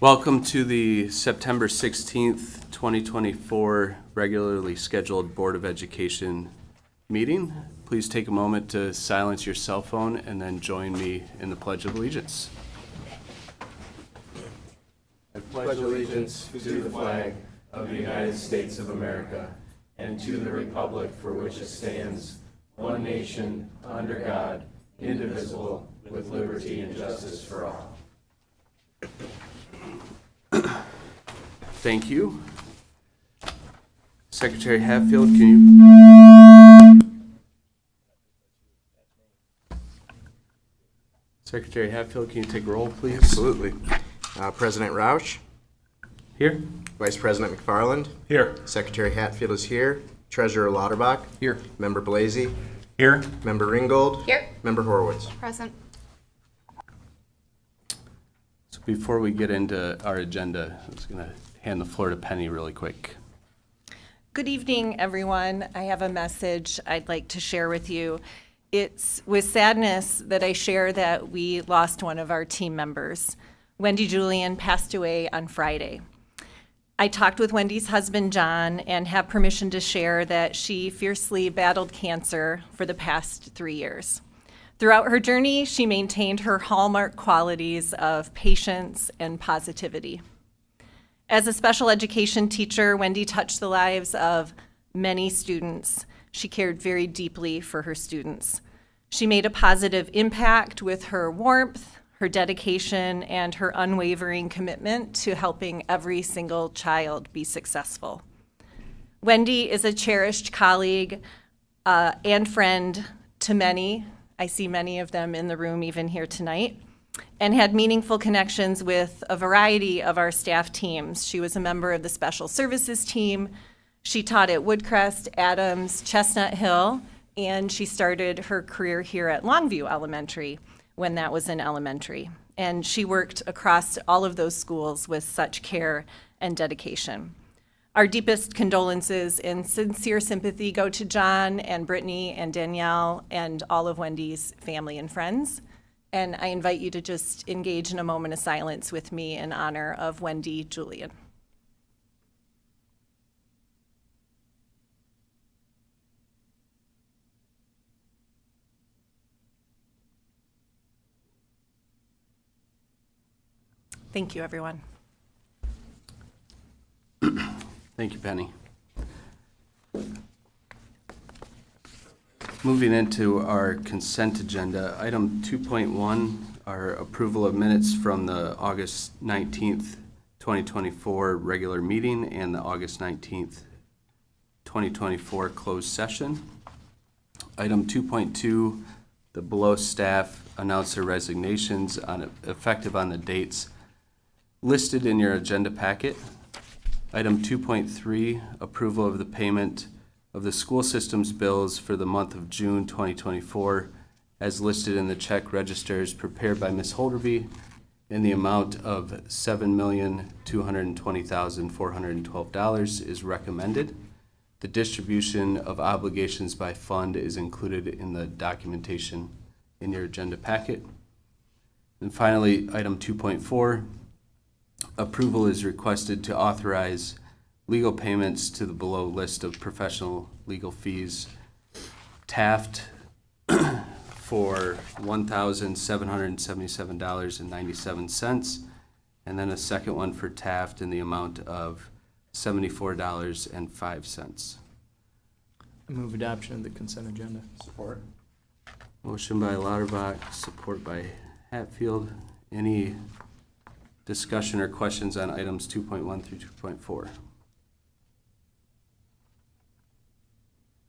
Welcome to the September 16th, 2024 regularly scheduled Board of Education meeting. Please take a moment to silence your cell phone and then join me in the Pledge of Allegiance. I pledge allegiance to the flag of the United States of America and to the republic for which it stands, one nation, under God, indivisible, with liberty and justice for all. Thank you. Secretary Hatfield, Secretary Hatfield, can you take roll, please? Absolutely. President Roush, Here. Vice President McFarland, Here. Secretary Hatfield is here, Treasurer Lauterbach, Here. Member Blasey, Here. Member Ringgold, Here. Member Horowitz. Present. So before we get into our agenda, I was going to hand the floor to Penny really quick. Good evening, everyone. I have a message I'd like to share with you. It's with sadness that I share that we lost one of our team members. Wendy Julian passed away on Friday. I talked with Wendy's husband, John, and have permission to share that she fiercely battled cancer for the past 3 years. Throughout her journey, she maintained her hallmark qualities of patience and positivity. As a special education teacher, Wendy touched the lives of many students. She cared very deeply for her students. She made a positive impact with her warmth, her dedication, and her unwavering commitment to helping every single child be successful. Wendy is a cherished colleague and friend to many. I see many of them in the room even here tonight, and had meaningful connections with a variety of our staff teams. She was a member of the Special Services team. She taught at Woodcrest, Adams, Chestnut Hill, and she started her career here at Longview Elementary when that was in elementary. And she worked across all of those schools with such care and dedication. Our deepest condolences and sincere sympathy go to John and Brittany and Danielle and all of Wendy's family and friends. And I invite you to just engage in a moment of silence with me in honor of Wendy Julian. Thank you, everyone. Thank you, Penny. Moving into our consent agenda, item 2.1, our approval of minutes from the August 19th, 2024 regular meeting and the August 19th, 2024 closed session. Item 2.2, the below staff announce their resignations effective on the dates listed in your agenda packet. Item 2.3, approval of the payment of the school system's bills for the month of June 2024 as listed in the check registers prepared by Ms. Holderby in the amount of $7,220,412 is recommended. The distribution of obligations by fund is included in the documentation in your agenda packet. And finally, item 2.4, approval is requested to authorize legal payments to the below list of professional legal fees. Taft for $1,777.97, and then a second one for Taft in the amount of $74.05. I move adoption of the consent agenda. Support. Motion by Lauterbach, support by Hatfield. Any discussion or questions on items 2.1 through 2.4?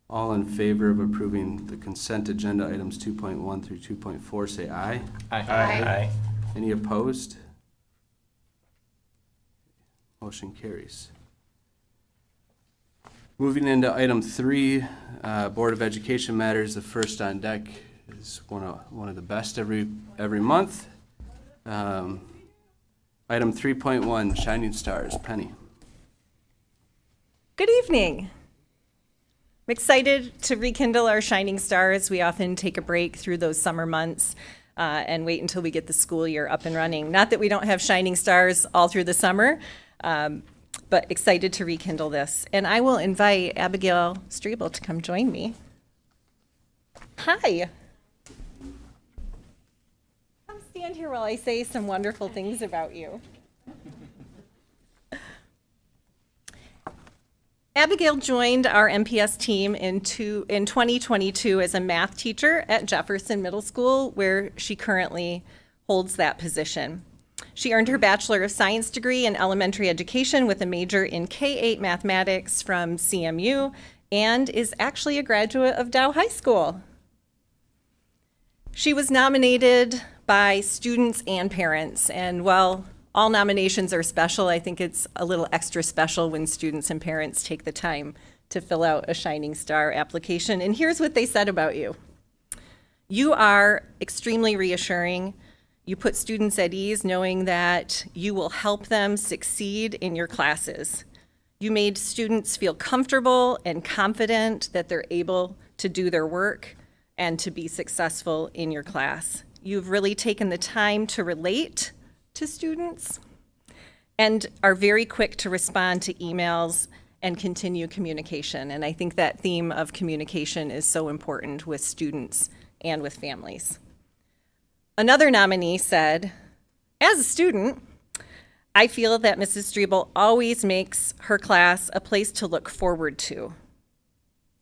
All in favor of approving the consent agenda items 2.1 through 2.4, say aye. Aye. Any opposed? Motion carries. Moving into item 3, Board of Education matters. The first on deck is one of the best every month. Item 3.1, Shining Stars. Penny. Good evening. I'm excited to rekindle our shining stars. We often take a break through those summer months, and wait until we get the school year up and running. Not that we don't have shining stars all through the summer, but excited to rekindle this. And I will invite Abigail Strebel to come join me. Hi. Come stand here while I say some wonderful things about you. Abigail joined our MPS team in 2022 as a math teacher at Jefferson Middle School, where she currently holds that position. She earned her Bachelor of Science degree in elementary education with a major in K-8 mathematics from CMU and is actually a graduate of Dow High School. She was nominated by students and parents, and while all nominations are special, I think it's a little extra special when students and parents take the time to fill out a Shining Star application. And here's what they said about you. You are extremely reassuring. You put students at ease knowing that you will help them succeed in your classes. You made students feel comfortable and confident that they're able to do their work and to be successful in your class. You've really taken the time to relate to students and are very quick to respond to emails and continue communication. And I think that theme of communication is so important with students and with families. Another nominee said, as a student, I feel that Mrs. Strebel always makes her class a place to look forward to.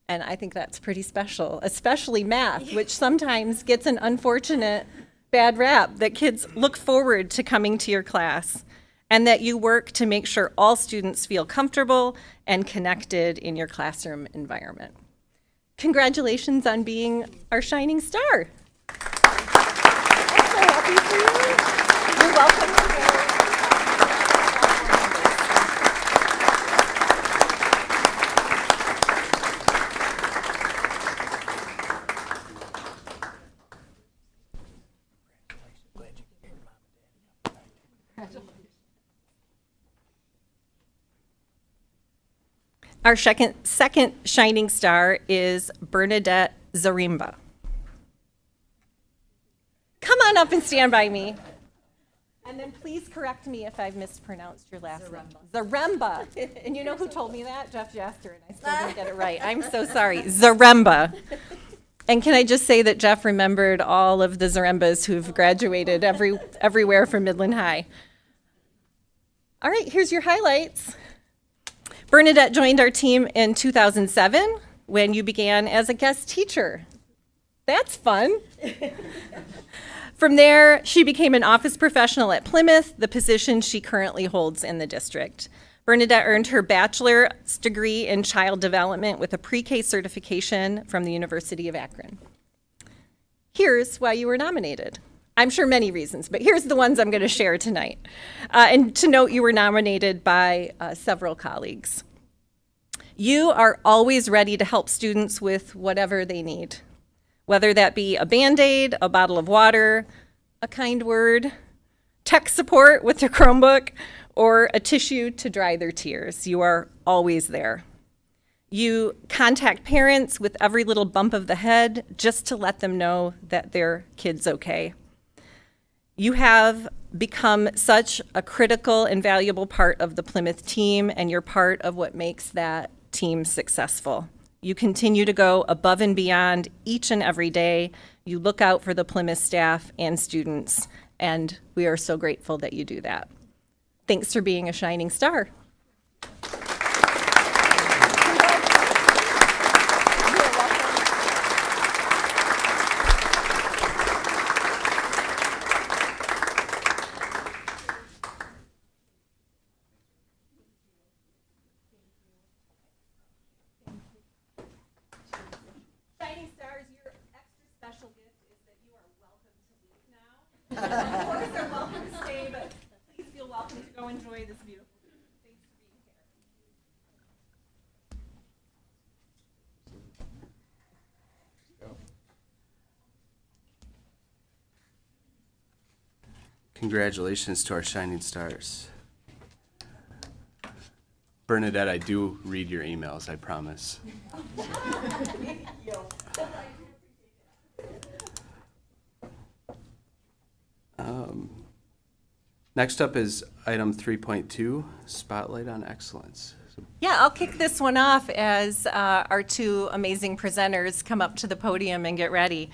And I think that's pretty special, especially math, which sometimes gets an unfortunate bad rap, that kids look forward to coming to your class and that you work to make sure all students feel comfortable and connected in your classroom environment. Congratulations on being our Shining Star. I'm so happy for you. You're welcome. Our second Shining Star is Bernadette Zarimba. Come on up and stand by me. And then please correct me if I've mispronounced your last name. Zaremba. And you know who told me that? Jeff Jaster, and I still didn't get it right. I'm so sorry. Zaremba. And can I just say that Jeff remembered all of the Zarembas who've graduated everywhere from Midland High. All right, here's your highlights. Bernadette joined our team in 2007 when you began as a guest teacher. That's fun. From there, she became an office professional at Plymouth, the position she currently holds in the district. Bernadette earned her bachelor's degree in child development with a pre-K certification from the University of Akron. Here's why you were nominated. I'm sure many reasons, but here's the ones I'm going to share tonight. And to note, you were nominated by several colleagues. You are always ready to help students with whatever they need, whether that be a Band-Aid, a bottle of water, a kind word, tech support with their Chromebook, or a tissue to dry their tears. You are always there. You contact parents with every little bump of the head just to let them know that their kid's okay. You have become such a critical and valuable part of the Plymouth team, and you're part of what makes that team successful. You continue to go above and beyond each and every day. You look out for the Plymouth staff and students, and we are so grateful that you do that. Thanks for being a Shining Star. Shining Stars, your extra special gift is that you are welcome to leave now. Of course, they're welcome to stay, but please feel welcome to go enjoy this beautiful view. Thanks for being here. Congratulations to our Shining Stars. Bernadette, I do read your emails, I promise. Next up is item 3.2, Spotlight on Excellence. Yeah, I'll kick this one off as our two amazing presenters come up to the podium and get ready.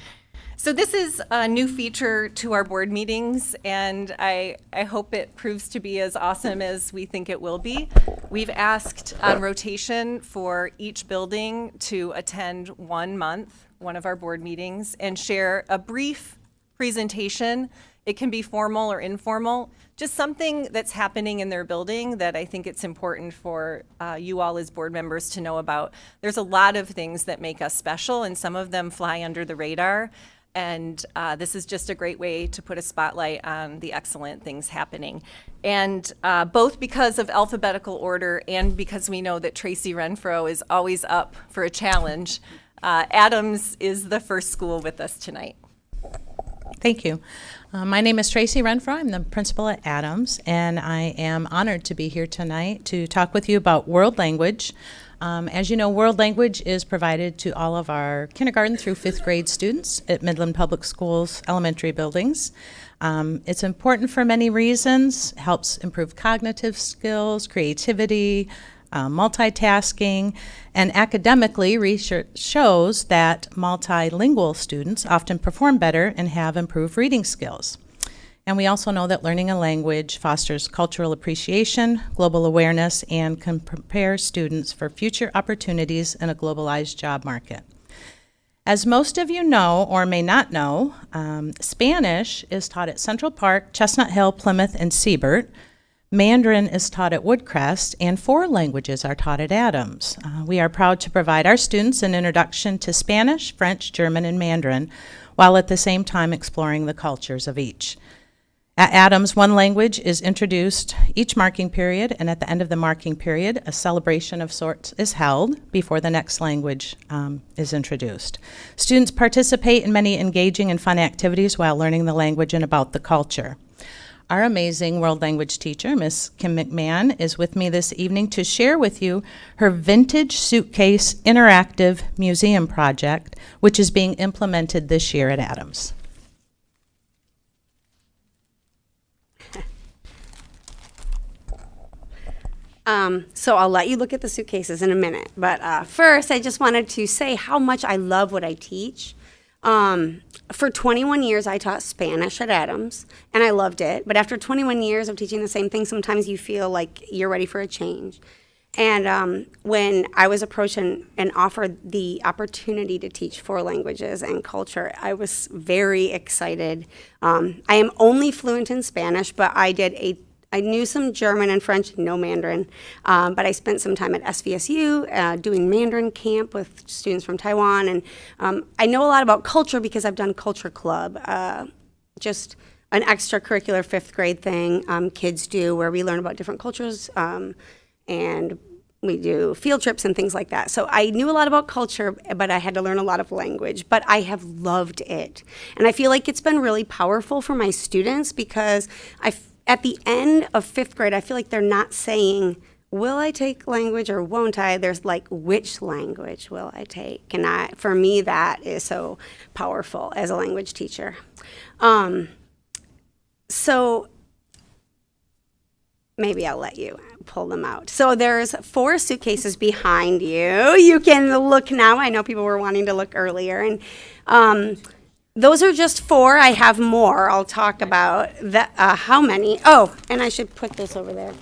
So this is a new feature to our board meetings, and I hope it proves to be as awesome as we think it will be. We've asked on rotation for each building to attend 1 month, one of our board meetings, and share a brief presentation. It can be formal or informal, just something that's happening in their building that I think it's important for you all as board members to know about. There's a lot of things that make us special, and some of them fly under the radar. And this is just a great way to put a spotlight on the excellent things happening. And both because of alphabetical order and because we know that Tracy Renfro is always up for a challenge, Adams is the first school with us tonight. Thank you. My name is Tracy Renfro. I'm the principal at Adams, and I am honored to be here tonight to talk with you about world language. As you know, world language is provided to all of our kindergarten through 5th grade students at Midland Public Schools elementary buildings. It's important for many reasons. Helps improve cognitive skills, creativity, multitasking, and academically, research shows that multilingual students often perform better and have improved reading skills. And we also know that learning a language fosters cultural appreciation, global awareness, and can prepare students for future opportunities in a globalized job market. As most of you know or may not know, Spanish is taught at Central Park, Chestnut Hill, Plymouth, and Siebert. Mandarin is taught at Woodcrest, and 4 languages are taught at Adams. We are proud to provide our students an introduction to Spanish, French, German, and Mandarin, while at the same time exploring the cultures of each. At Adams, 1 language is introduced each marking period, and at the end of the marking period, a celebration of sorts is held before the next language is introduced. Students participate in many engaging and fun activities while learning the language and about the culture. Our amazing world language teacher, Miss Kim McMahon, is with me this evening to share with you her Vintage Suitcase Interactive Museum project, which is being implemented this year at Adams. So I'll let you look at the suitcases in a minute. But first, I just wanted to say how much I love what I teach. For 21 years, I taught Spanish at Adams, and I loved it. But after 21 years of teaching the same thing, sometimes you feel like you're ready for a change. And when I was approached and offered the opportunity to teach 4 languages and culture, I was very excited. I am only fluent in Spanish, but I knew some German and French, no Mandarin, but I spent some time at SVSU doing Mandarin camp with students from Taiwan, and I know a lot about culture because I've done Culture Club, just an extracurricular 5th grade thing kids do where we learn about different cultures, and we do field trips and things like that. So I knew a lot about culture, but I had to learn a lot of language, but I have loved it. And I feel like it's been really powerful for my students because at the end of 5th grade, I feel like they're not saying, will I take language or won't I? There's like, which language will I take? And for me, that is so powerful as a language teacher. So maybe I'll let you pull them out. So there's 4 suitcases behind you. You can look now. I know people were wanting to look earlier. And those are just 4. I have more. I'll talk about how many. Oh, and I should put this over there.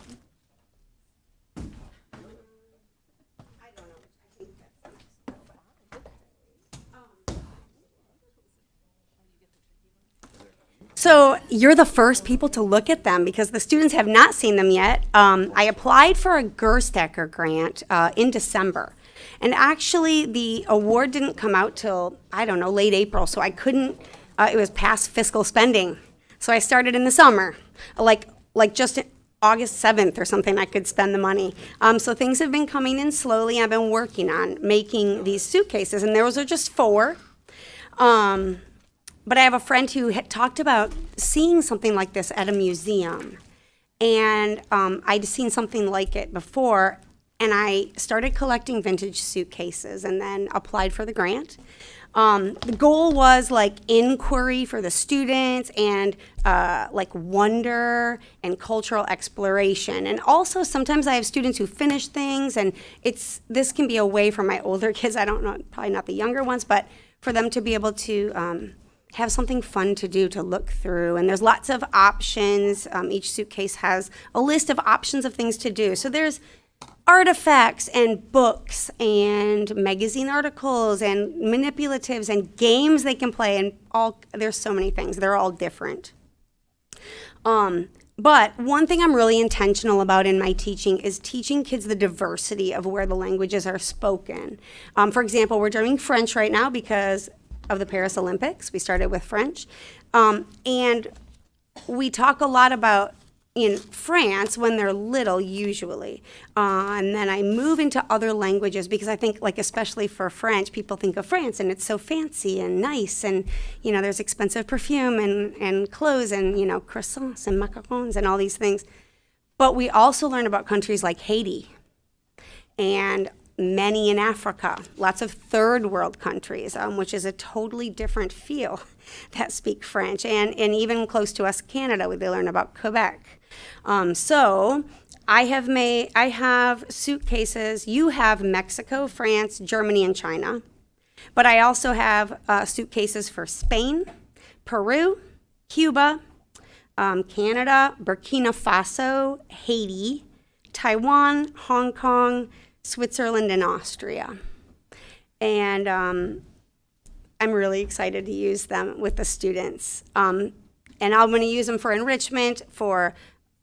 So you're the first people to look at them because the students have not seen them yet. I applied for a Gerstacker grant in December. And actually, the award didn't come out till, I don't know, late April, so I couldn't, it was past fiscal spending. So I started in the summer, like just August 7th or something, I could spend the money. So things have been coming in slowly. I've been working on making these suitcases, and those are just 4. But I have a friend who had talked about seeing something like this at a museum. And I'd seen something like it before, and I started collecting vintage suitcases and then applied for the grant. The goal was like inquiry for the students and like wonder and cultural exploration. And also sometimes I have students who finish things, and this can be a way for my older kids, I don't know, probably not the younger ones, but for them to be able to have something fun to do, to look through. And there's lots of options. Each suitcase has a list of options of things to do. So there's artifacts and books and magazine articles and manipulatives and games they can play, and there's so many things. They're all different. But one thing I'm really intentional about in my teaching is teaching kids the diversity of where the languages are spoken. For example, we're doing French right now because of the Paris Olympics. We started with French. And we talk a lot about in France when they're little, usually. And then I move into other languages because I think, like, especially for French, people think of France and it's so fancy and nice, and, you know, there's expensive perfume and clothes and, you know, croissants and macarons and all these things. But we also learn about countries like Haiti and many in Africa, lots of third world countries, which is a totally different feel that speak French. And even close to us, Canada, they learn about Quebec. So I have suitcases. You have Mexico, France, Germany, and China. But I also have suitcases for Spain, Peru, Cuba, Canada, Burkina Faso, Haiti, Taiwan, Hong Kong, Switzerland, and Austria. And I'm really excited to use them with the students. And I'm going to use them for enrichment, for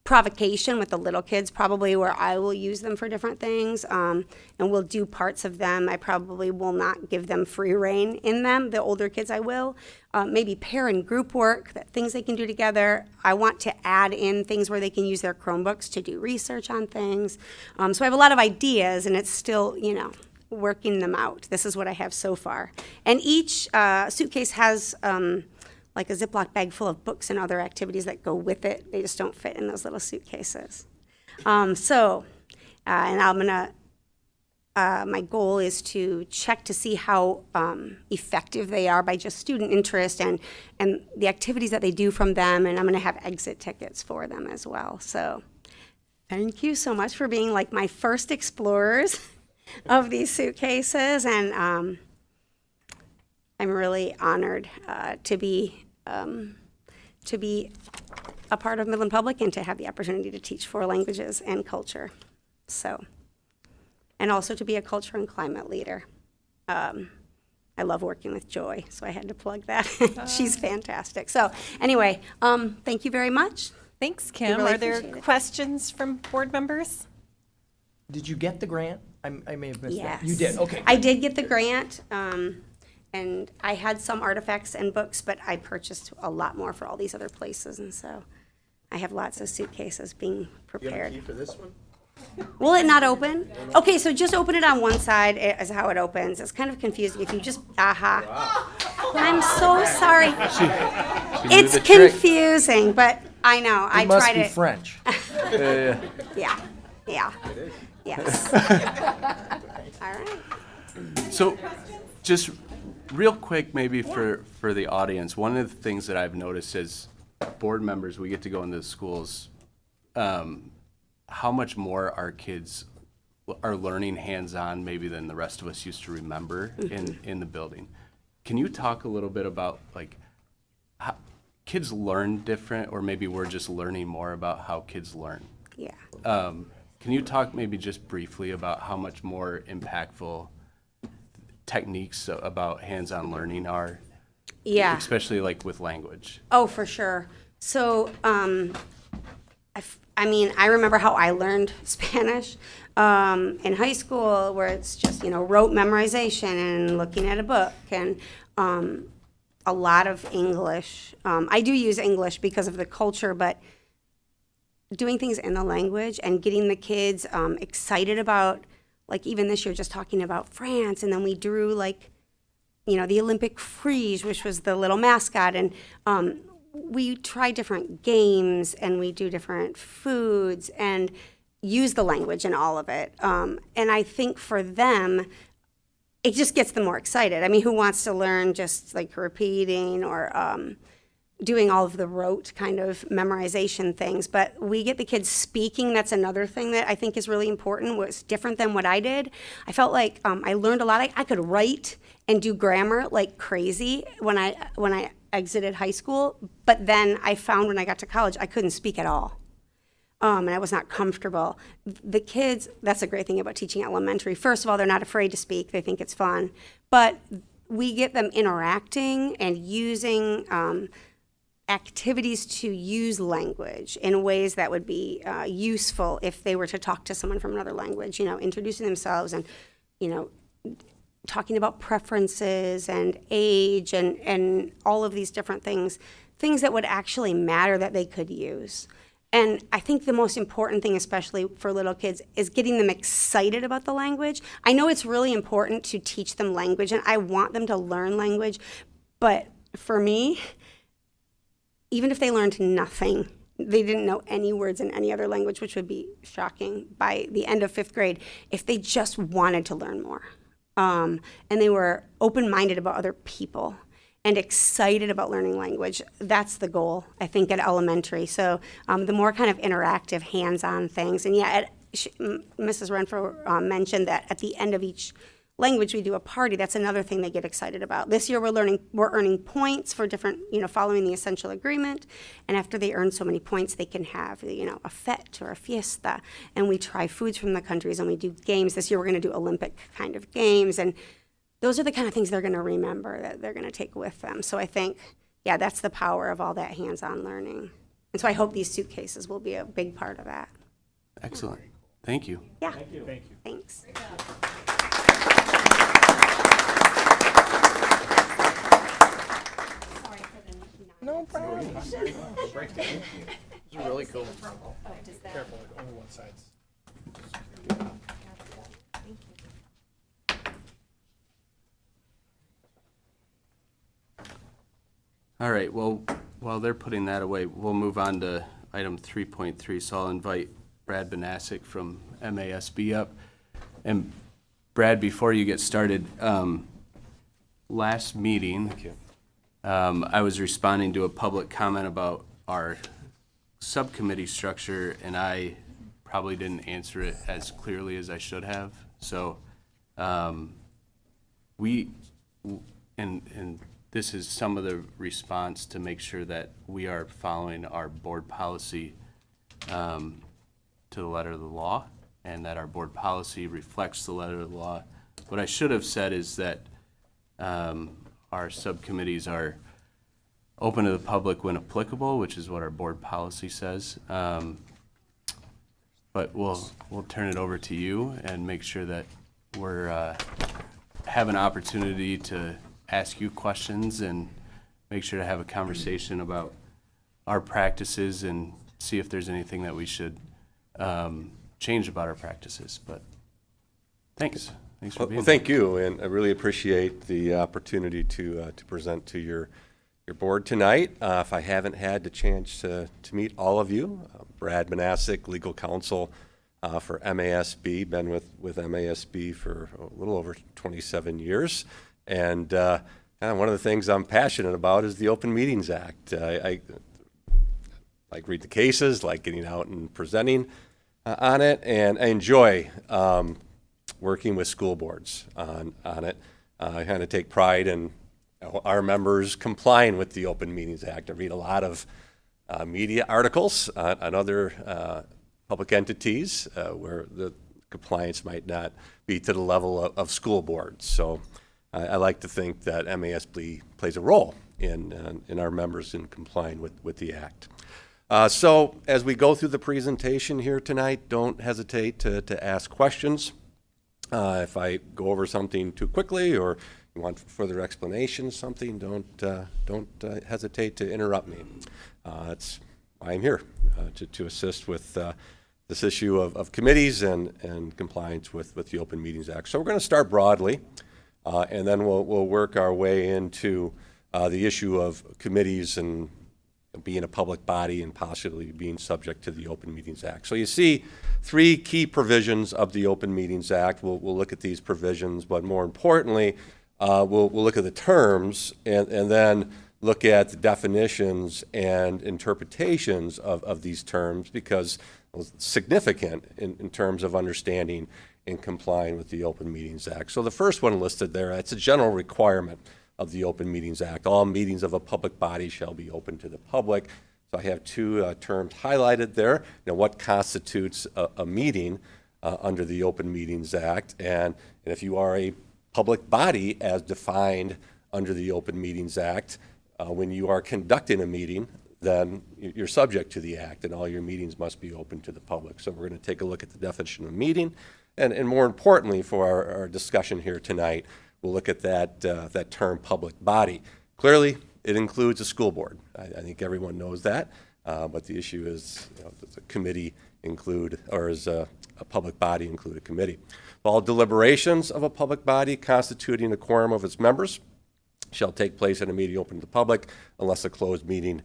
provocation with the little kids, probably where I will use them for different things. And we'll do parts of them. I probably will not give them free rein in them. The older kids I will. Maybe pair and group work, things they can do together. I want to add in things where they can use their Chromebooks to do research on things. So I have a lot of ideas, and it's still, you know, working them out. This is what I have so far. And each suitcase has like a Ziploc bag full of books and other activities that go with it. They just don't fit in those little suitcases. And I'm gonna, my goal is to check to see how effective they are by just student interest and the activities that they do from them, and I'm gonna have exit tickets for them as well. So thank you so much for being like my first explorers of these suitcases, and I'm really honored to be a part of Midland Public and to have the opportunity to teach 4 languages and culture. So, and also to be a culture and climate leader. I love working with Joy, so I had to plug that. She's fantastic. So anyway, thank you very much. Thanks, Kim. really Are there appreciate it. questions from board members? Did you get the grant? I may have missed Yes. that. You did, okay. I did get the grant, and I had some artifacts and books, but I purchased a lot more for all these other places, and so I have lots of suitcases being prepared. for this one? Will it not open? Okay, so just open it on one side is how it opens. It's kind of confusing if you just, I'm so sorry. She It's knew the trick. confusing, but I know, I It must tried be it. French. Yeah, yes. All right. So, just real quick, maybe for the audience, one of the things that I've noticed is board members, we get to go into the schools, how much more our kids are learning hands-on maybe than the rest of us used to remember in the building. Can you talk a little bit about, like, how kids learn different, or maybe we're just learning more about how kids learn? Yeah. Can you talk maybe just briefly about how much more impactful techniques about hands-on learning are? Yeah. Especially like with language. Oh, for sure. So, I mean, I remember how I learned Spanish in high school, where it's just, you know, rote memorization and looking at a book, and a lot of English. I do use English because of the culture, but doing things in the language and getting the kids excited about, like, even this year, just talking about France, and then we drew, like, you know, the Olympic frieze, which was the little mascot, and we try different games, and we do different foods, and use the language in all of it. And I think for them, it just gets them more excited. I mean, who wants to learn just like repeating or doing all of the rote kind of memorization things? But we get the kids speaking. That's another thing that I think is really important. What's different than what I did. I felt like I learned a lot. I could write and do grammar like crazy when I exited high school. But then I found when I got to college, I couldn't speak at all. And I was not comfortable. The kids, that's a great thing about teaching elementary. First of all, they're not afraid to speak. They think it's fun. But we get them interacting and using activities to use language in ways that would be useful if they were to talk to someone from another language, introducing themselves and, talking about preferences and age and all of these different things that would actually matter that they could use. And I think the most important thing, especially for little kids, is getting them excited about the language. I know it's really important to teach them language, and I want them to learn language. But for me, even if they learned nothing, they didn't know any words in any other language, which would be shocking by the end of 5th grade, if they just wanted to learn more. And they were open-minded about other people and excited about learning language. That's the goal, I think, at elementary. So the more kind of interactive, hands-on things. And yeah, Mrs. Renfro mentioned that at the end of each language we do a party. That's another thing they get excited about. This year we're earning points for different, following the essential agreement. And after they earn so many points, they can have, a fete or a fiesta. And we try foods from the countries and we do games. This year we're going to do Olympic kind of games. And those are the kind of things they're going to remember, that they're going to take with them. So I think, yeah, that's the power of all that hands-on learning. And so I hope these suitcases will be a big part of that. Excellent. Thank you. Yeah. Thank you. Thanks. No problem. This is really cool. Careful, only one side's. All right, well, while they're putting that away, we'll move on to item 3.3. So I'll invite Brad Banasic from MASB up. And Brad, before you get started, last meeting, I was responding to a public comment about our subcommittee structure, and I probably didn't answer it as clearly as I should have. So and this is some of the response to make sure that we are following our board policy to the letter of the law, and that our board policy reflects the letter of the law. What I should have said is that our subcommittees are open to the public when applicable, which is what our board policy says. But we'll turn it over to you and make sure that we're have an opportunity to ask you questions and make sure to have a conversation about our practices and see if there's anything that we should change about our practices. But thanks. Thanks for being Well, thank you, and I really appreciate the opportunity to present to your board tonight. If I haven't had the chance to meet all of you, Brad Banasic, legal counsel for MASB, been with MASB for a little over 27 years. And one of the things I'm passionate about is the Open Meetings Act. I like read the cases, like getting out and presenting on it, and I enjoy working with school boards on it. I kind of take pride in our members complying with the Open Meetings Act. I read a lot of media articles on other public entities where the compliance might not be to the level of school boards. So I like to think that MASB plays a role in our members in complying with the Act. So as we go through the presentation here tonight, don't hesitate to ask questions. If I go over something too quickly or you want further explanation of something, don't hesitate to interrupt me. That's why I'm here, to assist with this issue of committees and compliance with the Open Meetings Act. So we're going to start broadly, and then we'll work our way into the issue of committees and being a public body and possibly being subject to the Open Meetings Act. So you see three key provisions of the Open Meetings Act. We'll look at these provisions, but more importantly, we'll look at the terms and then look at the definitions and interpretations of these terms, because it's significant in terms of understanding and complying with the Open Meetings Act. So the first one listed there, it's a general requirement of the Open Meetings Act. All meetings of a public body shall be open to the public. So I have two terms highlighted there. What constitutes a meeting under the Open Meetings Act, and if you are a public body as defined under the Open Meetings Act, when you are conducting a meeting, then you're subject to the act, and all your meetings must be open to the public. So we're going to take a look at the definition of meeting, and more importantly for our discussion here tonight, we'll look at that term public body. Clearly, it includes a school board. I think everyone knows that, but the issue is, does a committee include, or is a public body include a committee? All deliberations of a public body constituting a quorum of its members shall take place in a meeting open to the public unless a closed meeting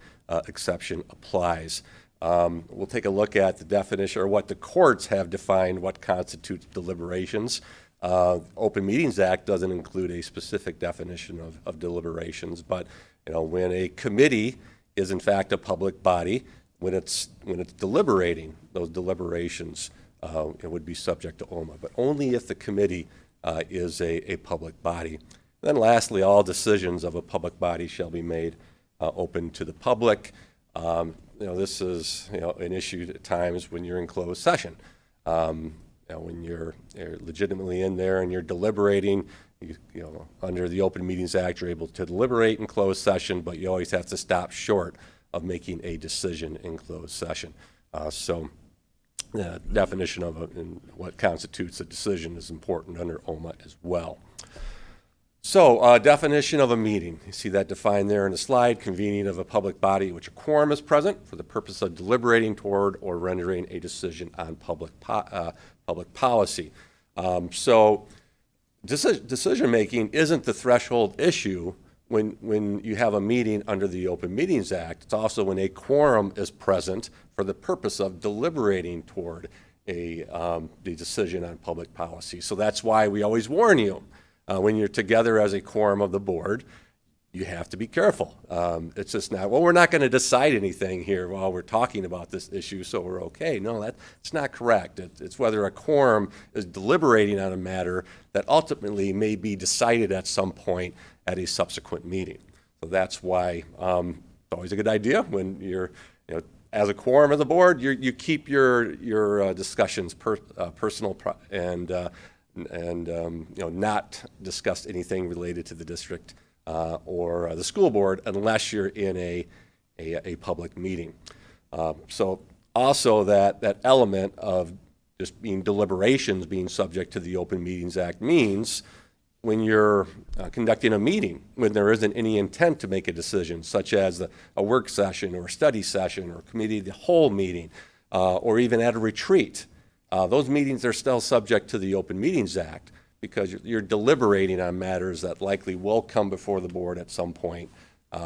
exception applies. We'll take a look at the definition, or what the courts have defined what constitutes deliberations. Open Meetings Act doesn't include a specific definition of deliberations, but when a committee is in fact a public body, when it's deliberating, those deliberations it would be subject to OMA, but only if the committee is a public body. Then lastly, all decisions of a public body shall be made open to the public. This is an issue at times when you're in closed session. When you're legitimately in there and you're deliberating, under the Open Meetings Act, you're able to deliberate in closed session, but you always have to stop short of making a decision in closed session. So the definition of what constitutes a decision is important under OMA as well. So, definition of a meeting. You see that defined there in the slide: convening of a public body in which a quorum is present for the purpose of deliberating toward or rendering a decision on public policy. So, decision-making isn't the threshold issue when you have a meeting under the Open Meetings Act. It's also when a quorum is present for the purpose of deliberating toward the decision on public policy. So that's why we always warn you. When you're together as a quorum of the board, you have to be careful. It's just not, well, we're not going to decide anything here while we're talking about this issue, so we're okay. No, that's not correct. It's whether a quorum is deliberating on a matter that ultimately may be decided at some point at a subsequent meeting. So that's why it's always a good idea when you're, as a quorum of the board, you keep your discussions personal and not discuss anything related to the district or the school board unless you're in a public meeting. So also that element of just being deliberations being subject to the Open Meetings Act means when you're conducting a meeting, when there isn't any intent to make a decision, such as a work session or a study session or committee of the whole meeting, or even at a retreat, those meetings are still subject to the Open Meetings Act because you're deliberating on matters that likely will come before the board at some point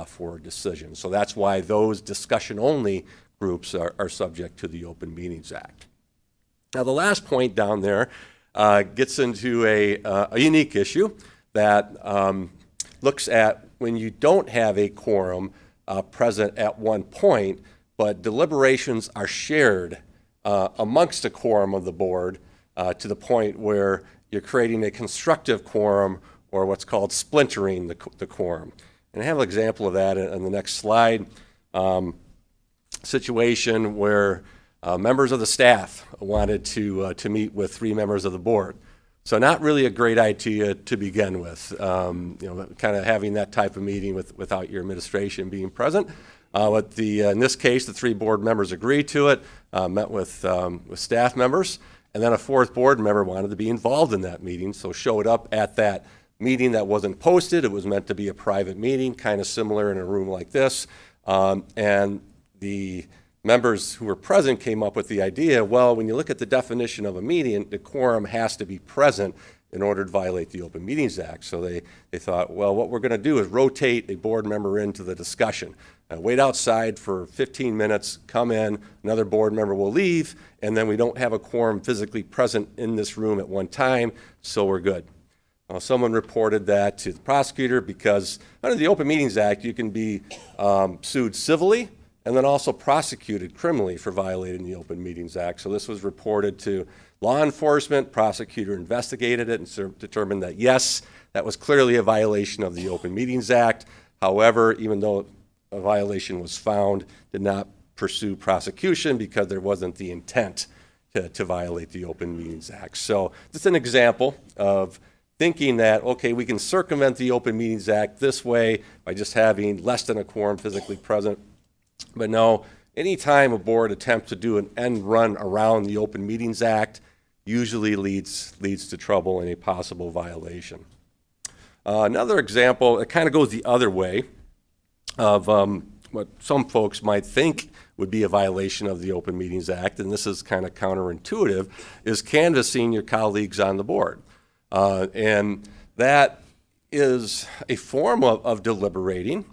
for a decision. So that's why those discussion-only groups are subject to the Open Meetings Act. Now, the last point down there gets into a unique issue that looks at when you don't have a quorum present at one point, but deliberations are shared amongst a quorum of the board to the point where you're creating a constructive quorum, or what's called splintering the quorum. And I have an example of that in the next slide. Situation where members of the staff wanted to meet with 3 members of the board. So not really a great idea to begin with, kind of having that type of meeting without your administration being present. But in this case, the 3 board members agreed to it, met with staff members, and then a 4th board member wanted to be involved in that meeting, so showed up at that meeting that wasn't posted. It was meant to be a private meeting, kind of similar in a room like this, and the members who were present came up with the idea, well, when you look at the definition of a meeting, the quorum has to be present in order to violate the Open Meetings Act. So they thought, well, what we're going to do is rotate a board member into the discussion. Wait outside for 15 minutes, come in, another board member will leave, and then we don't have a quorum physically present in this room at one time, so we're good. Someone reported that to the prosecutor because under the Open Meetings Act, you can be sued civilly and then also prosecuted criminally for violating the Open Meetings Act. So this was reported to law enforcement. Prosecutor investigated it and determined that, yes, that was clearly a violation of the Open Meetings Act. However, even though a violation was found, did not pursue prosecution because there wasn't the intent to violate the Open Meetings Act. So just an example of thinking that, okay, we can circumvent the Open Meetings Act this way by just having less than a quorum physically present. But no, anytime a board attempts to do an end run around the Open Meetings Act, usually leads to trouble and a possible violation. Another example, it kind of goes the other way of what some folks might think would be a violation of the Open Meetings Act, and this is kind of counterintuitive, is canvassing your colleagues on the board. And that is a form of deliberating,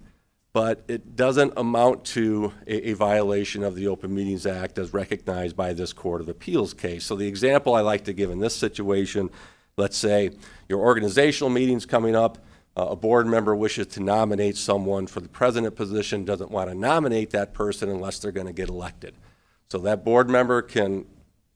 but it doesn't amount to a violation of the Open Meetings Act as recognized by this Court of Appeals case. So the example I like to give in this situation, let's say your organizational meeting's coming up, a board member wishes to nominate someone for the president position, doesn't want to nominate that person unless they're going to get elected. So that board member can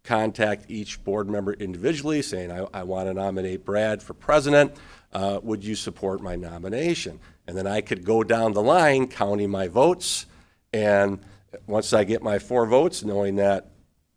contact each board member individually saying, I want to nominate Brad for president. Would you support my nomination? And then I could go down the line counting my votes, and once I get my 4 votes, knowing that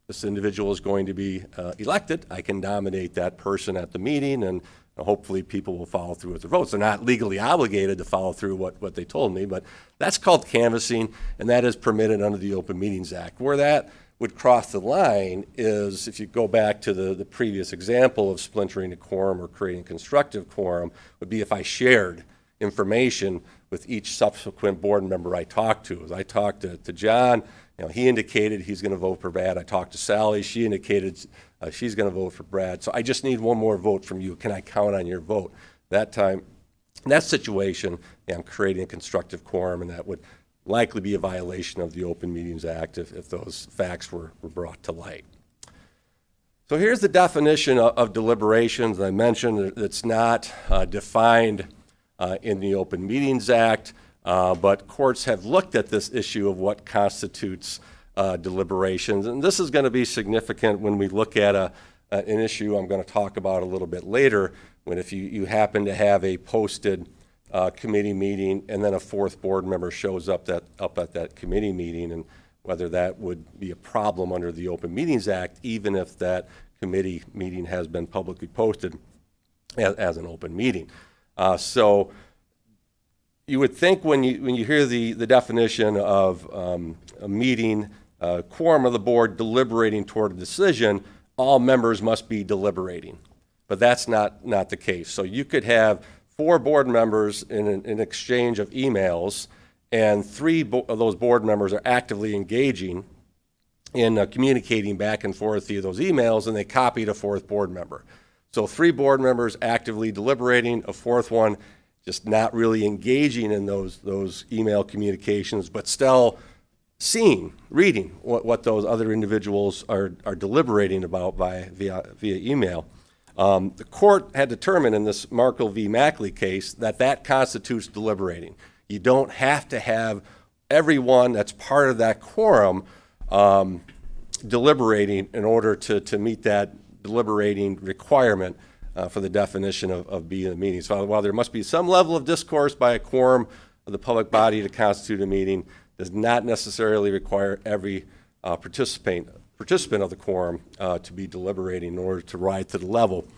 this individual is going to be elected, I can nominate that person at the meeting, and hopefully people will follow through with their votes. They're not legally obligated to follow through what they told me, but that's called canvassing, and that is permitted under the Open Meetings Act. Where that would cross the line is, if you go back to the previous example of splintering a quorum or creating constructive quorum, would be if I shared information with each subsequent board member I talked to. As I talked to John, he indicated he's going to vote for Brad. I talked to Sally, she indicated she's going to vote for Brad. So I just need one more vote from you. Can I count on your vote? That time, in that situation, I'm creating a constructive quorum, and that would likely be a violation of the Open Meetings Act if those facts were brought to light. So here's the definition of deliberations. I mentioned it's not defined in the Open Meetings Act, but courts have looked at this issue of what constitutes deliberations. And this is going to be significant when we look at an issue I'm going to talk about a little bit later, when if you happen to have a posted committee meeting and then a 4th board member shows up at that committee meeting, and whether that would be a problem under the Open Meetings Act, even if that committee meeting has been publicly posted as an open meeting. So you would think when you hear the definition of a meeting, quorum of the board deliberating toward a decision, all members must be deliberating. But that's not the case. So you could have 4 board members in an exchange of emails, and 3 of those board members are actively engaging in communicating back and forth via those emails, and they copied a 4th board member. So 3 board members actively deliberating, a 4th one just not really engaging in those email communications, but still reading what those other individuals are deliberating about via email. The court had determined in this Markle v. Mackley case that constitutes deliberating. You don't have to have everyone that's part of that quorum deliberating in order to meet that deliberating requirement for the definition of being a meeting. So while there must be some level of discourse by a quorum of the public body to constitute a meeting, does not necessarily require every participant of the quorum to be deliberating in order to rise to the level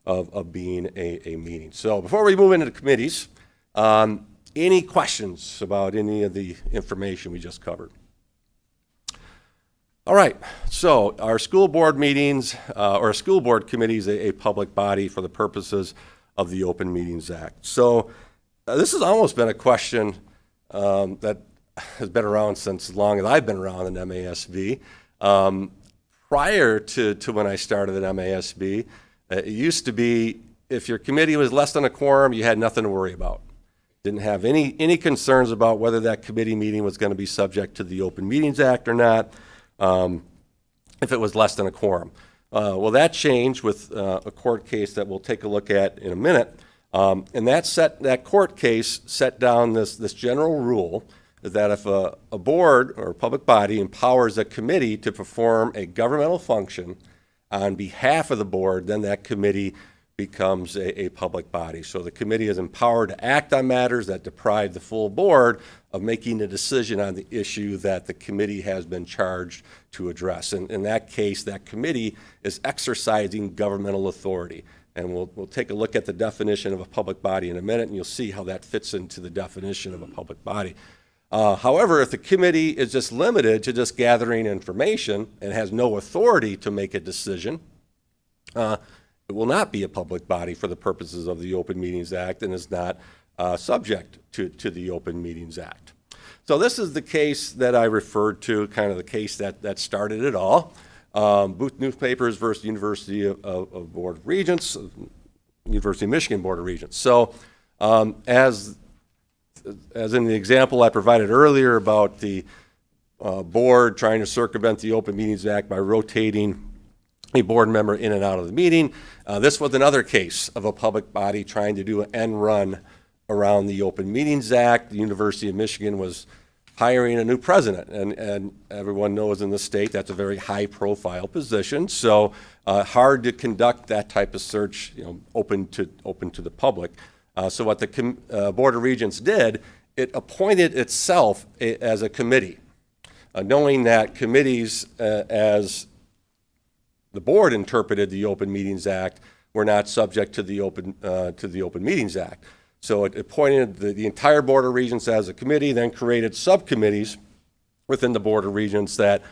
of being a meeting. So before we move into the committees, any questions about any of the information we just covered? All right, so our school board meetings, or a school board committee is a public body for the purposes of the Open Meetings Act. So this has almost been a question that has been around since as long as I've been around in MASB. Prior to when I started at MASB, it used to be if your committee was less than a quorum, you had nothing to worry about. Didn't have any concerns about whether that committee meeting was going to be subject to the Open Meetings Act or not, if it was less than a quorum. Well, that changed with a court case that we'll take a look at in a minute. And that court case set down this general rule that if a board or a public body empowers a committee to perform a governmental function on behalf of the board, then that committee becomes a public body. So the committee is empowered to act on matters that deprive the full board of making a decision on the issue that the committee has been charged to address. And in that case, that committee is exercising governmental authority. And we'll take a look at the definition of a public body in a minute, and you'll see how that fits into the definition of a public body. However, if the committee is just limited to just gathering information and has no authority to make a decision, it will not be a public body for the purposes of the Open Meetings Act and is not subject to the Open Meetings Act. So this is the case that I referred to, kind of the case that started it all. Booth Newspapers versus University of Board of Regents, University of Michigan Board of Regents. So as in the example I provided earlier about the board trying to circumvent the Open Meetings Act by rotating a board member in and out of the meeting, this was another case of a public body trying to do an end run around the Open Meetings Act. The University of Michigan was hiring a new president, and everyone knows in the state that's a very high-profile position. So hard to conduct that type of search, open to the public. So what the Board of Regents did, it appointed itself as a committee, knowing that committees, as the board interpreted the Open Meetings Act, were not subject to the Open Meetings Act. So it appointed the entire Board of Regents as a committee, then created subcommittees within the Board of Regents that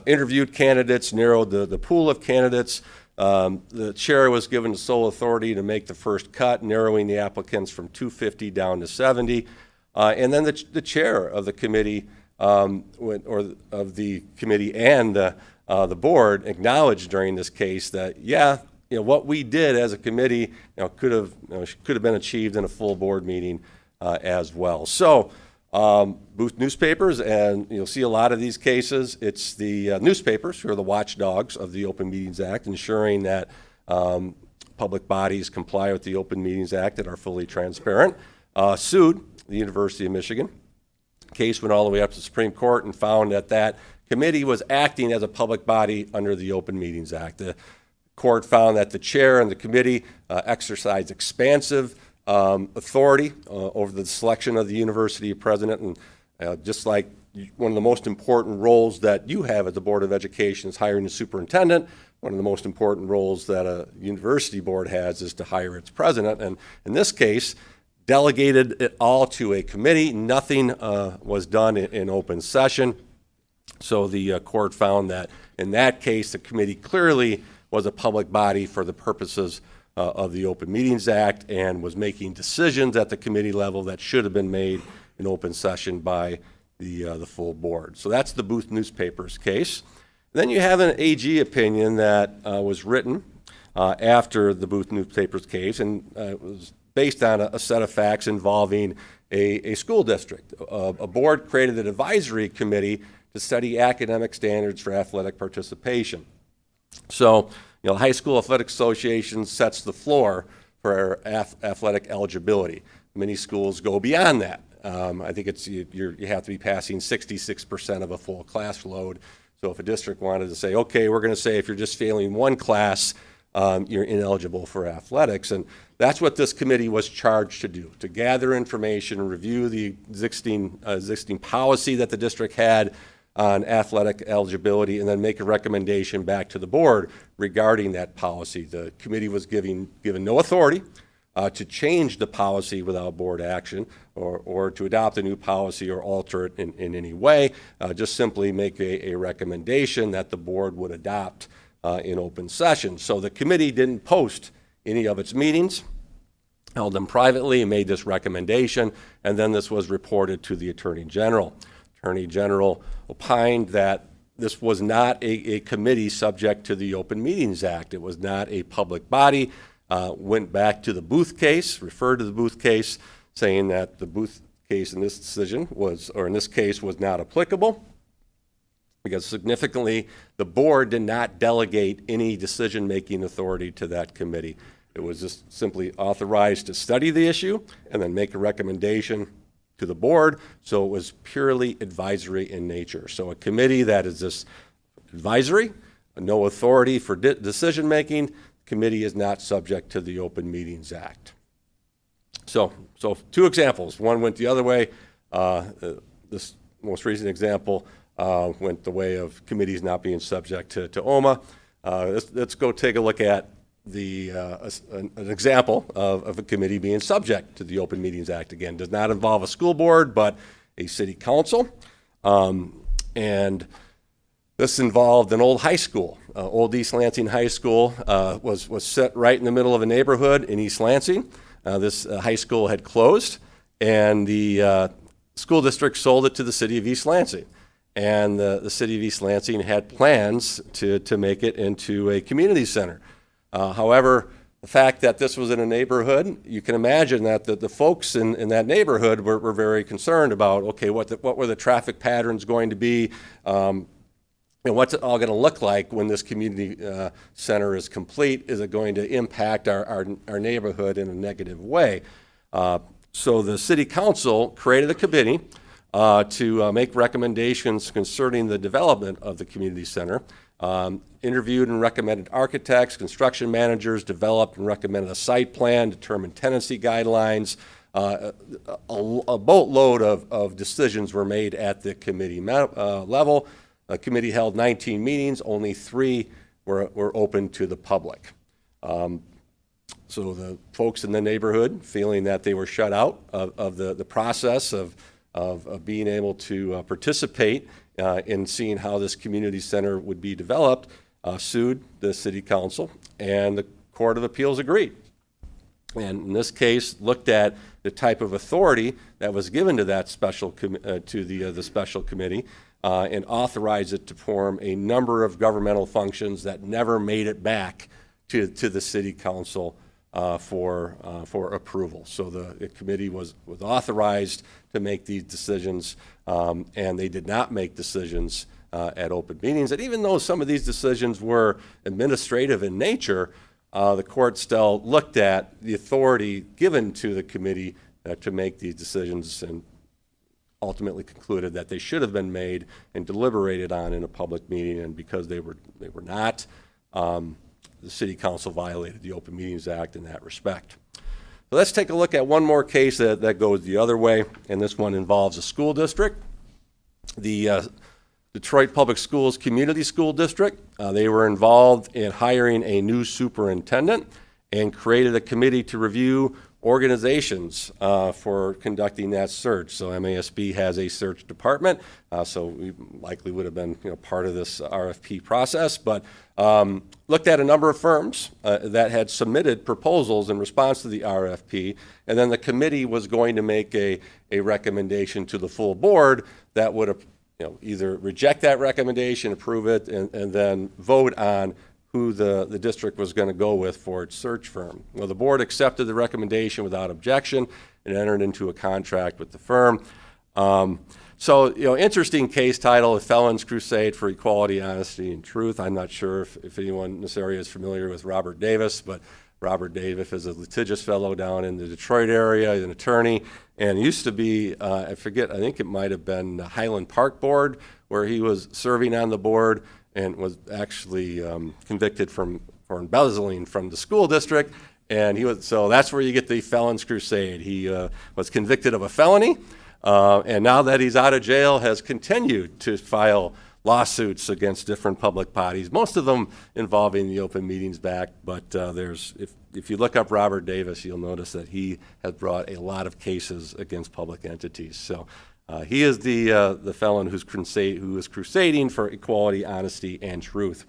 interviewed candidates, narrowed the pool of candidates. The chair was given the sole authority to make the first cut, narrowing the applicants from 250 down to 70. And then the chair of the committee, or of the committee and the board acknowledged during this case that, yeah, what we did as a committee could have been achieved in a full board meeting as well. So Booth Newspapers, and you'll see a lot of these cases, it's the newspapers who are the watchdogs of the Open Meetings Act, ensuring that public bodies comply with the Open Meetings Act and are fully transparent, sued the University of Michigan. The case went all the way up to the Supreme Court and found that that committee was acting as a public body under the Open Meetings Act. The court found that the chair and the committee exercised expansive authority over the selection of the university president, and just like one of the most important roles that you have at the Board of Education is hiring a superintendent, one of the most important roles that a university board has is to hire its president, and in this case, delegated it all to a committee. Nothing was done in open session. So the court found that in that case, the committee clearly was a public body for the purposes of the Open Meetings Act and was making decisions at the committee level that should have been made in open session by the full board. So that's the Booth Newspapers case. Then you have an AG opinion that was written after the Booth Newspapers case, and it was based on a set of facts involving a school district. A board created an advisory committee to study academic standards for athletic participation. So, High School Athletic Association sets the floor for athletic eligibility. Many schools go beyond that. I think it's you have to be passing 66% of a full class load. So if a district wanted to say, okay, we're going to say if you're just failing one class, you're ineligible for athletics. And that's what this committee was charged to do, to gather information, review the existing policy that the district had on athletic eligibility, and then make a recommendation back to the board regarding that policy. The committee was given no authority to change the policy without board action or to adopt a new policy or alter it in any way, just simply make a recommendation that the board would adopt in open session. So the committee didn't post any of its meetings, held them privately, and made this recommendation, and then this was reported to the Attorney General. Attorney General opined that this was not a committee subject to the Open Meetings Act. It was not a public body. went back to the Booth case, referred to the Booth case, saying that the Booth case in this decision was, or in this case, was not applicable, because significantly, the board did not delegate any decision-making authority to that committee. It was just simply authorized to study the issue and then make a recommendation to the board, so it was purely advisory in nature. So a committee that is just advisory, no authority for decision-making, committee is not subject to the Open Meetings Act. So two examples. One went the other way. This most recent example went the way of committees not being subject to OMA. Let's go take a look at an example of a committee being subject to the Open Meetings Act. Again, does not involve a school board, but a city council. And this involved an old high school. Old East Lansing High School was set right in the middle of a neighborhood in East Lansing. This high school had closed, and the school district sold it to the city of East Lansing. And the city of East Lansing had plans to make it into a community center. However, the fact that this was in a neighborhood, you can imagine that the folks in that neighborhood were very concerned about, okay, what were the traffic patterns going to be, and what's it all going to look like when this community center is complete? Is it going to impact our neighborhood in a negative way? So the city council created a committee to make recommendations concerning the development of the community center. Interviewed and recommended architects, construction managers, developed and recommended a site plan, determined tenancy guidelines. A boatload of decisions were made at the committee level. The committee held 19 meetings, only 3 were open to the public. So the folks in the neighborhood, feeling that they were shut out of the process of being able to participate in seeing how this community center would be developed, sued the city council, and the Court of Appeals agreed. And in this case, looked at the type of authority that was given to that special the special committee, and authorized it to perform a number of governmental functions that never made it back to the city council for approval. So the committee was authorized to make these decisions, and they did not make decisions at open meetings. And even though some of these decisions were administrative in nature, the court still looked at the authority given to the committee to make these decisions, and ultimately concluded that they should have been made and deliberated on in a public meeting. And because they were not, the city council violated the Open Meetings Act in that respect. So let's take a look at one more case that goes the other way, and this one involves a school district. The Detroit Public Schools Community School District, they were involved in hiring a new superintendent and created a committee to review organizations for conducting that search. So MASB has a search department, so we likely would have been part of this RFP process, but looked at a number of firms that had submitted proposals in response to the RFP, and then the committee was going to make a recommendation to the full board that would either reject that recommendation, approve it, and then vote on who the district was going to go with for its search firm. Well, the board accepted the recommendation without objection and entered into a contract with the firm. So, interesting case title, A Felon's Crusade for Equality, Honesty, and Truth. I'm not sure if anyone in this area is familiar with Robert Davis, but Robert Davis is a litigious fellow down in the Detroit area, an attorney, and used to be, I think it might have been the Highland Park Board, where he was serving on the board and was actually convicted for embezzling from the school district. And so that's where you get the Felon's Crusade. He was convicted of a felony, and now that he's out of jail, has continued to file lawsuits against different public bodies, most of them involving the Open Meetings Act. But if you look up Robert Davis, you'll notice that he has brought a lot of cases against public entities. So he is the felon who is crusading for equality, honesty, and truth.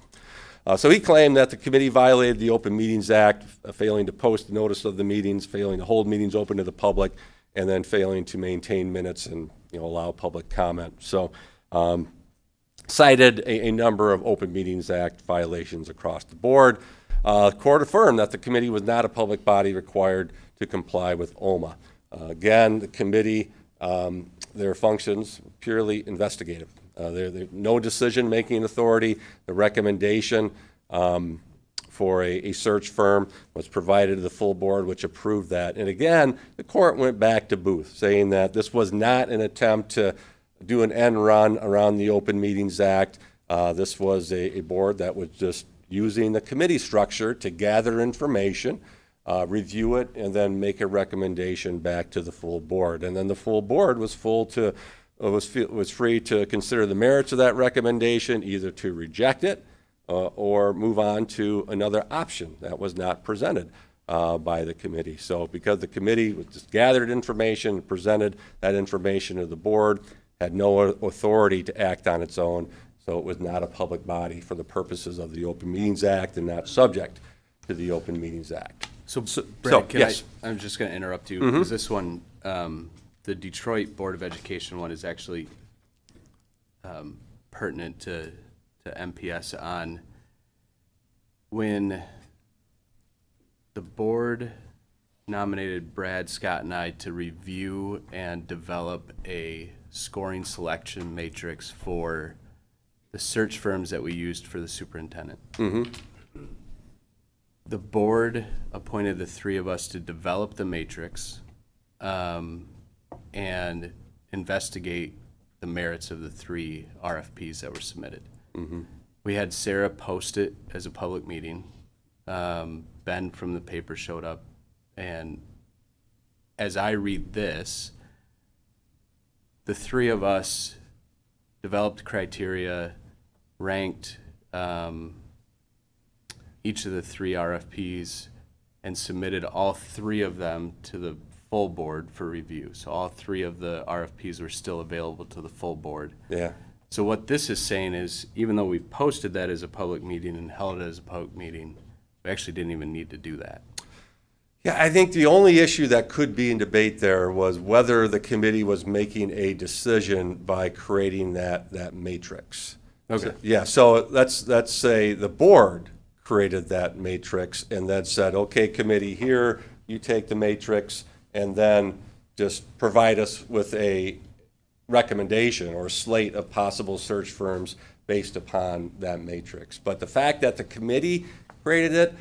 So he claimed that the committee violated the Open Meetings Act, failing to post notice of the meetings, failing to hold meetings open to the public, and then failing to maintain minutes and allow public comment. So cited a number of Open Meetings Act violations across the board. Court affirmed that the committee was not a public body required to comply with OMA. Again, the committee, their functions purely investigative. They're no decision-making authority. The recommendation for a search firm was provided to the full board, which approved that. And again, the court went back to Booth, saying that this was not an attempt to do an end run around the Open Meetings Act. This was a board that was just using the committee structure to gather information, review it, and then make a recommendation back to the full board. And then the full board was was free to consider the merits of that recommendation, either to reject it or move on to another option that was not presented by the committee. So because the committee just gathered information, presented that information to the board, had no authority to act on its own, so it was not a public body for the purposes of the Open Meetings Act and not subject to the Open Meetings Act. So, Brad, can yes. I'm just going to interrupt you, because this one, the Detroit Board of Education one is actually pertinent to MPS on when the board nominated Brad, Scott, and I to review and develop a scoring selection matrix for the search firms that we used for the superintendent. The board appointed the three of us to develop the matrix and investigate the merits of the three RFPs that were submitted. We had Sarah post it as a public meeting. Ben from the paper showed up, and as I read this, the three of us developed criteria, ranked each of the three RFPs, and submitted all three of them to the full board for review. So all three of the RFPs were still available to the full board. Yeah. So what this is saying is, even though we posted that as a public meeting and held it as a public meeting, we actually didn't even need to do that. Yeah, I think the only issue that could be in debate there was whether the committee was making a decision by creating that matrix. Okay. Yeah, so let's say the board created that matrix and then said, okay, committee, here, you take the matrix and then just provide us with a recommendation or slate of possible search firms based upon that matrix. But the fact that the committee created it,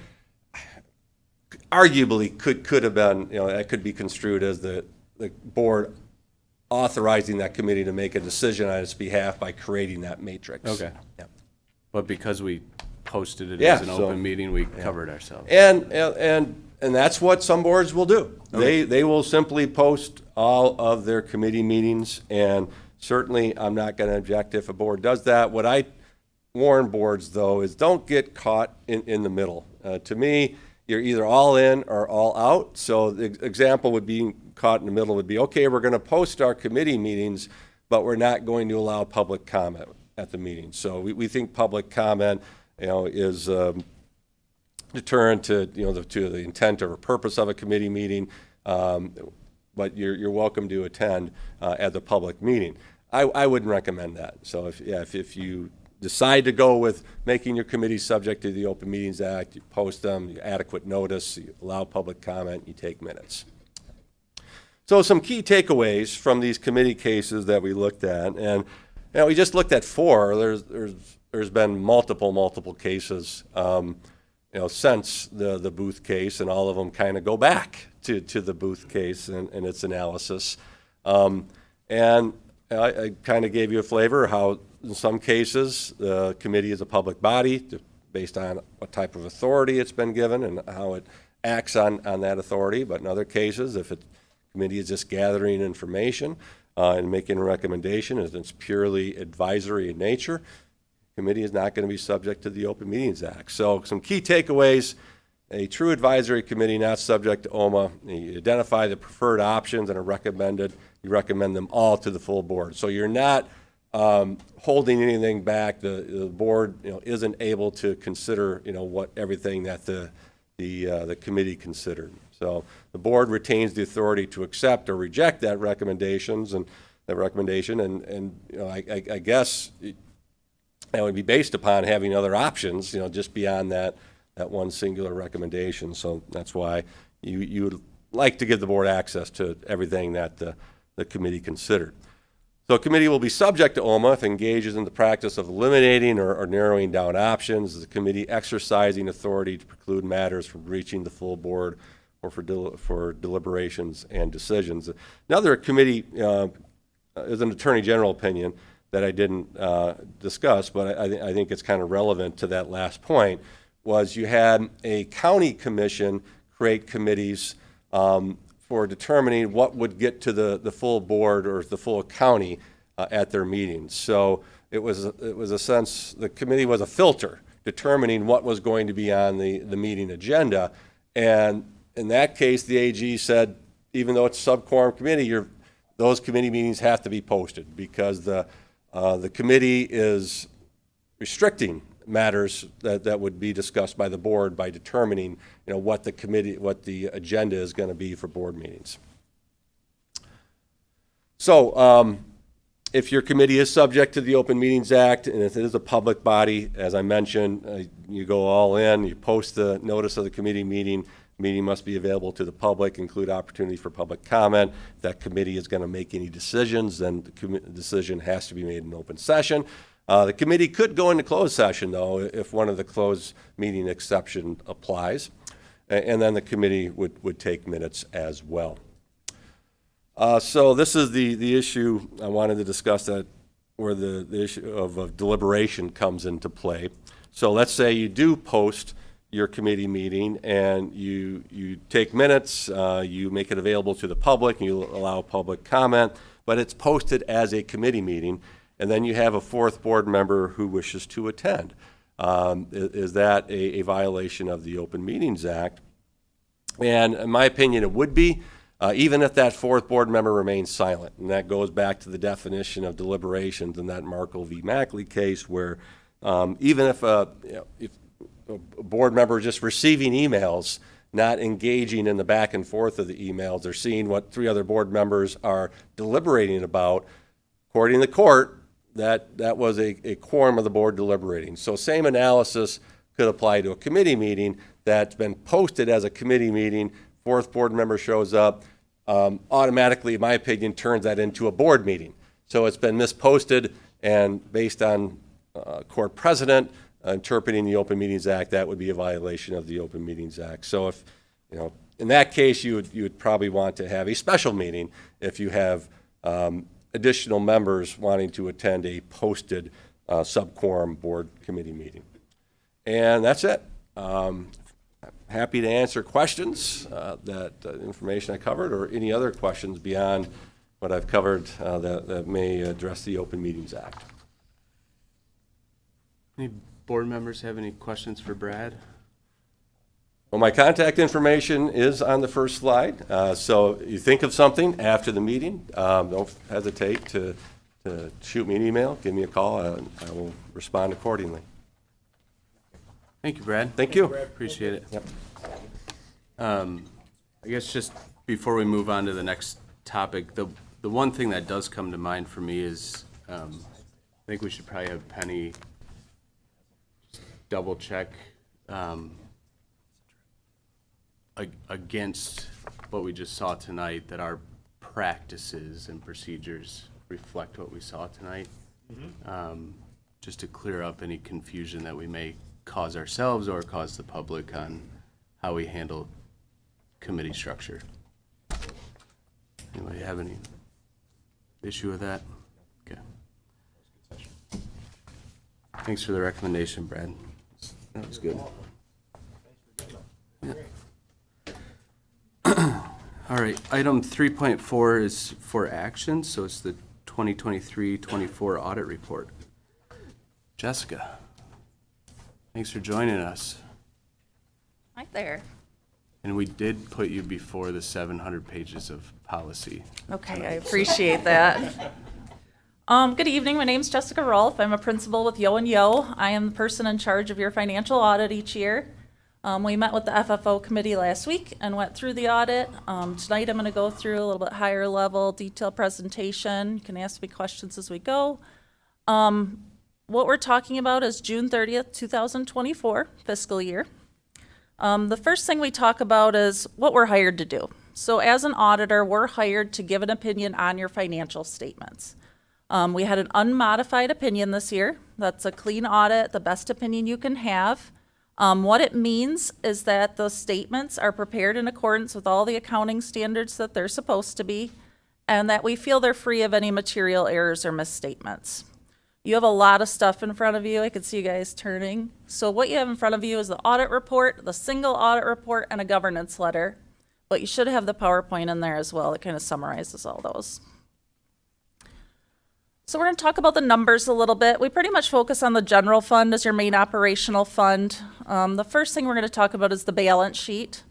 arguably could have been, that could be construed as the board authorizing that committee to make a decision on its behalf by creating that matrix. Okay. Yeah. But because we posted it Yeah, as an so- open meeting, we covered ourselves. And that's what some boards will do. They will simply post all of their committee meetings, and certainly I'm not going to object if a board does that. What I warn boards, though, is don't get caught in the middle. To me, you're either all in or all out. So the example would be caught in the middle would be, okay, we're going to post our committee meetings, but we're not going to allow public comment at the meeting. So we think public comment, is deterrent to to the intent or purpose of a committee meeting, but you're welcome to attend at the public meeting. I wouldn't recommend that. So if you decide to go with making your committee subject to the Open Meetings Act, you post them, you adequate notice, you allow public comment, you take minutes. So some key takeaways from these committee cases that we looked at, and we just looked at four. There's been multiple cases since the Booth case, and all of them kind of go back to the Booth case and its analysis. And I kind of gave you a flavor of how in some cases the committee is a public body based on what type of authority it's been given and how it acts on that authority. But in other cases, if the committee is just gathering information and making a recommendation, and it's purely advisory in nature, committee is not going to be subject to the Open Meetings Act. So some key takeaways: a true advisory committee not subject to OMA. You identify the preferred options and you recommend them all to the full board. So you're not holding anything back. The board isn't able to consider what everything that the committee considered. So the board retains the authority to accept or reject that recommendation, and I guess that would be based upon having other options, just beyond that that one singular recommendation. So that's why you would like to give the board access to everything that the committee considered. So a committee will be subject to OMA if it engages in the practice of eliminating or narrowing down options. The committee exercising authority to preclude matters from reaching the full board or for deliberations and decisions. Another committee is an Attorney General opinion that I didn't discuss, but I think it's kind of relevant to that last point, was you had a county commission create committees for determining what would get to the full board or the full county at their meetings. So it was a sense, the committee was a filter determining what was going to be on the meeting agenda. And in that case, the AG said, even though it's a sub-quorum committee, those committee meetings have to be posted because the committee is restricting matters that would be discussed by the board by determining, what the agenda is going to be for board meetings. So, if your committee is subject to the Open Meetings Act, and if it is a public body, as I mentioned, you go all in, you post the notice of the committee meeting. Meeting must be available to the public, include opportunity for public comment. If that committee is going to make any decisions, then the decision has to be made in open session. The committee could go into closed session, though, if one of the closed meeting exception applies. And then the committee would take minutes as well. So this is the issue I wanted to discuss, that where the issue of deliberation comes into play. So let's say you do post your committee meeting and you take minutes, you make it available to the public, and you allow public comment, but it's posted as a committee meeting, and then you have a fourth board member who wishes to attend. Is that a violation of the Open Meetings Act? And in my opinion, it would be, even if that fourth board member remains silent. And that goes back to the definition of deliberations in that Markle v. Mackley case, where even if a board member is just receiving emails, not engaging in the back and forth of the emails, they're seeing what three other board members are deliberating about, according to the court, that was a quorum of the board deliberating. So same analysis could apply to a committee meeting that's been posted as a committee meeting. Fourth board member shows up, automatically, in my opinion, turns that into a board meeting. So it's been misposted, and based on court precedent interpreting the Open Meetings Act, that would be a violation of the Open Meetings Act. So if, in that case, you would probably want to have a special meeting if you have additional members wanting to attend a posted sub-quorum board committee meeting. And that's it. Happy to answer questions, that information I covered, or any other questions beyond what I've covered that may address the Open Meetings Act. Any board members have any questions for Brad? Well, my contact information is on the first slide. So you think of something after the meeting, don't hesitate to shoot me an email, give me a call, and I will respond accordingly. Thank you, Brad. Thank you. Appreciate it. Yep. I guess just before we move on to the next topic, the one thing that does come to mind for me is, I think we should probably have Penny double check against what we just saw tonight, that our practices and procedures reflect what we saw tonight. Just to clear up any confusion that we may cause ourselves or cause the public on how we handle committee structure. Anybody have any issue with that? Okay. Thanks for the recommendation, Brad. That was good. Yeah. All right, item 3.4 is for action, so it's the 2023-24 audit report. Jessica, thanks for joining us. Hi there. And we did put you before the 700 pages of policy. Okay, I appreciate that. Good evening. My name's Jessica Rolfe. I'm a principal with Yo and Yo. I am the person in charge of your financial audit each year. We met with the FFO committee last week and went through the audit. Tonight I'm going to go through a little bit higher level detailed presentation. You can ask me questions as we go. What we're talking about is June 30th, 2024 fiscal year. The first thing we talk about is what we're hired to do. So as an auditor, we're hired to give an opinion on your financial statements. We had an unmodified opinion this year. That's a clean audit, the best opinion you can have. What it means is that the statements are prepared in accordance with all the accounting standards that they're supposed to be, and that we feel they're free of any material errors or misstatements. You have a lot of stuff in front of you. I can see you guys turning. So what you have in front of you is the audit report, the single audit report, and a governance letter. But you should have the PowerPoint in there as well. It kind of summarizes all those. So we're going to talk about the numbers a little bit. We pretty much focus on the general fund as your main operational fund. The first thing we're going to talk about is the balance sheet.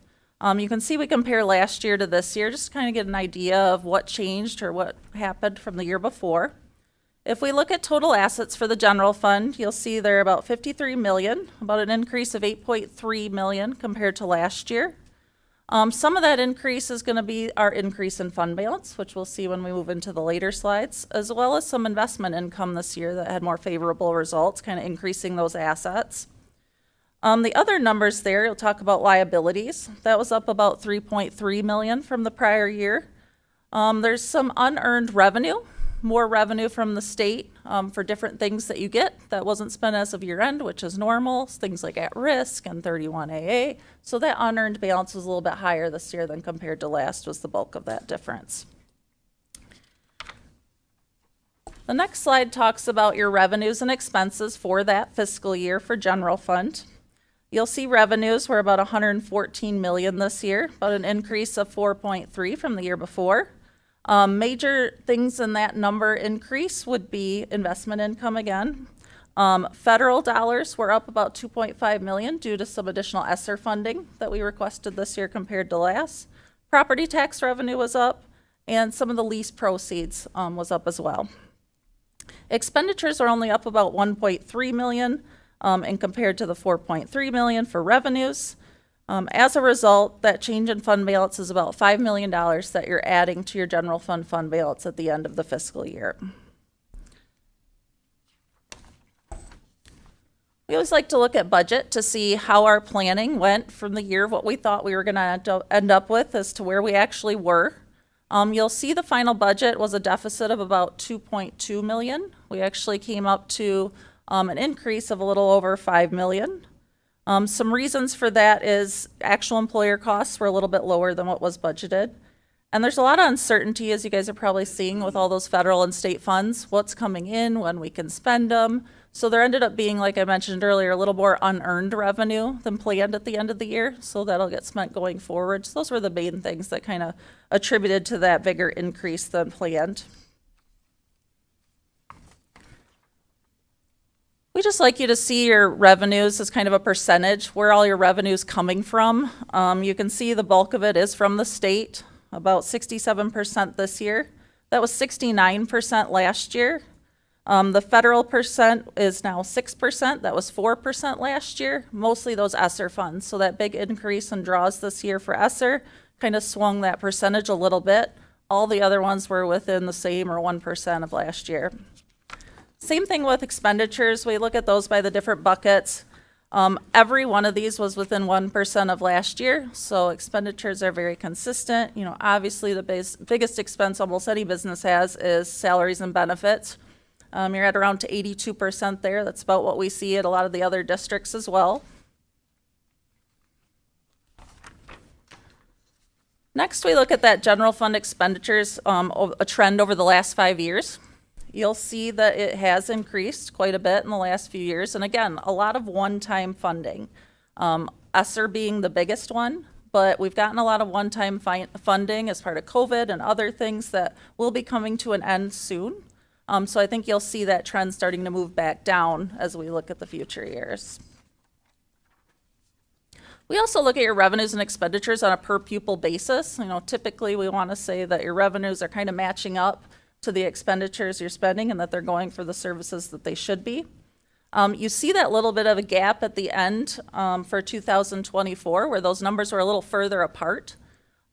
You can see we compare last year to this year, just to kind of get an idea of what changed or what happened from the year before. If we look at total assets for the general fund, you'll see they're about 53 million, about an increase of 8.3 million compared to last year. Some of that increase is going to be our increase in fund balance, which we'll see when we move into the later slides, as well as some investment income this year that had more favorable results, kind of increasing those assets. The other numbers there, you'll talk about liabilities. That was up about 3.3 million from the prior year. There's some unearned revenue, more revenue from the state for different things that you get that wasn't spent as of year end, which is normal, things like at risk and 31AA. So that unearned balance was a little bit higher this year than compared to last, was the bulk of that difference. The next slide talks about your revenues and expenses for that fiscal year for general fund. You'll see revenues were about 114 million this year, about an increase of 4.3 from the year before. Major things in that number increase would be investment income again. Federal dollars were up about 2.5 million due to some additional ESSER funding that we requested this year compared to last. Property tax revenue was up, and some of the lease proceeds was up as well. Expenditures are only up about 1.3 million and compared to the 4.3 million for revenues. As a result, that change in fund balance is about $5 million that you're adding to your general fund balance at the end of the fiscal year. We always like to look at budget to see how our planning went from the year of what we thought we were going to end up with as to where we actually were. You'll see the final budget was a deficit of about 2.2 million. We actually came up to an increase of a little over 5 million. Some reasons for that is actual employer costs were a little bit lower than what was budgeted. And there's a lot of uncertainty, as you guys are probably seeing, with all those federal and state funds, what's coming in, when we can spend them. So there ended up being, like I mentioned earlier, a little more unearned revenue than planned at the end of the year. So that'll get spent going forward. So those were the main things that kind of attributed to that bigger increase than planned. We just like you to see your revenues as kind of a percentage, where all your revenue's coming from. You can see the bulk of it is from the state, about 67% this year. That was 69% last year. The federal percent is now 6%. That was 4% last year, mostly those ESSER funds. So that big increase in draws this year for ESSER kind of swung that percentage a little bit. All the other ones were within the same or 1% of last year. Same thing with expenditures. We look at those by the different buckets. Every one of these was within 1% of last year, so expenditures are very consistent. You know, obviously the biggest expense almost any business has is salaries and benefits. You're at around to 82% there. That's about what we see at a lot of the other districts as well. Next, we look at that general fund expenditures, a trend over the last 5 years. You'll see that it has increased quite a bit in the last few years. And again, a lot of one-time funding. ESSER being the biggest one, but we've gotten a lot of one-time funding as part of COVID and other things that will be coming to an end soon. So I think you'll see that trend starting to move back down as we look at the future years. We also look at your revenues and expenditures on a per pupil basis. You know, typically we want to say that your revenues are kind of matching up to the expenditures you're spending and that they're going for the services that they should be. You see that little bit of a gap at the end for 2024 where those numbers were a little further apart.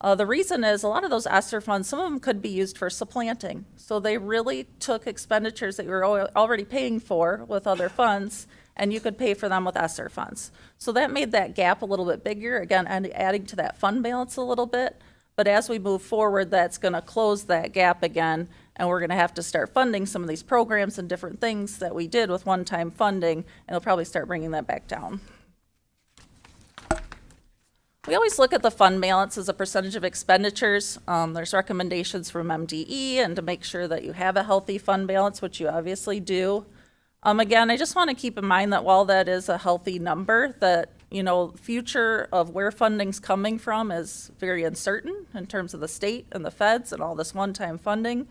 The reason is a lot of those ESSER funds, some of them could be used for supplanting. So they really took expenditures that you were already paying for with other funds and you could pay for them with ESSER funds. So that made that gap a little bit bigger, again, and adding to that fund balance a little bit. But as we move forward, that's going to close that gap again, and we're going to have to start funding some of these programs and different things that we did with one-time funding, and it'll probably start bringing that back down. We always look at the fund balance as a percentage of expenditures. There's recommendations from MDE and to make sure that you have a healthy fund balance, which you obviously do. Again, I just want to keep in mind that while that is a healthy number, that, you know, future of where funding's coming from is very uncertain in terms of the state and the feds and all this one-time funding.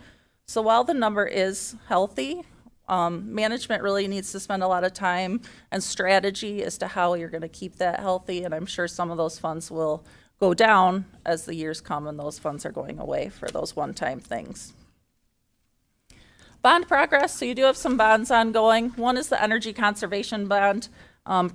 So while the number is healthy, management really needs to spend a lot of time and strategy as to how you're going to keep that healthy, and I'm sure some of those funds will go down as the years come and those funds are going away for those one-time things. Bond progress, so you do have some bonds ongoing. One is the energy conservation bond,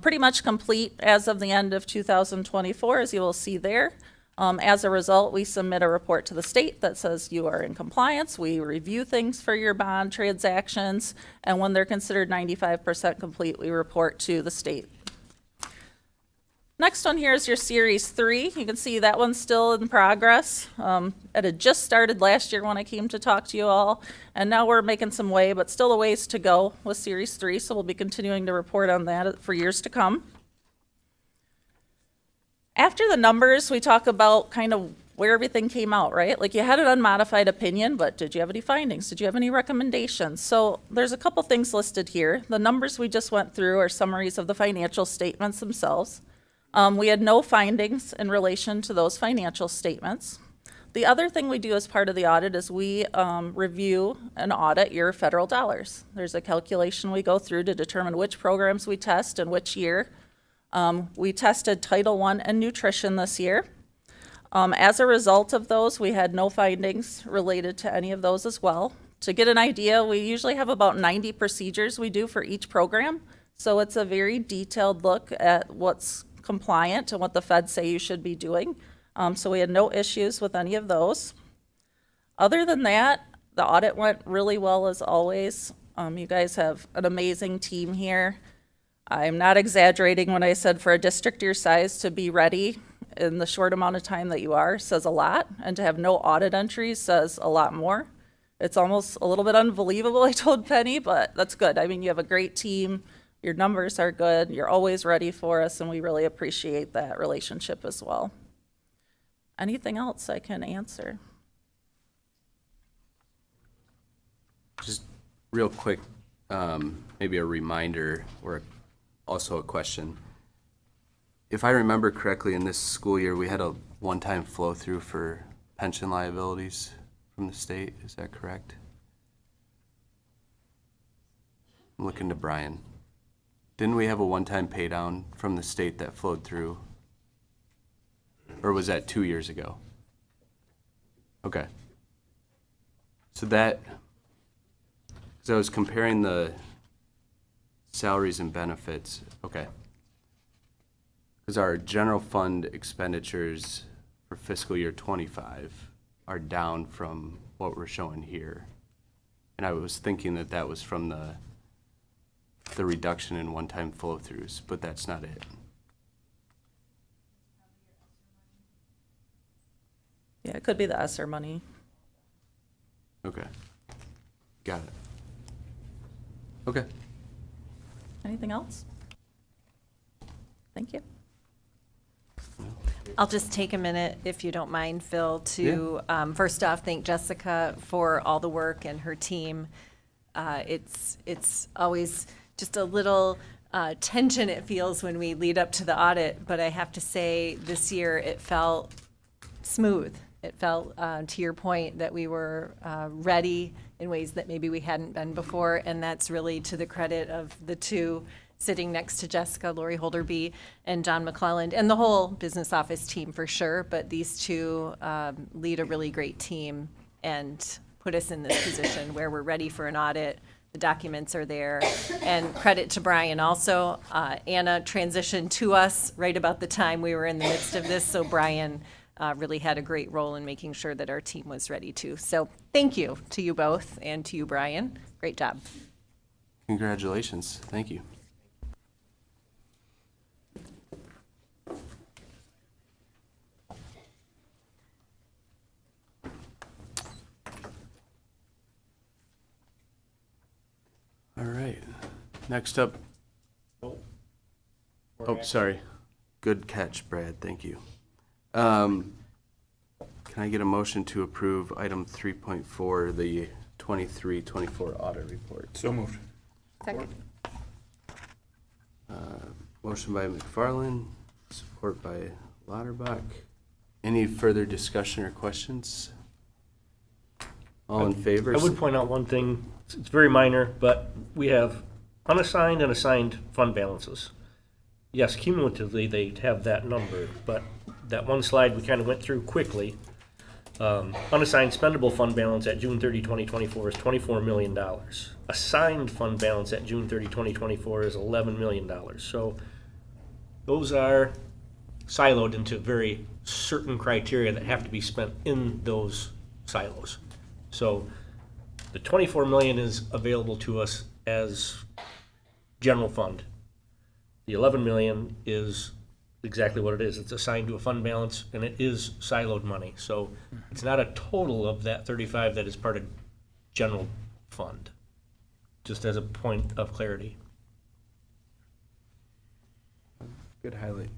pretty much complete as of the end of 2024, as you will see there. As a result, we submit a report to the state that says you are in compliance. We review things for your bond transactions, and when they're considered 95% complete, we report to the state. Next one here is your Series 3. You can see that one's still in progress. It had just started last year when I came to talk to you all, and now we're making some way, but still a ways to go with Series 3, so we'll be continuing to report on that for years to come. After the numbers, we talk about kind of where everything came out, right? Like you had an unmodified opinion, but did you have any findings? Did you have any recommendations? So there's a couple things listed here. The numbers we just went through are summaries of the financial statements themselves. We had no findings in relation to those financial statements. The other thing we do as part of the audit is we review and audit your federal dollars. There's a calculation we go through to determine which programs we test and which year. We tested Title I and nutrition this year. As a result of those, we had no findings related to any of those as well. To get an idea, we usually have about 90 procedures we do for each program. So it's a very detailed look at what's compliant and what the feds say you should be doing. So we had no issues with any of those. Other than that, the audit went really well as always. You guys have an amazing team here. I'm not exaggerating when I said for a district your size to be ready in the short amount of time that you are says a lot, and to have no audit entries says a lot more. It's almost a little bit unbelievable, I told Penny, but that's good. I mean, you have a great team, your numbers are good, you're always ready for us, and we really appreciate that relationship as well. Anything else I can answer? Just real quick, maybe a reminder or also a question. If I remember correctly, in this school year, we had a one-time flow-through for pension liabilities from the state. Is that correct? I'm looking to Brian. Didn't we have a one-time pay down from the state that flowed through? Or was that 2 years ago? Okay. So that, because I was comparing the salaries and benefits, okay. Because our general fund expenditures for fiscal year 25 are down from what we're showing here. And I was thinking that that was from the reduction in one-time flow-throughs, but that's not it. Yeah, it could be the ESSER money. Okay. Got it. Okay. Anything else? Thank you. I'll just take a minute, if you don't mind, Phil, to first off thank Jessica for all the work and her team. It's always just a little tension it feels when we lead up to the audit, but I have to say this year it felt smooth. It felt, to your point, that we were ready in ways that maybe we hadn't been before, and that's really to the credit of the two sitting next to Jessica, Lori Holderby, and John McClelland, and the whole business office team for sure, but these two lead a really great team and put us in this position where we're ready for an audit. The documents are there, and credit to Brian also. Anna transitioned to us right about the time we were in the midst of this, so Brian really had a great role in making sure that our team was ready too. So thank you to you both and to you, Brian. Great job. Congratulations. Thank you. right. Next up. Oh, sorry. Good catch, Brad. Thank you. Can I get a motion to approve item 3.4, the 23-24 audit report? So moved. Second. Motion by McFarland, support by Lauterbach. Any further discussion or questions? All in favor? I would point out one thing, it's very minor, but we have unassigned and assigned fund balances. Yes, cumulatively, they have that number, but that one slide we kind of went through quickly. Unassigned spendable fund balance at June 30, 2024 is $24 million. Assigned fund balance at June 30, 2024 is $11 million. So those are siloed into very certain criteria that have to be spent in those silos. So the 24 million is available to us as general fund. The 11 million is exactly what it is. It's assigned to a fund balance and it is siloed money. So it's not a total of that 35 that is part of general fund, just as a point of clarity. Good highlight.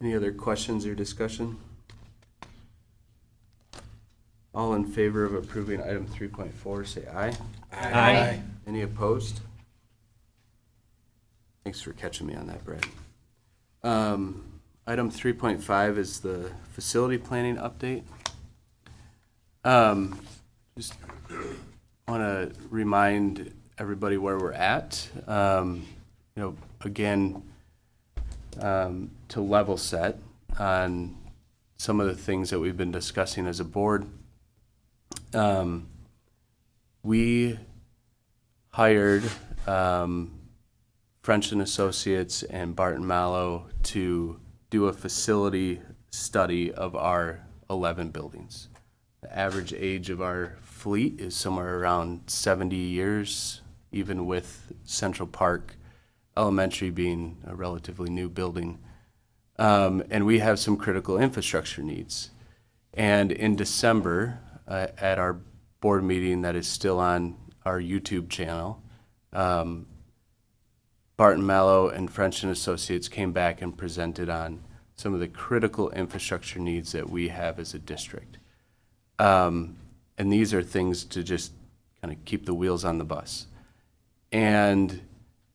Any other questions or discussion? All in favor of approving item 3.4, say aye. Aye. Any opposed? Thanks for catching me on that, Brad. Item 3.5 is the facility planning update. Just want to remind everybody where we're at. Again, to level set on some of the things that we've been discussing as a board. We hired French and Associates and Barton Mallow to do a facility study of our 11 buildings. The average age of our fleet is somewhere around 70 years, even with Central Park Elementary being a relatively new building. And we have some critical infrastructure needs. And in December, at our board meeting that is still on our YouTube channel, Barton Mallow and French and Associates came back and presented on some of the critical infrastructure needs that we have as a district. And these are things to just kind of keep the wheels on the bus. And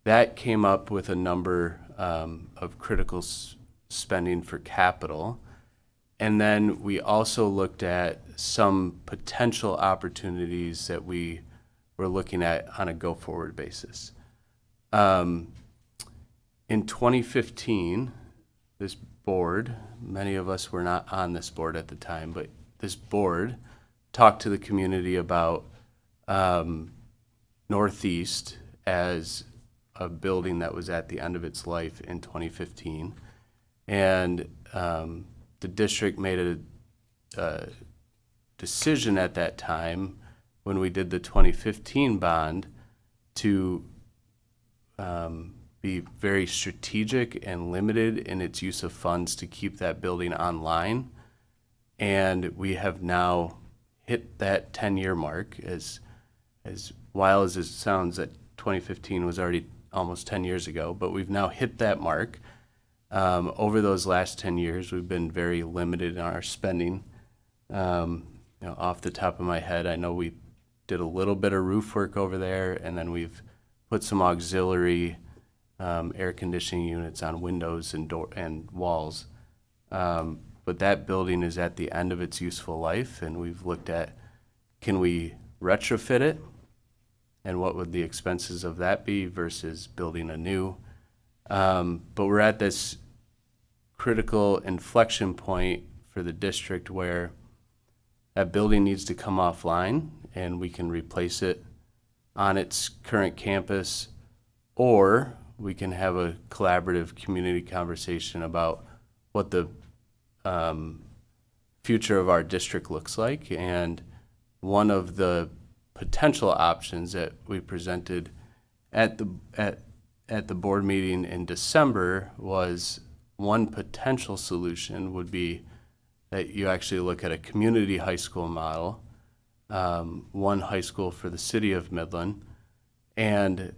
that came up with a number of critical spending for capital. And then we also looked at some potential opportunities that we were looking at on a go-forward basis. In 2015, this board, many of us were not on this board at the time, but this board talked to the community about Northeast as a building that was at the end of its life in 2015. And the district made a decision at that time when we did the 2015 bond to be very strategic and limited in its use of funds to keep that building online. And we have now hit that 10-year mark. As wild as it sounds, that 2015 was already almost 10 years ago, but we've now hit that mark. Over those last 10 years, we've been very limited in our spending. Off the top of my head, I know we did a little bit of roof work over there, and then we've put some auxiliary air conditioning units on windows and door and walls. But that building is at the end of its useful life, and we've looked at, can we retrofit it? And what would the expenses of that be versus building a new? But we're at this critical inflection point for the district where that building needs to come offline and we can replace it on its current campus, or we can have a collaborative community conversation about what the future of our district looks like. And one of the potential options that we presented at the board meeting in December was one potential solution would be that you actually look at a community high school model, one high school for the city of Midland, And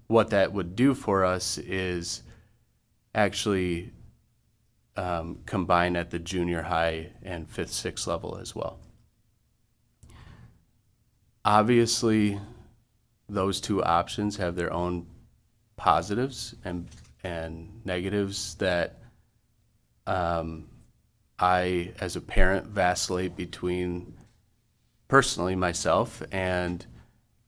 what that would do for us is actually combine at the junior high and 5th, 6th level as well. Obviously, those two options have their own positives and negatives that I, as a parent, vacillate between personally myself, and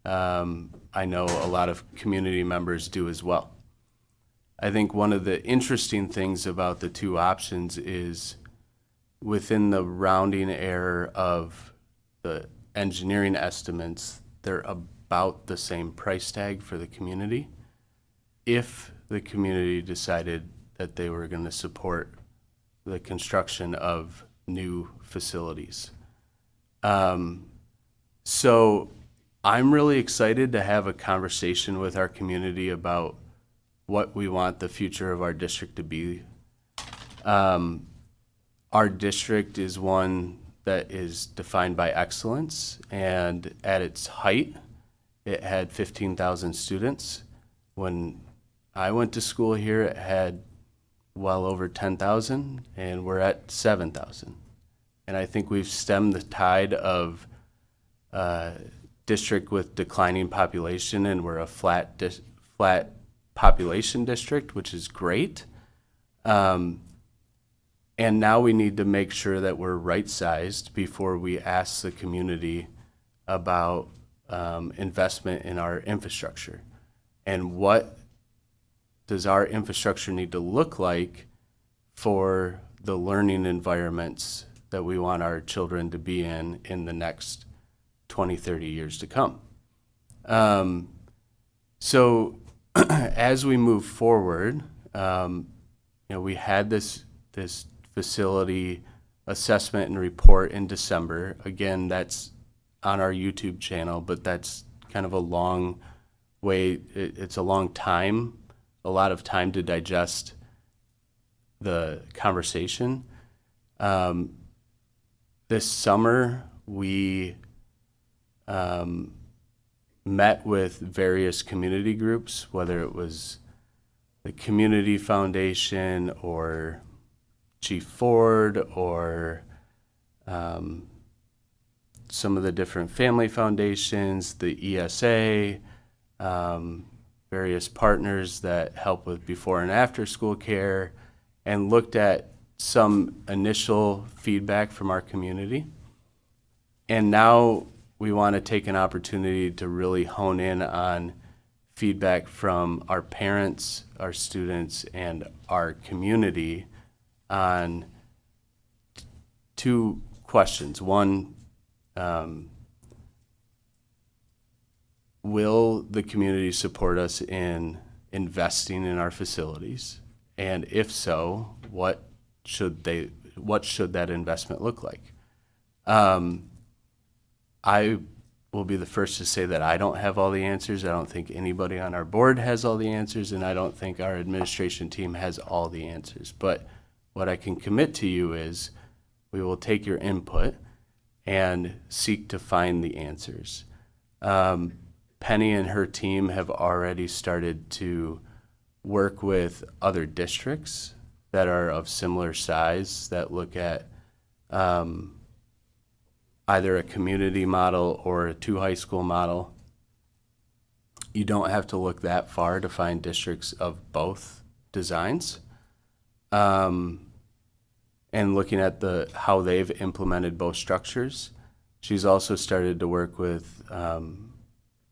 I know a lot of community members do as well. I think one of the interesting things about the two options is within the rounding error of the engineering estimates, they're about the same price tag for the community if the community decided that they were going to support the construction of new facilities. So I'm really excited to have a conversation with our community about what we want the future of our district to be. Our district is one that is defined by excellence, and at its height, it had 15,000 students. When I went to school here, it had well over 10,000, and we're at 7,000. And I think we've stemmed the tide of district with declining population, and we're a flat population district, which is great. And now we need to make sure that we're right-sized before we ask the community about investment in our infrastructure. And what does our infrastructure need to look like for the learning environments that we want our children to be in the next 20, 30 years to come? So as we move forward, we had this facility assessment and report in December. Again, that's on our YouTube channel, but that's kind of a long way. It's a long time, a lot of time to digest the conversation. This summer, we met with various community groups, whether it was the Community Foundation or Chief Ford or some of the different family foundations, the ESA, various partners that help with before and after school care, and looked at some initial feedback from our community. And now we want to take an opportunity to really hone in on feedback from our parents, our students, and our community on two questions. One, will the community support us in investing in our facilities? And if so, what should that investment look like? I will be the first to say that I don't have all the answers. I don't think anybody on our board has all the answers, and I don't think our administration team has all the answers. But what I can commit to you is we will take your input and seek to find the answers. Penny and her team have already started to work with other districts that are of similar size that look at either a community model or a two high school model. You don't have to look that far to find districts of both designs. And looking at how they've implemented both structures. She's also started to work with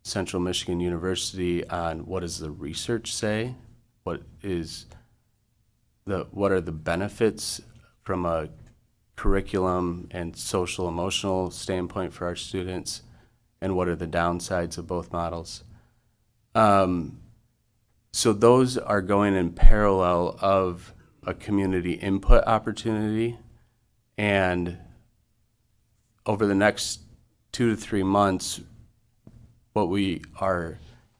Central Michigan University on what does the research say, what are the benefits from a curriculum and social emotional standpoint for our students, and what are the downsides of both models. So those are going in parallel of a community input opportunity, and over the next 2 to 3 months, what we are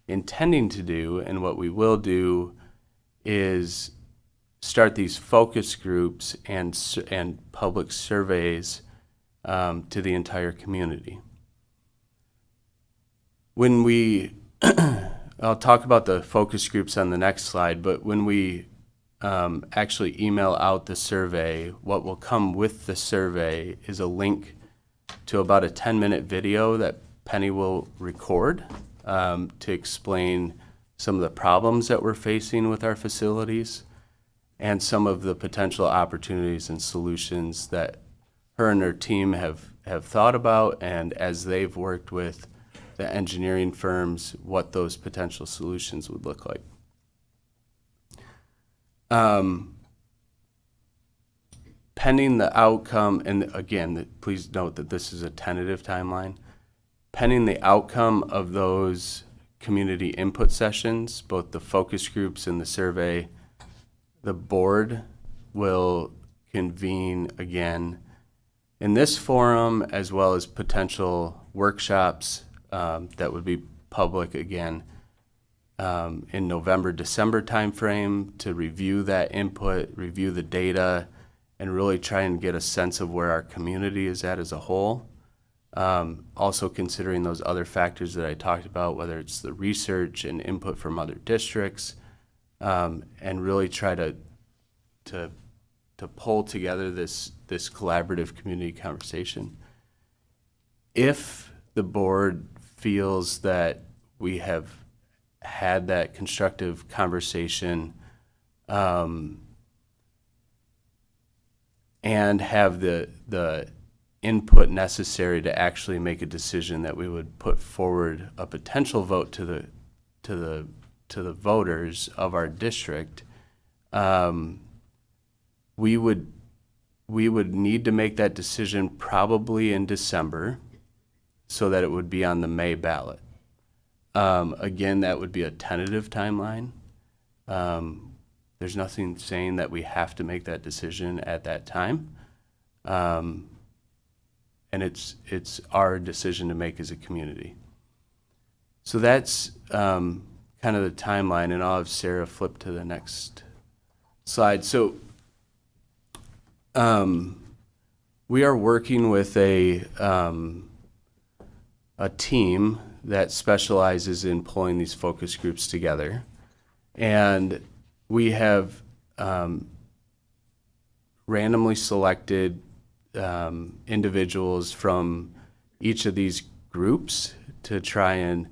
intending to do and what we will do is start these focus groups and public surveys to the entire community. when we, I'll talk about the focus groups on the next slide, but when we actually email out the survey, what will come with the survey is a link to about a 10-minute video that Penny will record to explain some of the problems that we're facing with our facilities and some of the potential opportunities and solutions that her and her team have thought about, and as they've worked with the engineering firms, what those potential solutions would look like. Pending the outcome, and again, please note that this is a tentative timeline, pending the outcome of those community input sessions, both the focus groups and the survey, the board will convene again in this forum, as well as potential workshops that would be public again in November, December timeframe to review that input, review the data, and really try and get a sense of where our community is at as a whole. Also considering those other factors that I talked about, whether it's the research and input from other districts, and really try to pull together this collaborative community conversation. If the board feels that we have had that constructive conversation and have the input necessary to actually make a decision, that we would put forward a potential vote to the voters of our district, we would need to make that decision probably in December so that it would be on the May ballot. Again, that would be a tentative timeline. There's nothing saying that we have to make that decision at that time. And it's our decision to make as a community. So that's kind of the timeline, and I'll have Sarah flip to the next slide. So we are working with a team that specializes in pulling these focus groups together. And we have randomly selected individuals from each of these groups to try and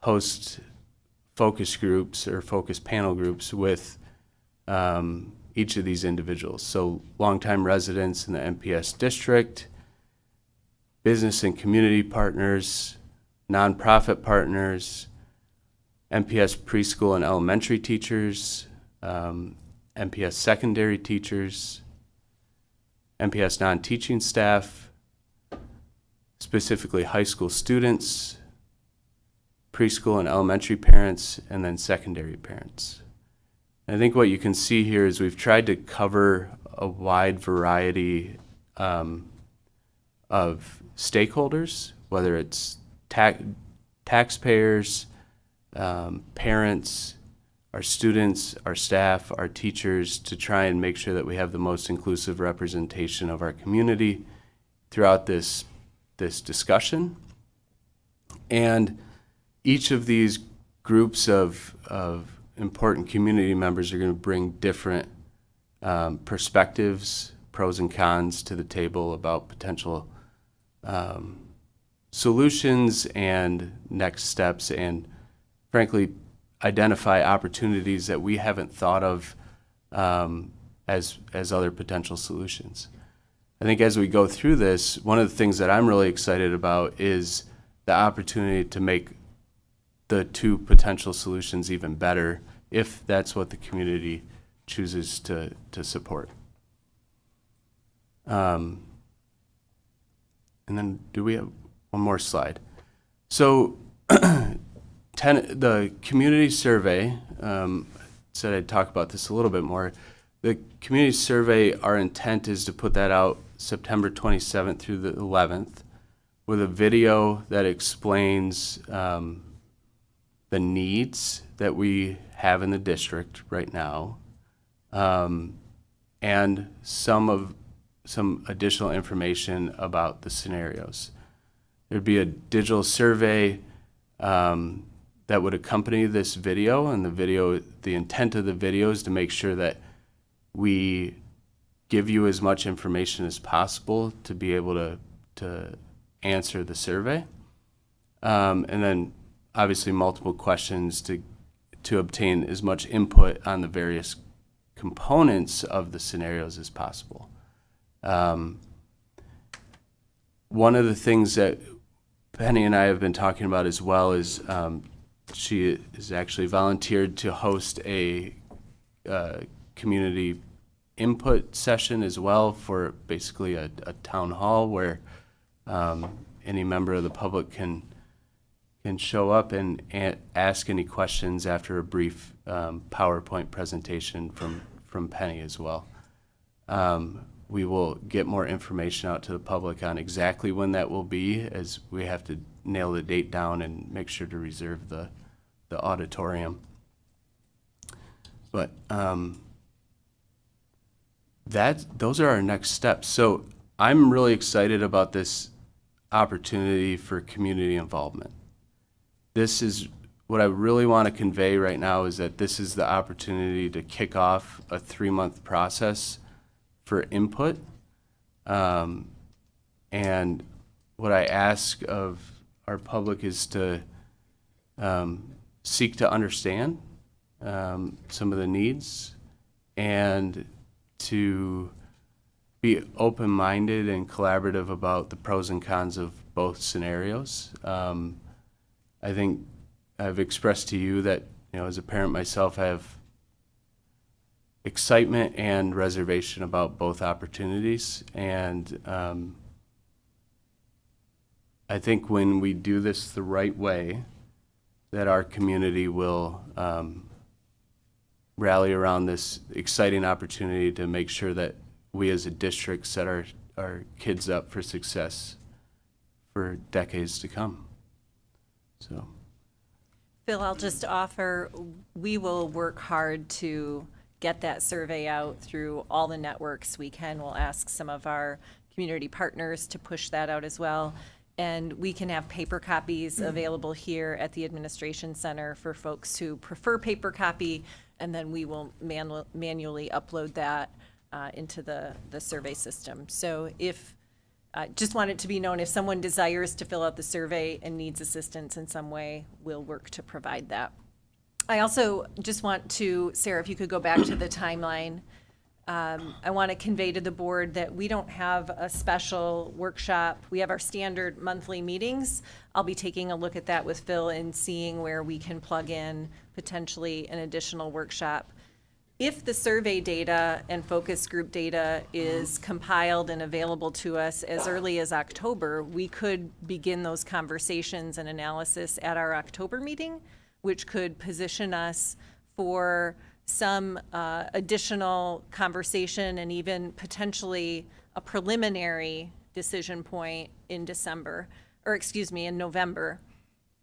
host focus groups or focus panel groups with each of these individuals. So longtime residents in the MPS district, business and community partners, nonprofit partners, MPS preschool and elementary teachers, MPS secondary teachers, MPS non-teaching staff, specifically high school students, preschool and elementary parents, and then secondary parents. And I think what you can see here is we've tried to cover a wide variety of stakeholders, whether it's taxpayers, parents, our students, our staff, our teachers, to try and make sure that we have the most inclusive representation of our community throughout this discussion. And each of these groups of important community members are going to bring different perspectives, pros and cons to the table about potential solutions and next steps, and frankly, identify opportunities that we haven't thought of as other potential solutions. I think as we go through this, one of the things that I'm really excited about is the opportunity to make the two potential solutions even better, if that's what the community chooses to support. And then do we have one more slide? So the community survey, said I'd talk about this a little bit more. The community survey, our intent is to put that out September 27th through the 11th with a video that explains the needs that we have in the district right now, and some additional information about the scenarios. There'd be a digital survey that would accompany this video. And the intent of the video is to make sure that we give you as much information as possible to be able to answer the survey. And then obviously multiple questions to obtain as much input on the various components of the scenarios as possible. One of the things that Penny and I have been talking about as well is she is actually volunteered to host a community input session as well for basically a town hall where any member of the public can show up and ask any questions after a brief PowerPoint presentation from Penny as well. We will get more information out to the public on exactly when that will be, as we have to nail the date down and make sure to reserve the auditorium. But those are our next steps. So I'm really excited about this opportunity for community involvement. This is what I really want to convey right now, is that this is the opportunity to kick off a 3-month process for input. And what I ask of our public is to seek to understand some of the needs and to be open-minded and collaborative about the pros and cons of both scenarios. I think I've expressed to you that, as a parent myself, I have excitement and reservation about both opportunities. And I think when we do this the right way, that our community will rally around this exciting opportunity to make sure that we as a district set our kids up for success for decades to come. So, Phil, I'll just offer, we will work hard to get that survey out through all the networks we can. We'll ask some of our community partners to push that out as well. And we can have paper copies available here at the Administration Center for folks who prefer paper copy, and then we will manually upload that into the survey system. So if, just want it to be known, if someone desires to fill out the survey and needs assistance in some way, we'll work to provide that. I also just want to, Sarah, if you could go back to the timeline. I want to convey to the board that we don't have a special workshop. We have our standard monthly meetings. I'll be taking a look at that with Phil and seeing where we can plug in potentially an additional workshop. If the survey data and focus group data is compiled and available to us as early as October, we could begin those conversations and analysis at our October meeting, which could position us for some additional conversation and even potentially a preliminary decision point in in November.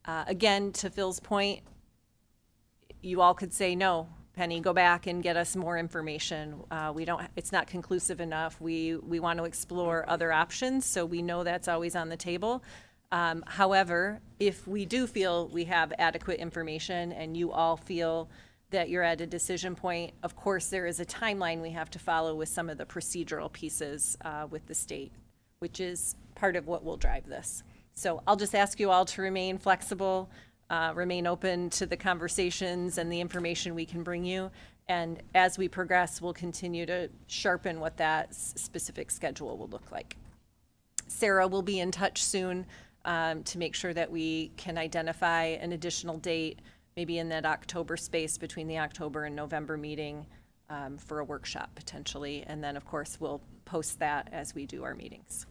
Again, to Phil's point, you all could say, no, Penny, go back and get us more information. It's not conclusive enough. We want to explore other options, so we know that's always on the table. However, if we do feel we have adequate information and you all feel that you're at a decision point, of course, there is a timeline we have to follow with some of the procedural pieces with the state, which is part of what will drive this. So I'll just ask you all to remain flexible, remain open to the conversations and the information we can bring you. And as we progress, we'll continue to sharpen what that specific schedule will look like. Sarah will be in touch soon to make sure that we can identify an additional date, maybe in that October space between the October and November meeting for a workshop potentially. And then, of course, we'll post that as we do our meetings.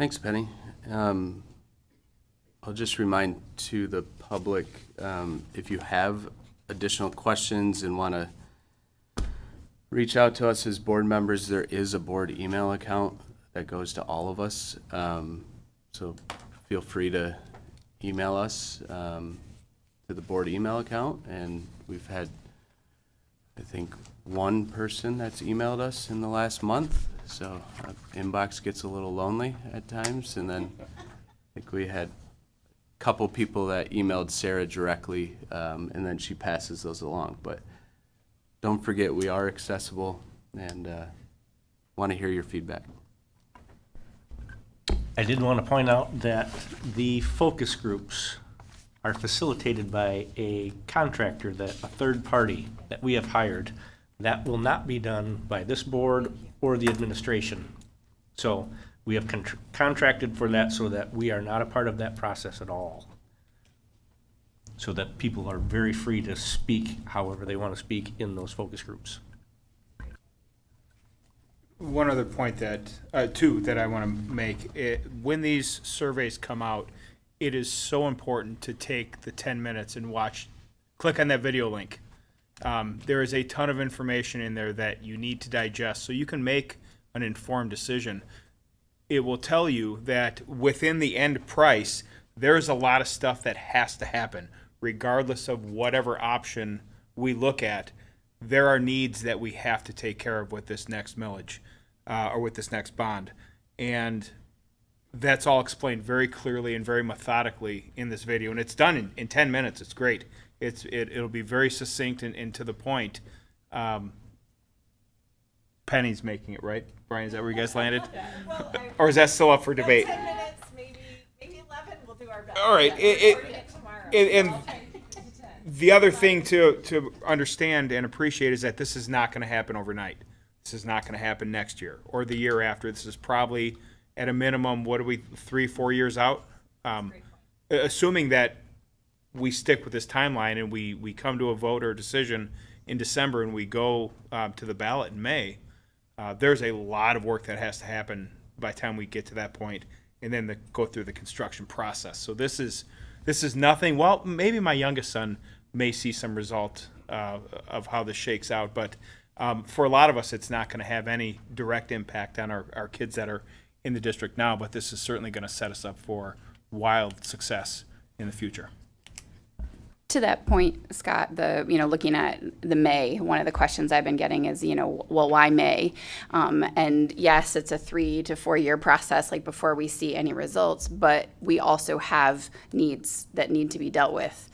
thanks, Penny. I'll just remind to the public, if you have additional questions and want to reach out to us as board members, there is a board email account that goes to all of us. So feel free to email us to the board email account. And we've had, I think, one person that's emailed us in the last month. So inbox gets a little lonely at times, and then it think we had a couple people that emailed Sarah directly, and then she passes those along. But don't forget, we are accessible and want to hear your feedback. I did want to point out that the focus groups are facilitated by a contractor, that a third party that we have hired. That will not be done by this board or the administration. So we have contracted for that so that we are not a part of that process at all. So that people are very free to speak however they want to speak in those focus groups. One other point that, two, that I want to make, when these surveys come out, it is so important to take the 10 minutes and click on that video link. There is a ton of information in there that you need to digest so you can make an informed decision. It will tell you that within the end price, there's a lot of stuff that has to happen, regardless of whatever option we look at. There are needs that we have to take care of with this next millage, or with this next bond. And that's all explained very clearly and very methodically in this video. And it's done in 10 minutes. It's great. It'll be very succinct and to the point. Penny's making it, right? Brian, is that where you guys landed? Or is that still up for debate? 10 minutes, maybe 11, we'll do our best. All right. And the other thing to understand and appreciate is that this is not going to happen overnight. This is not going to happen next year or the year after. This is probably at a minimum, 3-4 years out? Assuming that we stick with this timeline and we come to a vote or decision in December and we go to the ballot in May, there's a lot of work that has to happen by the time we get to that point, and then go through the construction process. So this is nothing. Well, maybe my youngest son may see some result of how this shakes out, but for a lot of us, it's not going to have any direct impact on our kids that are in the district now, but this is certainly going to set us up for wild success in the future. To that point, Scott, looking at the May, one of the questions I've been getting is, well, why May? And yes, it's a 3 to 4 year process, like before we see any results, but we also have needs that need to be dealt with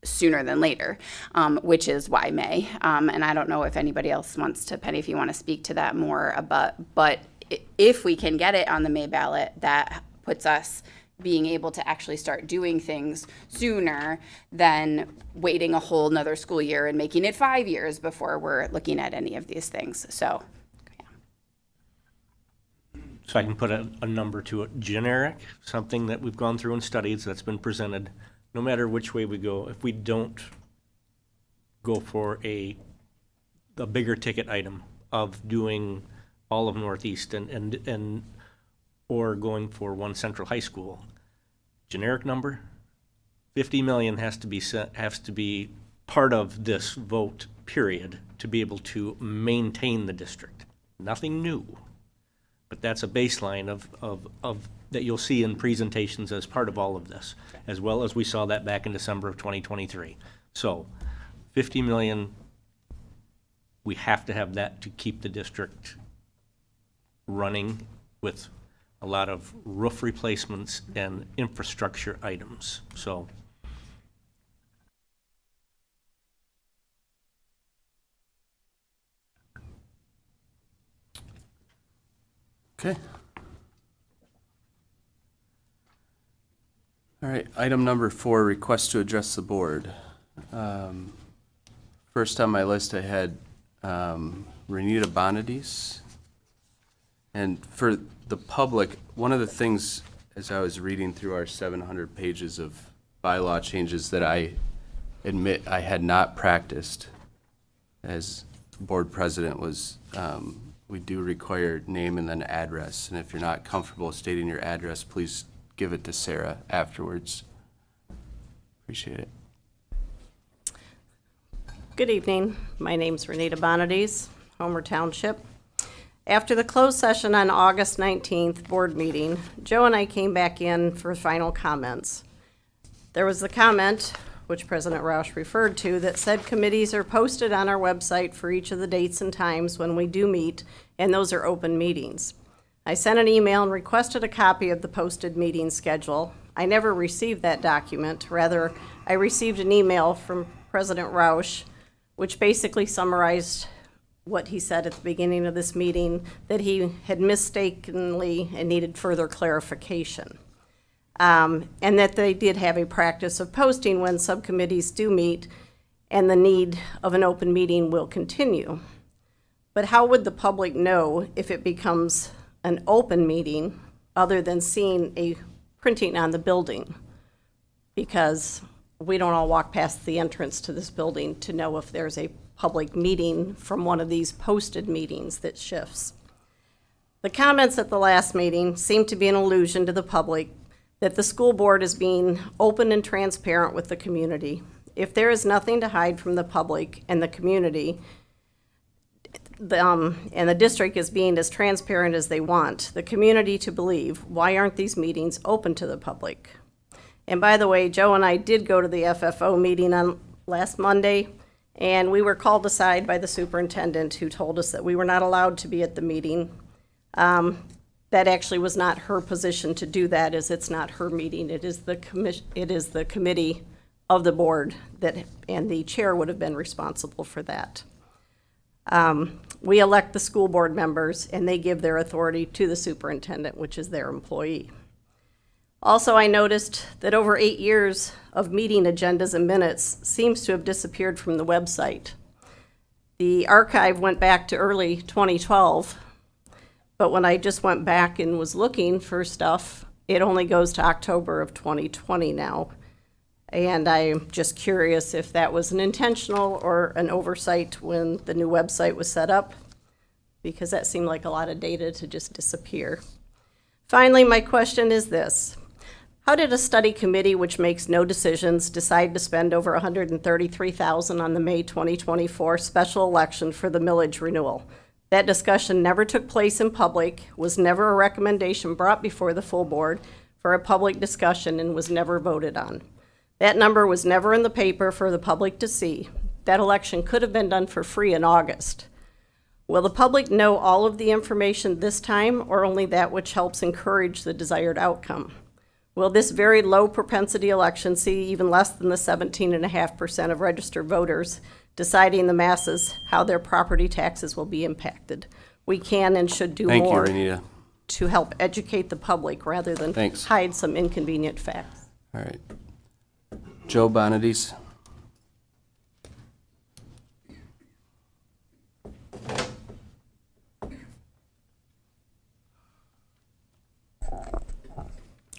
sooner than later, which is why May. And I don't know if anybody else wants to, Penny, if you want to speak to that more about, but if we can get it on the May ballot, that puts us being able to actually start doing things sooner than waiting a whole nother school year and making it 5 years before we're looking at any of these things. So, yeah. So I can put a number to it, generic, something that we've gone through and studied that's been presented. No matter which way we go, if we don't go for the bigger ticket item of doing all of Northeast and or going for one central high school, generic number, 50 million has to be part of this vote period to be able to maintain the district. Nothing new, but that's a baseline of that you'll see in presentations as part of all of this, as well as we saw that back in December of 2023. So 50 million, we have to have that to keep the district running with a lot of roof replacements and infrastructure items. So Okay. All right, item number 4, request to address the board. First on my list, I had Renita Bonadis. And for the public, one of the things, as I was reading through our 700 pages of bylaw changes, that I admit I had not practiced as board president was, we do require name and then address. And if you're not comfortable stating your address, please give it to Sarah afterwards. Appreciate it. Good evening. My name's Renita Bonadis, Homer Township. After the closed session on August 19th board meeting, Joe and I came back in for final comments. There was the comment, which President Roush referred to, that said committees are posted on our website for each of the dates and times when we do meet, and those are open meetings. I sent an email and requested a copy of the posted meeting schedule. I never received that document. Rather, I received an email from President Roush, which basically summarized what he said at the beginning of this meeting, that he had mistakenly and needed further clarification. And that they did have a practice of posting when subcommittees do meet, and the need of an open meeting will continue. But how would the public know if it becomes an open meeting other than seeing a printing on the building? Because we don't all walk past the entrance to this building to know if there's a public meeting from one of these posted meetings that shifts. The comments at the last meeting seem to be an allusion to the public that the school board is being open and transparent with the community. If there is nothing to hide from the public and the community, and the district is being as transparent as they want the community to believe, why aren't these meetings open to the public? And by the way, Joe and I did go to the FFO meeting on last Monday, and we were called aside by the superintendent, who told us that we were not allowed to be at the meeting. That actually was not her position to do that, as it's not her meeting. It is the committee of the board that, and the chair would have been responsible for that. We elect the school board members, and they give their authority to the superintendent, which is their employee. Also, I noticed that over 8 years of meeting agendas and minutes seems to have disappeared from the website. The archive went back to early 2012, but when I just went back and was looking for stuff, it only goes to October of 2020 now. And I'm just curious if that was an intentional or an oversight when the new website was set up, because that seemed like a lot of data to just disappear. Finally, my question is this. How did a study committee which makes no decisions decide to spend over $133,000 on the May 2024 special election for the millage renewal? That discussion never took place in public, was never a recommendation brought before the full board for a public discussion, and was never voted on. That number was never in the paper for the public to see. That election could have been done for free in August. Will the public know all of the information this time, or only that which helps encourage the desired outcome? Will this very low propensity election see even less than the 17.5% of registered voters deciding the masses how their property taxes will be impacted? We can and should do Thank you, more Renita. to help educate the public rather than Thanks. hide some inconvenient facts. All right. Joe Bonadies.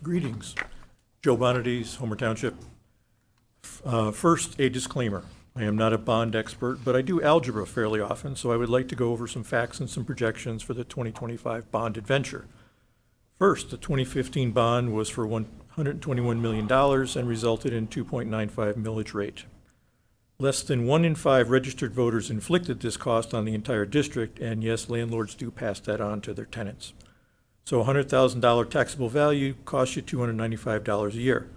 Greetings. Joe Bonadies, Homer Township. First, a disclaimer. I am not a bond expert, but I do algebra fairly often, so I would like to go over some facts and some projections for the 2025 bond adventure. First, the 2015 bond was for $121 million and resulted in 2.95 millage rate. Less than 1 in 5 registered voters inflicted this cost on the entire district, and yes, landlords do pass that on to their tenants. So $100,000 taxable value costs you $295 a year.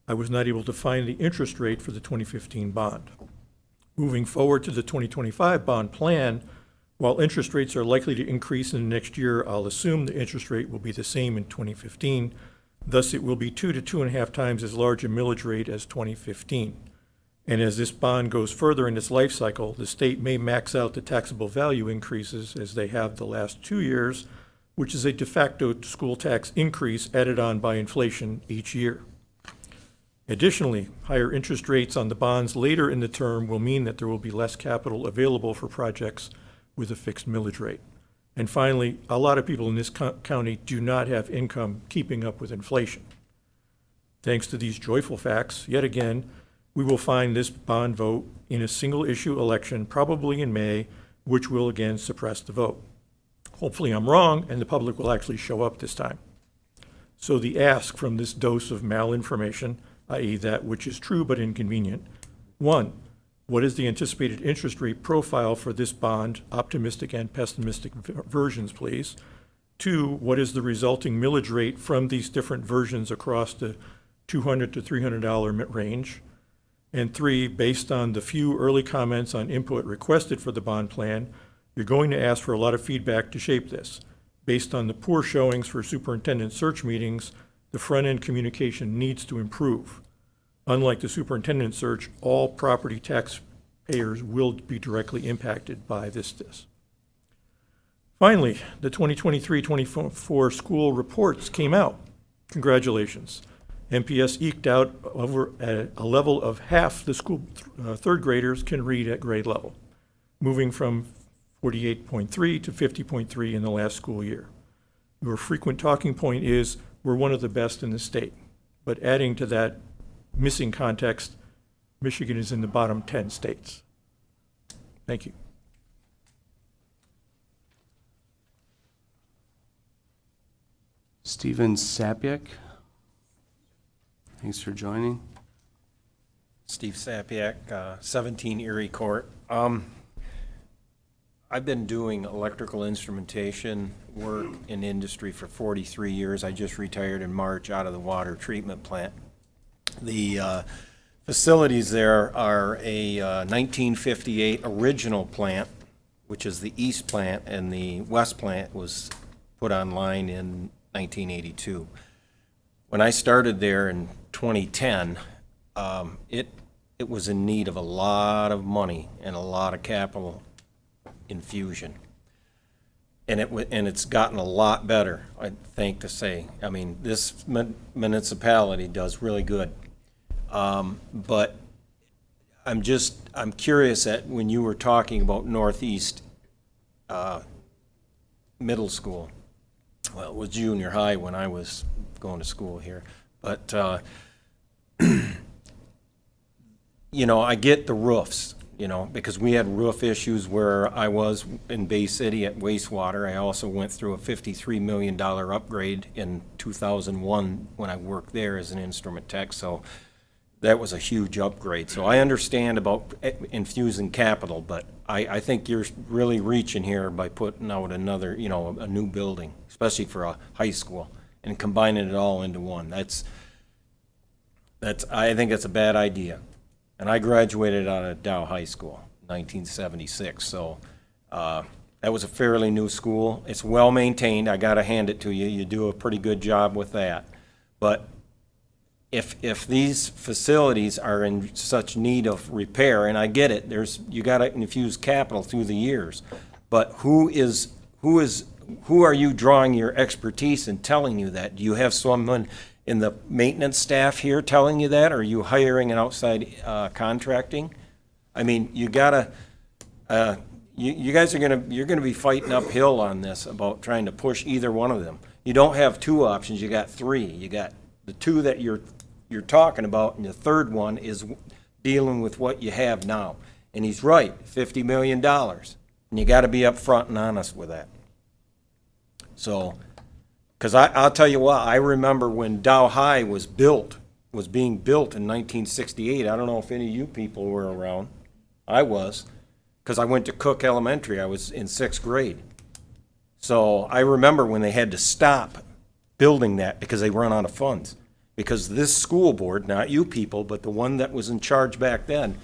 I was not able to find the interest rate for the 2015 bond. Moving forward to the 2025 bond plan, while interest rates are likely to increase in the next year, I'll assume the interest rate will be the same in 2015. Thus, it will be 2 to 2.5 times as large a millage rate as 2015. And as this bond goes further in its life cycle, the state may max out the taxable value increases as they have the last 2 years, which is a de facto school tax increase added on by inflation each year. Additionally, higher interest rates on the bonds later in the term will mean that there will be less capital available for projects with a fixed millage rate. And finally, a lot of people in this county do not have income keeping up with inflation. Thanks to these joyful facts, yet again, we will find this bond vote in a single issue election, probably in May, which will again suppress the vote. Hopefully I'm wrong and the public will actually show up this time. So the ask from this dose of malinformation, i.e. that which is true but inconvenient. 1, what is the anticipated interest rate profile for this bond, optimistic and pessimistic versions, please? 2, what is the resulting millage rate from these different versions across the $200 to $300 range? And 3, based on the few early comments on input requested for the bond plan, you're going to ask for a lot of feedback to shape this. Based on the poor showings for superintendent search meetings, the front-end communication needs to improve. Unlike the superintendent search, all property taxpayers will be directly impacted by this. Finally, the 2023-24 school reports came out. Congratulations. MPS eked out over a level of half the school third graders can read at grade level, moving from 48.3 to 50.3 in the last school year. Your frequent talking point is, we're one of the best in the state. But adding to that missing context, Michigan is in the bottom 10 states. Thank you. Steven Sapiek, thanks for joining. Steve Sapiek, 17 Erie Court. I've been doing electrical instrumentation work in industry for 43 years. I just retired in March out of the water treatment plant. The facilities there are a 1958 original plant, which is the east plant, and the west plant was put online in 1982. When I started there in 2010, it was in need of a lot of money and a lot of capital infusion. And it's gotten a lot better, I think to say. I mean, this municipality does really good. But I'm curious that when you were talking about Northeast Middle School, well, it was junior high when I was going to school here, but you know, I get the roofs, you know, because we had roof issues where I was in Bay City at wastewater. I also went through a $53 million upgrade in 2001 when I worked there as an instrument tech, so that was a huge upgrade. So I understand about infusing capital, but I think you're really reaching here by putting out another, you know, a new building, especially for a high school, and combining it all into one. I think it's a bad idea. And I graduated out of Dow High School, 1976, so that was a fairly new school. It's well maintained, I gotta hand it to you. You do a pretty good job with that. But if these facilities are in such need of repair, and I get it, you gotta infuse capital through the years, but who are you drawing your expertise in telling you that? Do you have someone in the maintenance staff here telling you that, or are you hiring an outside contracting? I mean, you gotta, you guys you're gonna be fighting uphill on this about trying to push either one of them. You don't have two options, you got three. You got the two that you're talking about, and the third one is dealing with what you have now. And he's right, $50 million. And you gotta be upfront and honest with that. So, because I'll tell you what, I remember when Dow High was being built in 1968. I don't know if any of you people were around. I was, because I went to Cook Elementary. I was in 6th grade. So I remember when they had to stop building that because they ran out of funds. Because this school board, not you people, but the one that was in charge back then,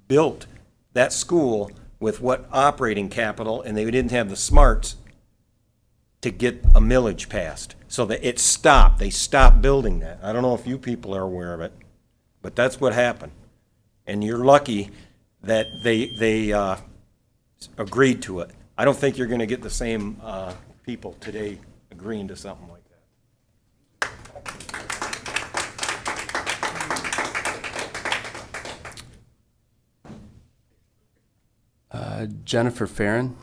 built that school with what operating capital, and they didn't have the smarts to get a millage passed. So that it stopped. They stopped building that. I don't know if you people are aware of it, but that's what happened. And you're lucky that they agreed to it. I don't think you're going to get the same people today agreeing to something like that. Jennifer Farron.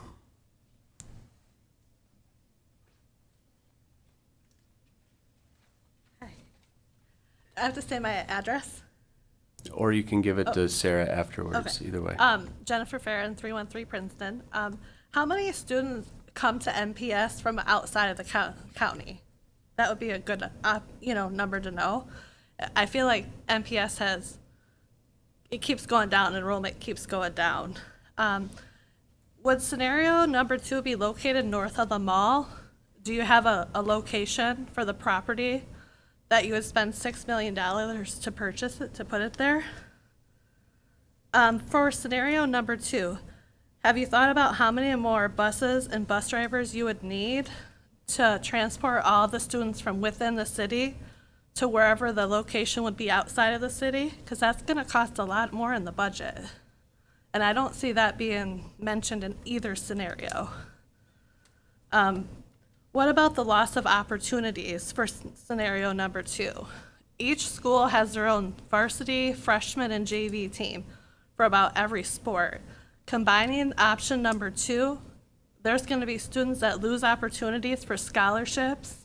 I have to say my address. Or you can give it to Sarah afterwards, Okay. either way. Jennifer Farron, 313 Princeton. How many students come to MPS from outside of the county? That would be a good, number to know. I feel like MPS it keeps going down, enrollment keeps going down. Would scenario number 2 be located north of the mall? Do you have a location for the property that you would spend $6 million to purchase it, to put it there? For scenario number 2, have you thought about how many more buses and bus drivers you would need to transport all the students from within the city to wherever the location would be outside of the city? Because that's going to cost a lot more in the budget. And I don't see that being mentioned in either scenario. What about the loss of opportunities for scenario number 2? Each school has their own varsity, freshman, and JV team for about every sport. Combining option number 2, there's going to be students that lose opportunities for scholarships.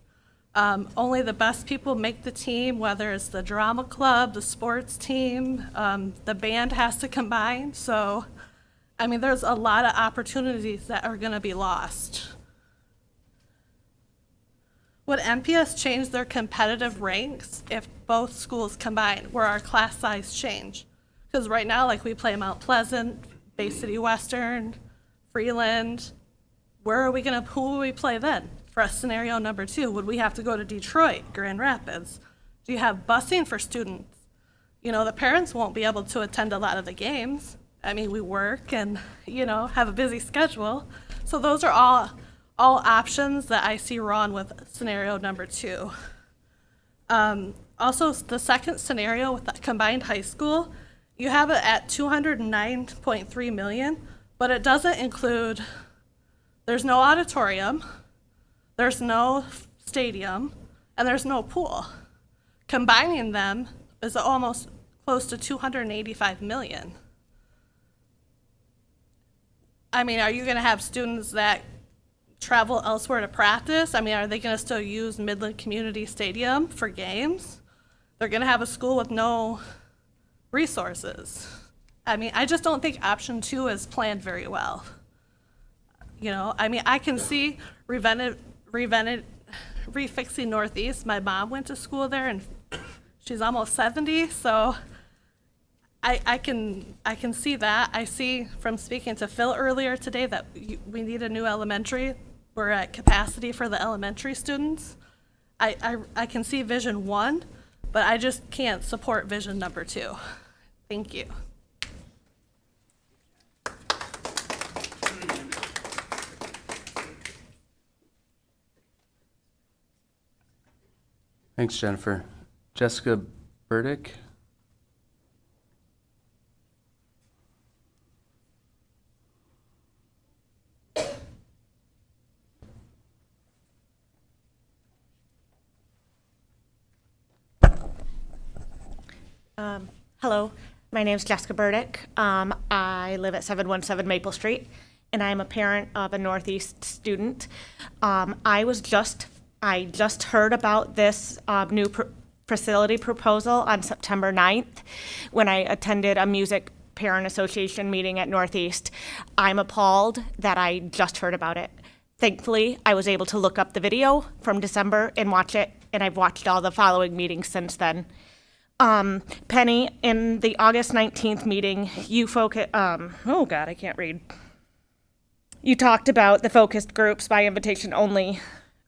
Only the best people make the team, whether it's the drama club, the sports team, the band has to combine. So, I mean, there's a lot of opportunities that are going to be lost. Would MPS change their competitive ranks if both schools combine, where our class size change? Because right now, like, we play Mount Pleasant, Bay City Western, Freeland. Who will we play then? For scenario number 2, would we have to go to Detroit, Grand Rapids? Do you have busing for students? You know, the parents won't be able to attend a lot of the games. I mean, we work and, you know, have a busy schedule. So those are all options that I see wrong with scenario number 2. Also, the second scenario with the combined high school, you have it at $209.3 million, but it doesn't include, there's no auditorium, there's no stadium, and there's no pool. Combining them is almost close to $285 million. I mean, are you going to have students that travel elsewhere to practice? I mean, are they going to still use Midland Community Stadium for games? They're going to have a school with no resources. I mean, I just don't think option 2 is planned very well. You know, I mean, I can see refixing Northeast. My mom went to school there, and she's almost 70, so I can see that. I see from speaking to Phil earlier today that we need a new elementary. We're at capacity for the elementary students. I can see vision 1, but I just can't support vision number 2. Thank you. Thanks, Jennifer. Jessica Burdick? Hello, my name is Jessica Burdick. I live at 717 Maple Street, and I'm a parent of a Northeast student. I just heard about this new facility proposal on September 9th when I attended a music parent association meeting at Northeast. I'm appalled that I just heard about it. Thankfully, I was able to look up the video from December and watch it, and I've watched all the following meetings since then. Penny, in the August 19th meeting, you I can't read. You talked about the focused groups by invitation only.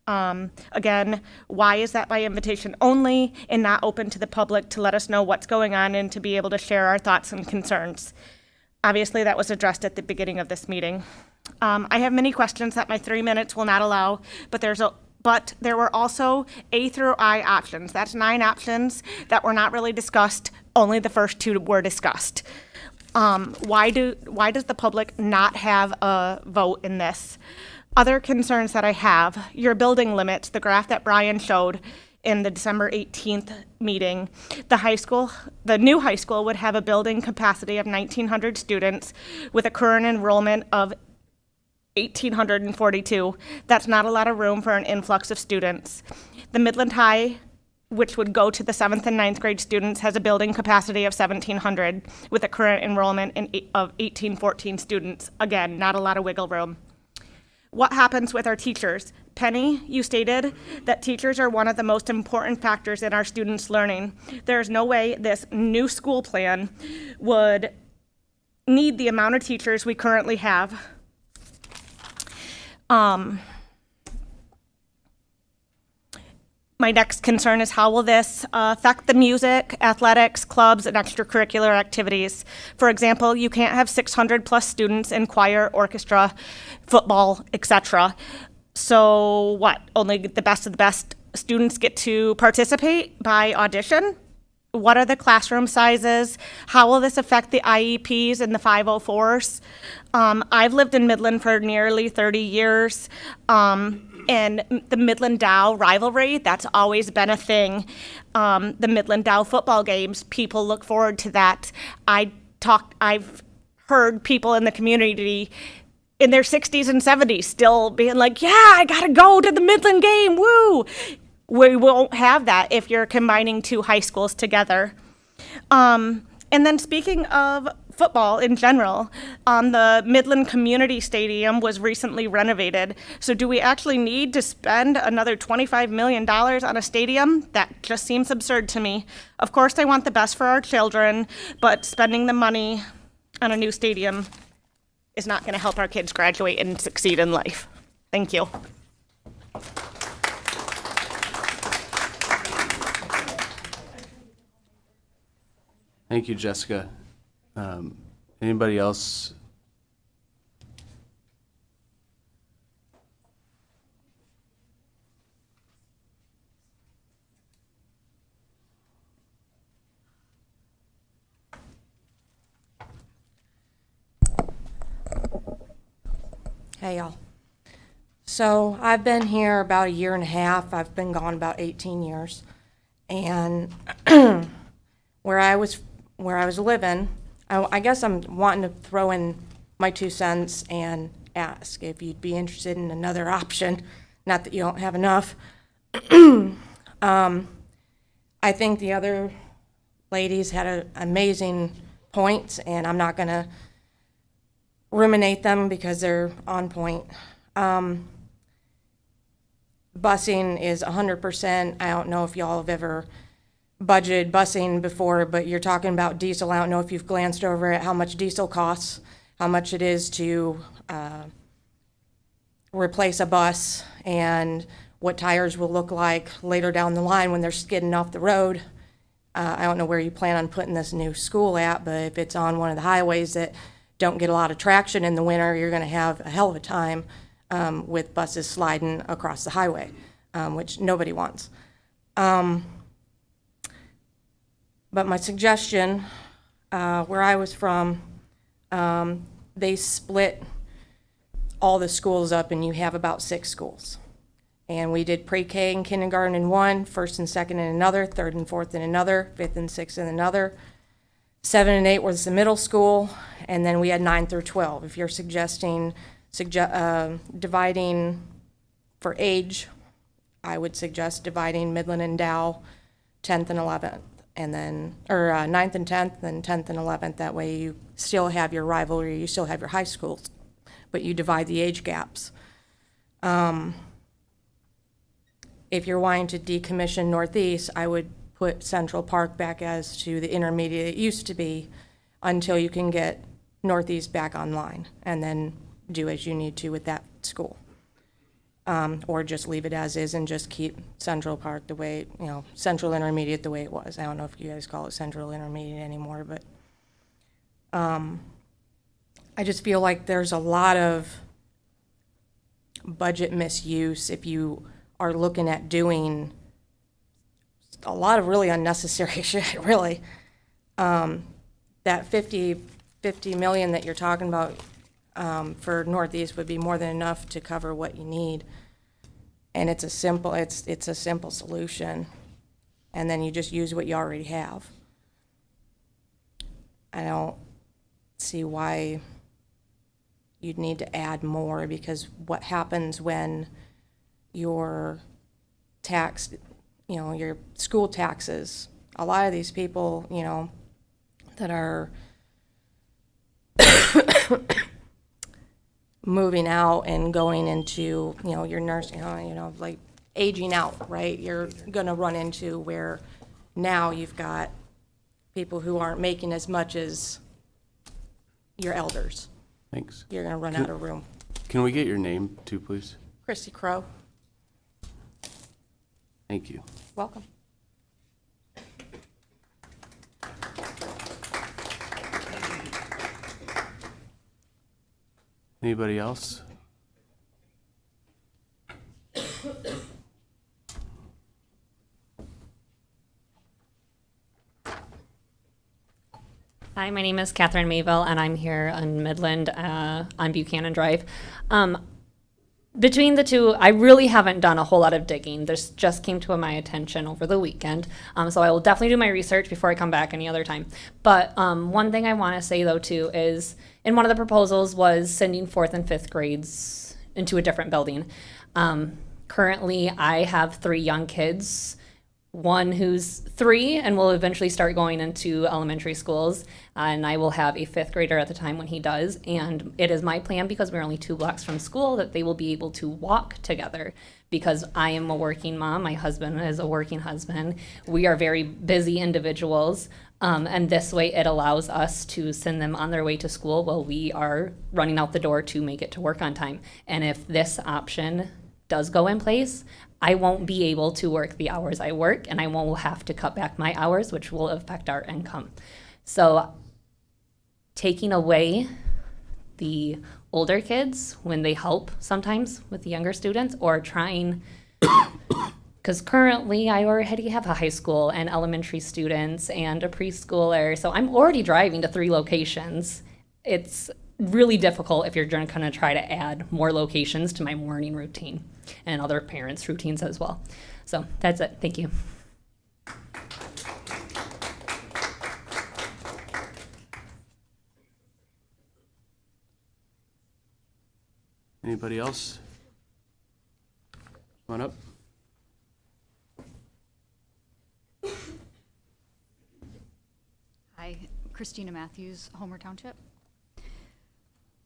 Again, why is that by invitation only and not open to the public to let us know what's going on and to be able to share our thoughts and concerns? Obviously, that was addressed at the beginning of this meeting. I have many questions that my 3 minutes will not allow, but there were also A through I options. That's 9 options that were not really discussed. Only the first 2 were discussed. Why does the public not have a vote in this? Other concerns that I have, your building limits, the graph that Brian showed in the December 18th meeting, the new high school would have a building capacity of 1,900 students with a current enrollment of 1,842. That's not a lot of room for an influx of students. The Midland High, which would go to the 7th and 9th grade students, has a building capacity of 1,700 with a current enrollment of 1,814 students. Again, not a lot of wiggle room. What happens with our teachers? Penny, you stated that teachers are one of the most important factors in our students' learning. There's no way this new school plan would need the amount of teachers we currently have. My next concern is how will this affect the music, athletics, clubs, and extracurricular activities? For example, you can't have 600 plus students in choir, orchestra, football, etc. So what? Only the best of the best students get to participate by audition? What are the classroom sizes? How will this affect the IEPs and the 504s? I've lived in Midland for nearly 30 years. And the Midland-Dow rivalry, that's always been a thing. The Midland-Dow football games, people look forward to that. I've heard people in the community in their 60s and 70s still being like, yeah, I gotta go to the Midland game, woo! We won't have that if you're combining two high schools together. And then speaking of football in general, the Midland Community Stadium was recently renovated. So do we actually need to spend another $25 million on a stadium? That just seems absurd to me. Of course, I want the best for our children, but spending the money on a new stadium is not going to help our kids graduate and succeed in life. Thank you. Thank you, Jessica. Anybody else? Hey, y'all. So I've been here about a year and a half. I've been gone about 18 years. And where I was living, I guess I'm wanting to throw in my 2 cents and ask if you'd be interested in another option. Not that you don't have enough. I think the other ladies had amazing points, and I'm not going to ruminate them because they're on point. Busing is 100%. I don't know if y'all have ever budgeted busing before, but you're talking about diesel. I don't know if you've glanced over at how much diesel costs, how much it is to replace a bus, and what tires will look like later down the line when they're skidding off the road. I don't know where you plan on putting this new school at, but if it's on one of the highways that don't get a lot of traction in the winter, you're going to have a hell of a time with buses sliding across the highway, which nobody wants. But my suggestion, where I was from, they split all the schools up, and you have about 6 schools. And we did pre-K and kindergarten in one, first and second in another, third and fourth in another, fifth and sixth in another. 7 and 8 was the middle school, and then we had 9 through 12. If you're suggesting dividing for age, I would suggest dividing Midland and Dow 10th and 11th, and then, or 9th and 10th, and 10th and 11th. That way you still have your rivalry, you still have your high schools, but you divide the age gaps. If you're wanting to decommission Northeast, I would put Central Park back as to the intermediate it used to be until you can get Northeast back online, and then do as you need to with that school. Or just leave it as is and just keep Central Park the way, Central Intermediate the way it was. I don't know if you guys call it Central Intermediate anymore, but I just feel like there's a lot of budget misuse if you are looking at doing a lot of really unnecessary shit, really. That 50 million that you're talking about for Northeast would be more than enough to cover what you need. And it's a simple solution. And then you just use what you already have. I don't see why you'd need to add more, because what happens when your tax, your school taxes, a lot of these people, that are moving out and going into, your nursing home, like aging out, right? You're gonna run into where now you've got people who aren't making as much as your elders. Thanks. You're gonna run out of room. Can we get your name too, please? Christy Crow, Thank you. welcome. Anybody else? Hi, my name is Catherine Mayville, and I'm here in Midland on Buchanan Drive. Between the two, I really haven't done a whole lot of digging. This just came to my attention over the weekend. So I will definitely do my research before I come back any other time. But one thing I want to say, though, too, is in one of the proposals was sending 4th and 5th grades into a different building. Currently, I have 3 young kids. One who's 3 and will eventually start going into elementary schools, and I will have a 5th grader at the time when he does. And it is my plan, because we're only 2 blocks from school, that they will be able to walk together, because I am a working mom, my husband is a working husband. We are very busy individuals, and this way it allows us to send them on their way to school while we are running out the door to make it to work on time. And if this option does go in place, I won't be able to work the hours I work, and I won't have to cut back my hours, which will affect our income. So taking away the older kids when they help sometimes with the younger students, or trying, because currently I already have a high school and elementary students and a preschooler, so I'm already driving to 3 locations. It's really difficult if you're going to try to add more locations to my morning routine and other parents' routines as well. So that's it. Thank you. Anybody else? Come on up. Hi, Christina Matthews, Homer Township.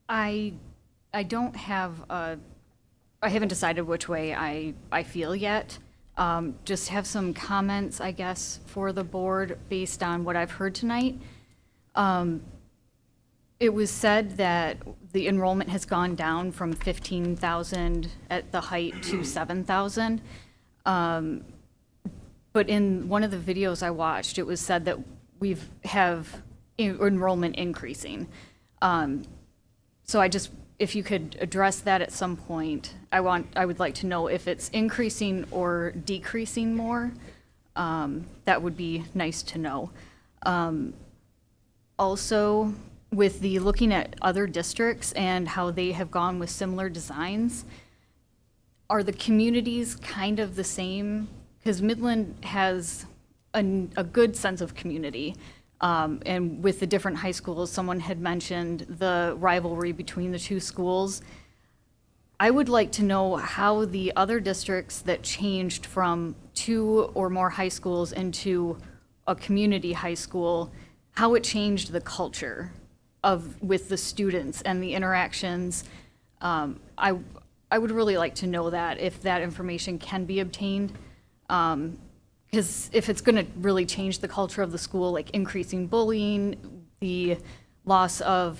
I don't have I haven't decided which way I feel yet. Just have some comments, I guess, for the board based on what I've heard tonight. It was said that the enrollment has gone down from 15,000 at the height to 7,000. But in one of the videos I watched, it was said that we have enrollment increasing. So if you could address that at some point, I would like to know if it's increasing or decreasing more. That would be nice to know. Also, with the looking at other districts and how they have gone with similar designs, are the communities kind of the same? Because Midland has a good sense of community. And with the different high schools, someone had mentioned the rivalry between the 2 schools. I would like to know how the other districts that changed from 2 or more high schools into a community high school, how it changed the culture with the students and the interactions. I would really like to know that, if that information can be obtained. Because if it's going to really change the culture of the school, like increasing bullying, the loss of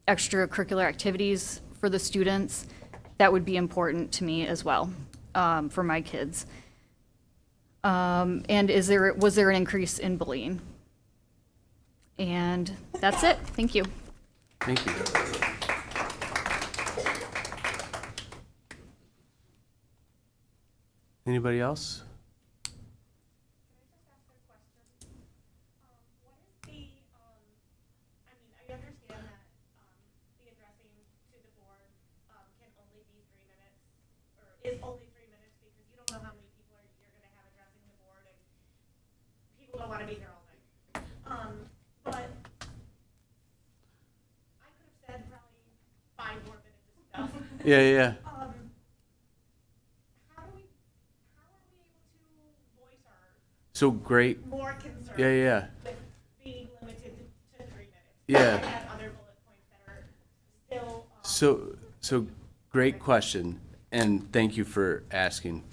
extracurricular activities for the students, that would be important to me as well, for my kids. And was there an increase in bullying? And that's it. Thank you. Thank you. Anybody else? Is only 3 minutes, because you don't know how many people you're going to have addressing the board, and people don't want to be here all night. But I could have said probably 5 more minutes of stuff. Yeah. How are we able to voice our So great. more concerns? Yeah. With being limited to 3 minutes. Yeah. I have other bullet points that are still. So great question, and thank you for asking.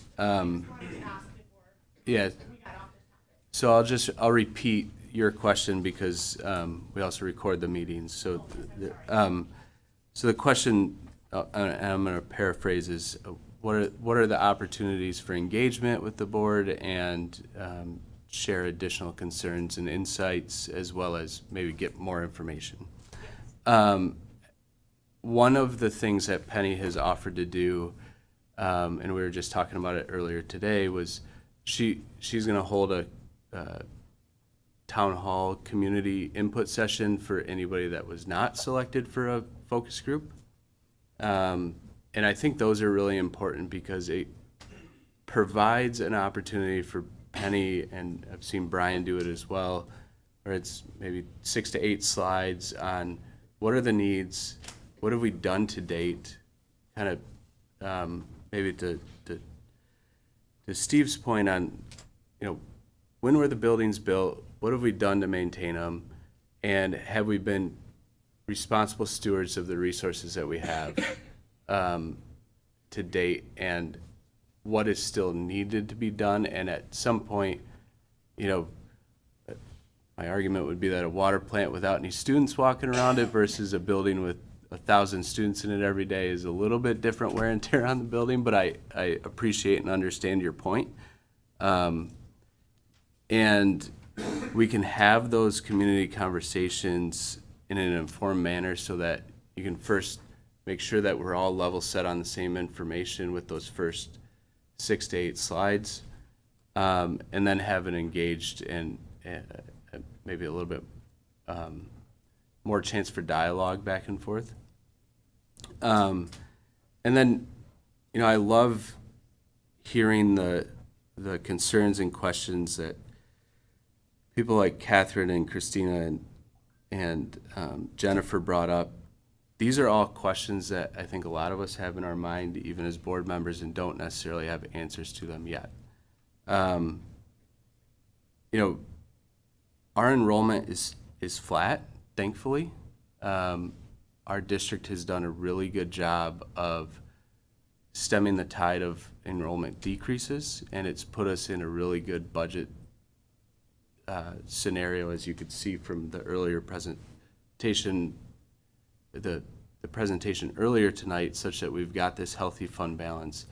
Yeah. So I'll repeat your question, because we also record the meetings. So the question, and I'm going to paraphrase, is what are the opportunities for engagement with the board, and share additional concerns and insights, as well as maybe get more information. One of the things that Penny has offered to do, and we were just talking about it earlier today, was she's going to hold a town hall community input session for anybody that was not selected for a focus group. And I think those are really important because it provides an opportunity for Penny, and I've seen Brian do it as well, where it's maybe 6 to 8 slides on what are the needs, what have we done to date, kind of maybe to Steve's point on, when were the buildings built, what have we done to maintain them, and have we been responsible stewards of the resources that we have to date, and what is still needed to be done. And at some point, my argument would be that a water plant without any students walking around it versus a building with 1,000 students in it every day is a little bit different wear and tear on the building, but I appreciate and understand your point. And we can have those community conversations in an informed manner so that you can first make sure that we're all level set on the same information with those first 6 to 8 slides, and then have an engaged and maybe a little bit more chance for dialogue back and forth. And then, I love hearing the concerns and questions that people like Catherine and Christina and Jennifer brought up. These are all questions that I think a lot of us have in our mind, even as board members, and don't necessarily have answers to them yet. Our enrollment is flat, thankfully. Our district has done a really good job of stemming the tide of enrollment decreases, and it's put us in a really good budget scenario, as you could see from the earlier presentation, the presentation earlier tonight, such that we've got this healthy fund balance.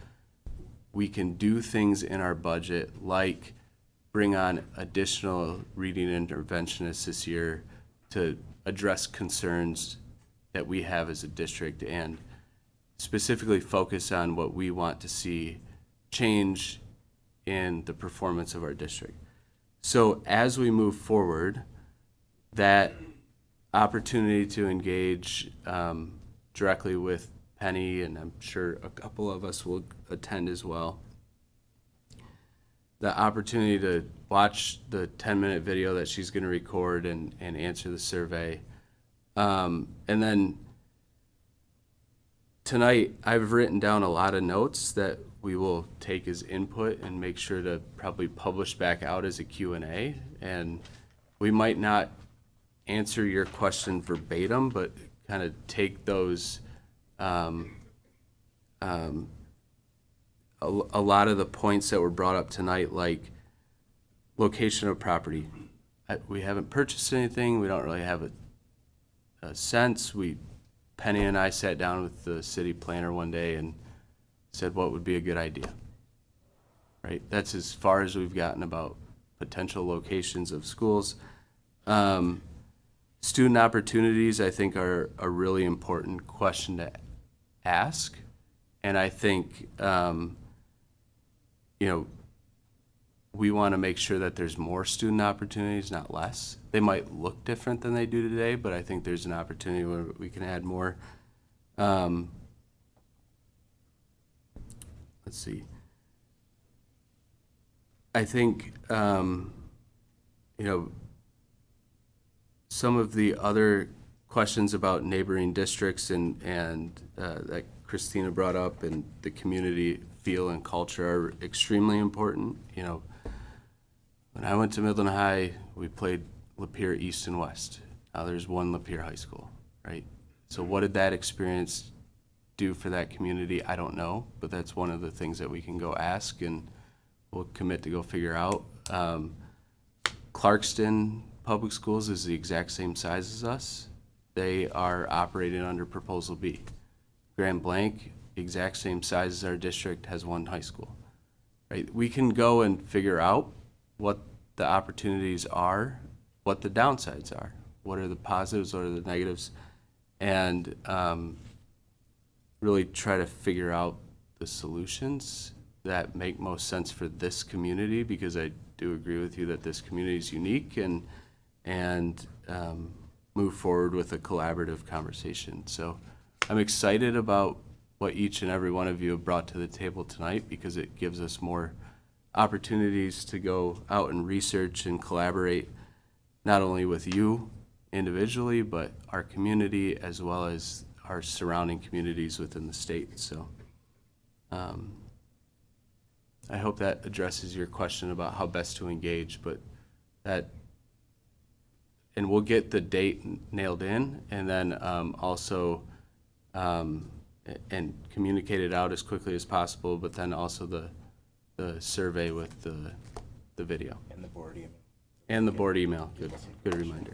We can do things in our budget like bring on additional reading interventionists this year to address concerns that we have as a district and specifically focus on what we want to see change in the performance of our district. So as we move forward, that opportunity to engage directly with Penny, and I'm sure a couple of us will attend as well, the opportunity to watch the 10-minute video that she's going to record and answer the survey. And then tonight, I've written down a lot of notes that we will take as input and make sure to probably publish back out as a Q&A. And we might not answer your question verbatim, but kind of take those, a lot of the points that were brought up tonight, like location of property. We haven't purchased anything. We don't really have a sense. Penny and I sat down with the city planner one day and said what would be a good idea, right? That's as far as we've gotten about potential locations of schools. Student opportunities, I think, are a really important question to ask. And I think, we want to make sure that there's more student opportunities, not less. They might look different than they do today, but I think there's an opportunity where we can add more. Let's see. I think, some of the other questions about neighboring districts and that Christina brought up and the community feel and culture are extremely important. When I went to Midland High, we played Lapeer East and West. Now there's one Lapeer High School, right? So what did that experience do for that community? I don't know, but that's one of the things that we can go ask and we'll commit to go figure out. Clarkston Public Schools is the exact same size as us. They are operating under Proposal B. Grand Blanc, exact same size as our district, has one high school, right? We can go and figure out what the opportunities are, what the downsides are, what are the positives, what are the negatives, and really try to figure out the solutions that make most sense for this community, because I do agree with you that this community is unique and and move forward with a collaborative conversation. So I'm excited about what each and every one of you have brought to the table tonight, because it gives us more opportunities to go out and research and collaborate, not only with you individually, but our community as well as our surrounding communities within the state. So I hope that addresses your question about how best to engage, but and we'll get the date nailed in, and then also and communicate it out as quickly as possible, but then also the survey with the video. And the board email. And the board email, good reminder.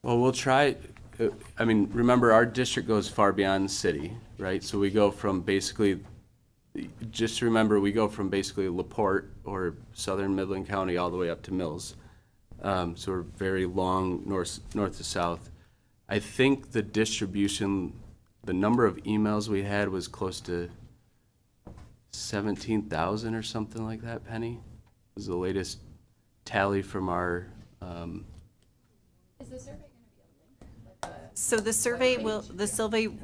Well, we'll try, I mean, remember, our district goes far beyond the city, right? So we go from basically, just remember, we go from basically LaPorte or southern Midland County all the way up to Mills. So we're very long north to south. I think the distribution, the number of emails we had was close to 17,000 or something like that, Penny. Was the latest tally from our. Is the survey? So the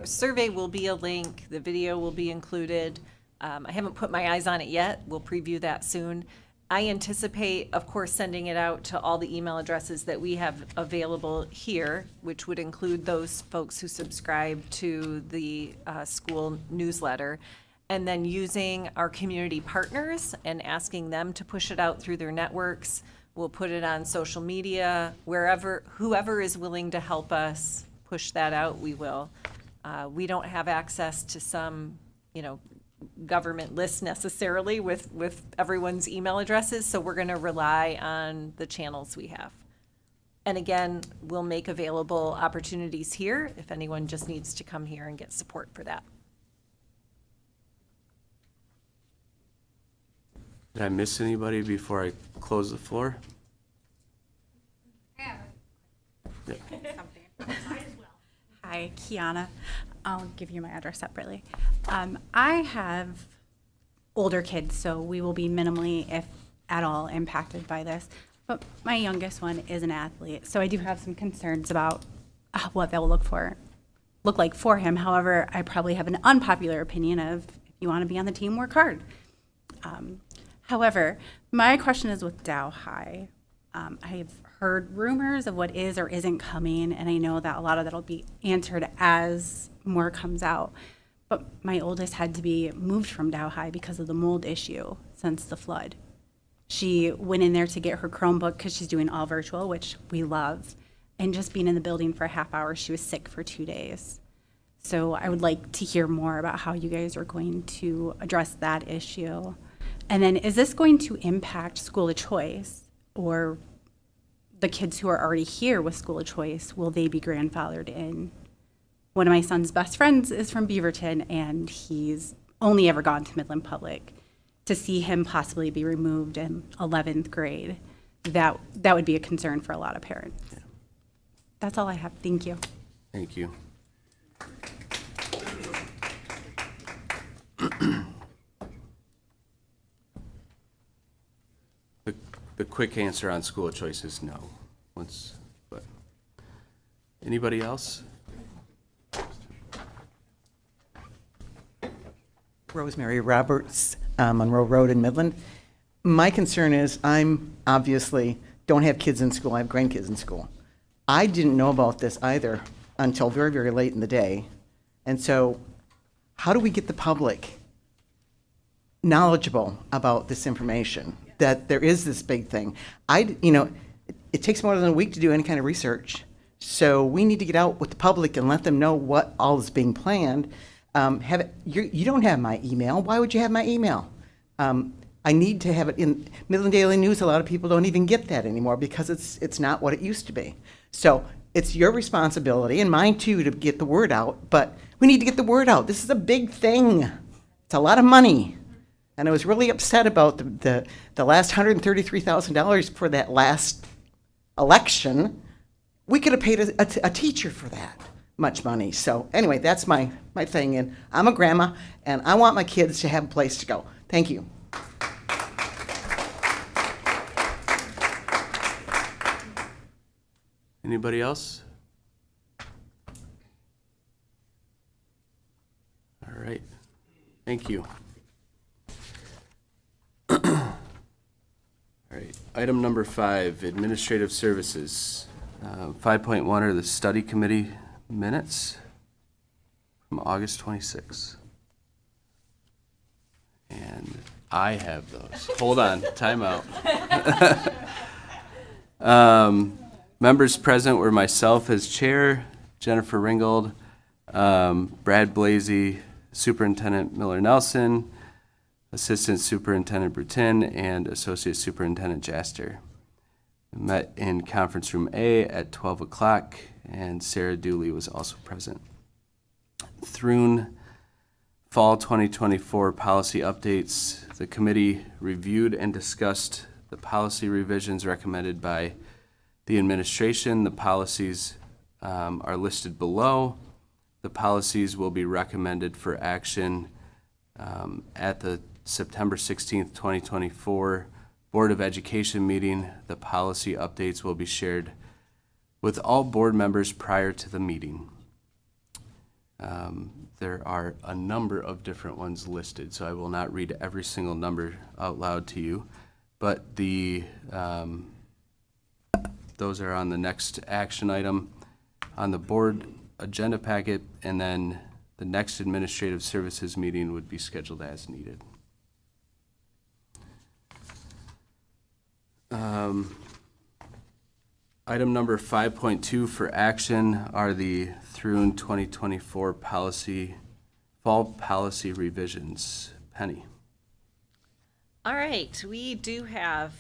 survey will be a link. The video will be included. I haven't put my eyes on it yet. We'll preview that soon. I anticipate, of course, sending it out to all the email addresses that we have available here, which would include those folks who subscribe to the school newsletter, and then using our community partners and asking them to push it out through their networks. We'll put it on social media, whoever is willing to help us push that out, we will. We don't have access to some, government list necessarily with everyone's email addresses, so we're gonna rely on the channels we have. And again, we'll make available opportunities here if anyone just needs to come here and get support for that. Did I miss anybody before I close the floor? Yeah. Hi, Kiana. I'll give you my address separately. I have older kids, so we will be minimally, if at all, impacted by this. But my youngest one is an athlete, so I do have some concerns about what that will look like for him. However, I probably have an unpopular opinion of, if you want to be on the team, work hard. However, my question is with Dow High. I've heard rumors of what is or isn't coming, and I know that a lot of that will be answered as more comes out. But my oldest had to be moved from Dow High because of the mold issue since the flood. She went in there to get her Chromebook because she's doing all virtual, which we love. And just being in the building for a half hour, she was sick for 2 days. So I would like to hear more about how you guys are going to address that issue. And then, is this going to impact school of choice, or the kids who are already here with school of choice, will they be grandfathered in? One of my son's best friends is from Beaverton, and he's only ever gone to Midland Public. To see him possibly be removed in 11th grade, that would be a concern for a lot of parents. Yeah. That's all I have. Thank you. Thank you. The quick answer on school of choice is no. But anybody else? Rosemary Roberts, Monroe Road in Midland. My concern is I'm obviously don't have kids in school. I have grandkids in school. I didn't know about this either until very, very late in the day. And so how do we get the public knowledgeable about this information, that there is this big thing? It takes more than a week to do any kind of research. So we need to get out with the public and let them know what all is being planned. You don't have my email. Why would you have my email? I need to have it in Midland Daily News. A lot of people don't even get that anymore because it's not what it used to be. So it's your responsibility and mine too to get the word out, but we need to get the word out. This is a big thing. It's a lot of money. And I was really upset about the last $133,000 for that last election. We could have paid a teacher for that. much money. So anyway, that's my thing. And I'm a grandma, and I want my kids to have a place to go. Thank you. Anybody else? All right. Thank you. All right. Item number 5, administrative services. 5.1 are the study committee minutes from August 26th. And I have those. Hold on, time out. Members present were myself as chair, Jennifer Ringgold, Brad Blasey, Superintendent Miller-Nelson, Assistant Superintendent Brutin, and Associate Superintendent Jaster. We met in conference room A at 12 o'clock, and Sarah Dooley was also present. Through Fall 2024 policy updates, the committee reviewed and discussed the policy revisions recommended by the administration. The policies are listed below. The policies will be recommended for action at the September 16th, 2024 Board of Education meeting. The policy updates will be shared with all board members prior to the meeting. There are a number of different ones listed, so I will not read every single number out loud to you, but the those are on the next action item on the board agenda packet, and then the next administrative services meeting would be scheduled as needed. Item number 5.2 for action are the through 2024 fall policy revisions. Penny. All right, we do have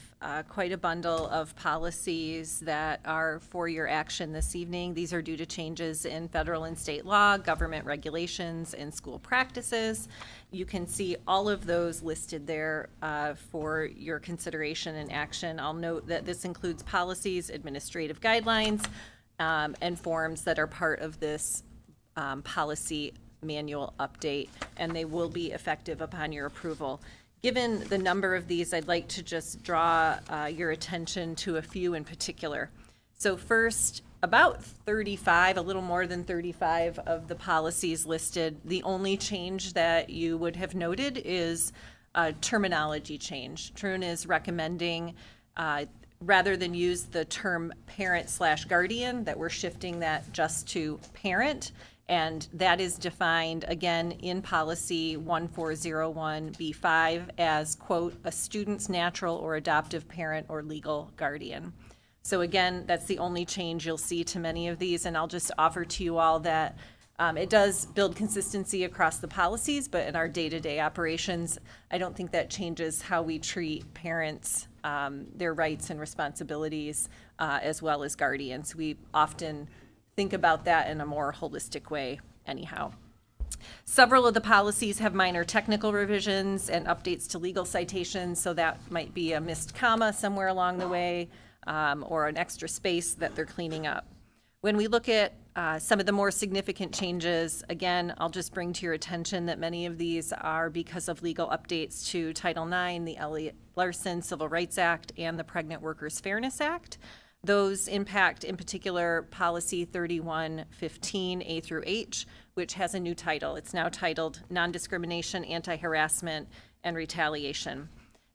quite a bundle of policies that are for your action this evening. These are due to changes in federal and state law, government regulations, and school practices. You can see all of those listed there for your consideration and action. I'll note that this includes policies, administrative guidelines, and forms that are part of this policy manual update, and they will be effective upon your approval. Given the number of these, I'd like to just draw your attention to a few in particular. So first, about 35, a little more than 35 of the policies listed, the only change that you would have noted is a terminology change. Trune is recommending, rather than use the term parent/guardian, that we're shifting that just to parent. And that is defined, again, in policy 1401B5 as, quote, a student's natural or adoptive parent or legal guardian. So again, that's the only change you'll see to many of these, and I'll just offer to you all that it does build consistency across the policies, but in our day-to-day operations, I don't think that changes how we treat parents, their rights and responsibilities, as well as guardians. We often think about that in a more holistic way anyhow. Several of the policies have minor technical revisions and updates to legal citations, so that might be a missed comma somewhere along the way, or an extra space that they're cleaning up. When we look at some of the more significant changes, again, I'll just bring to your attention that many of these are because of legal updates to Title IX, the Elliott Larson Civil Rights Act, and the Pregnant Workers Fairness Act. Those impact, in particular, Policy 3115 A through H, which has a new title. It's now titled Non-Discrimination, Anti-Harassment, and Retaliation.